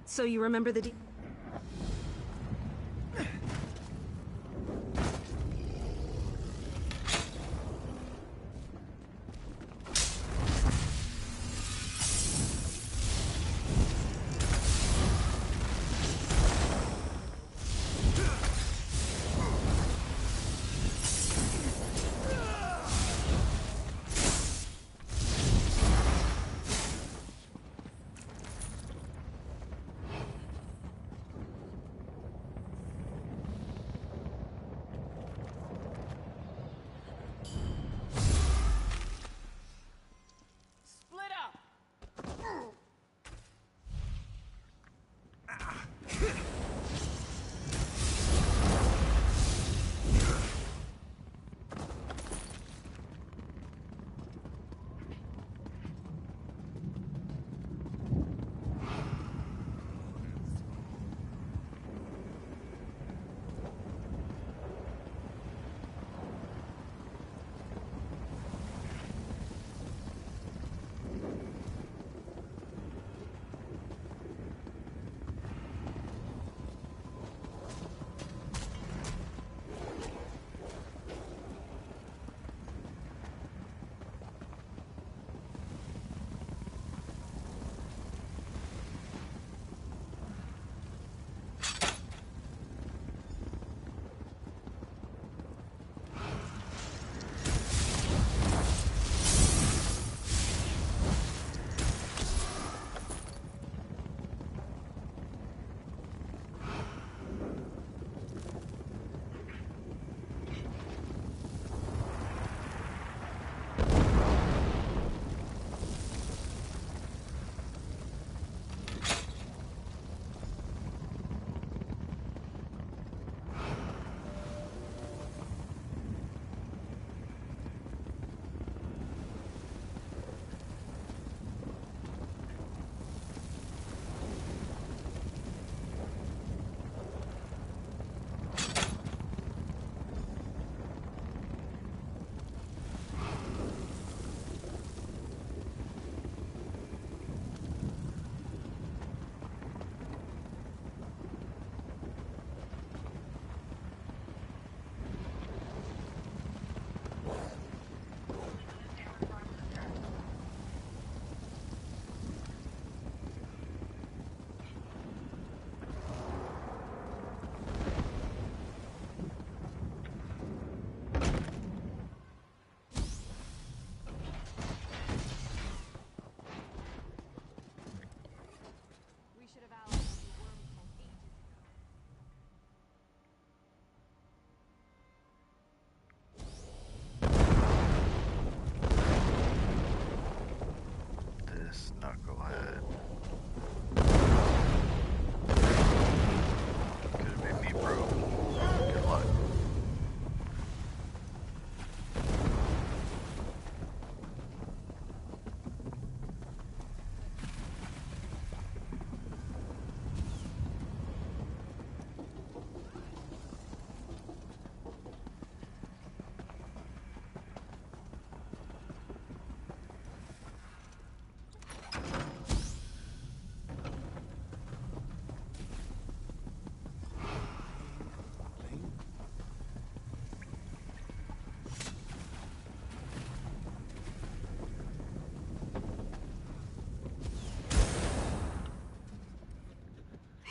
E: So you remember the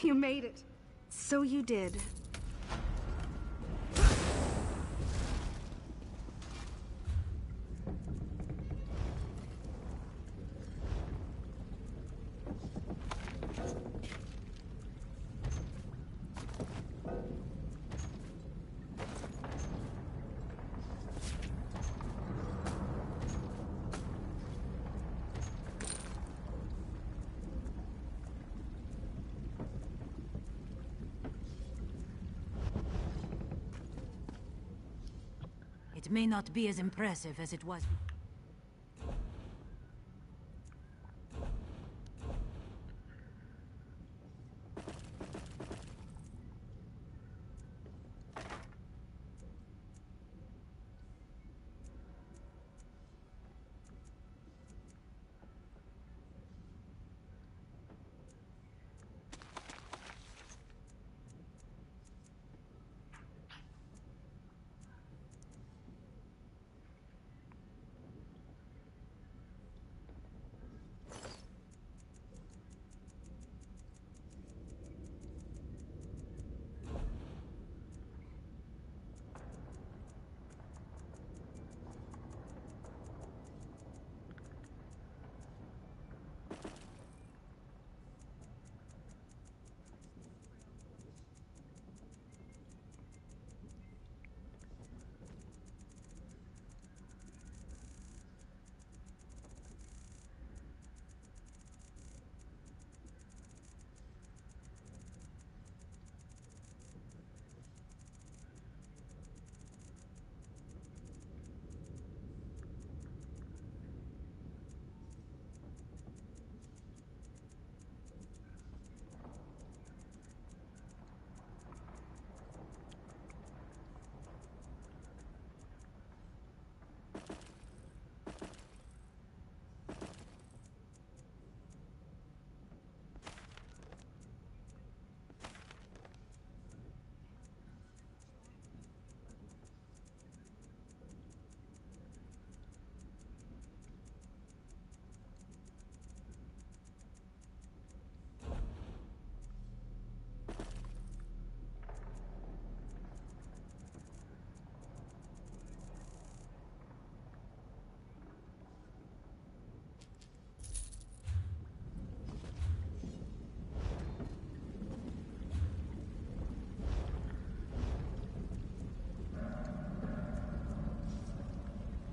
S: You made it.
R: So you did.
B: It may not be as impressive as it was.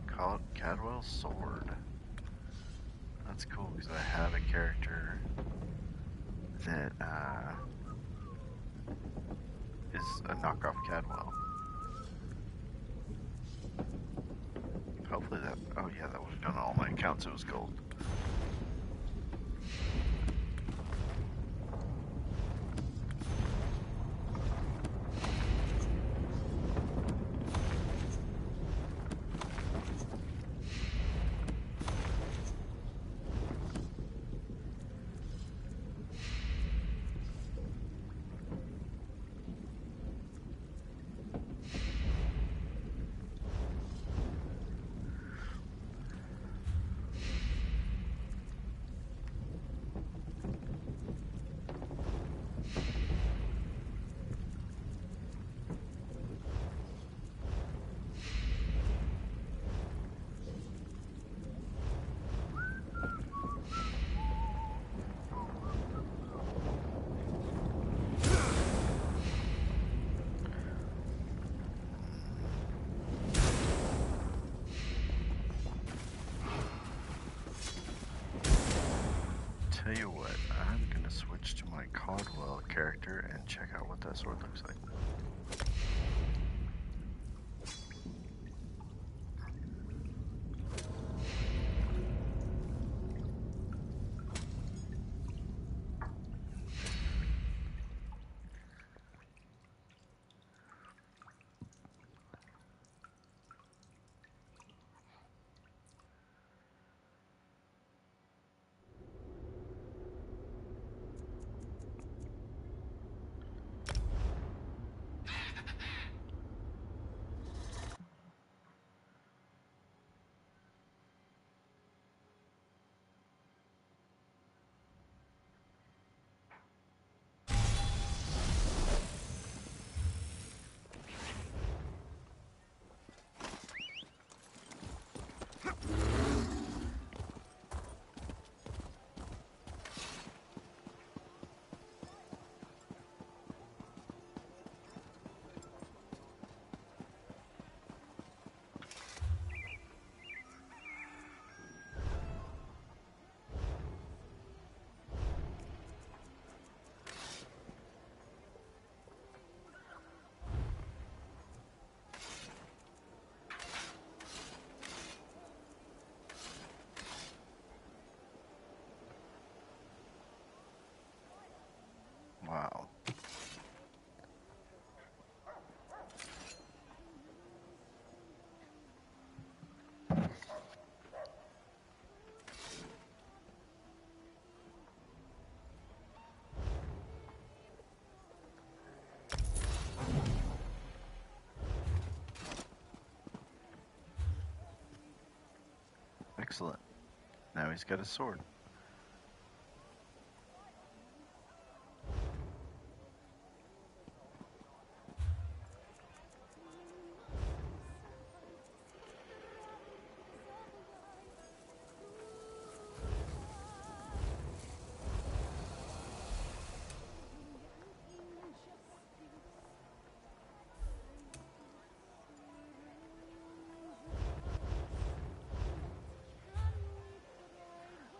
C: Call it Cadwell's sword. That's cool because I have a character that is a knockoff Cadwell. Hopefully that. Oh yeah, that would have done all my accounts. It was gold. Tell you what, I'm gonna switch to my Caldwell character and check out what that sword looks like. Wow. Excellent. Now he's got a sword.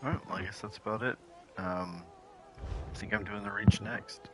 C: Alright, well I guess that's about it. I think I'm doing the reach next.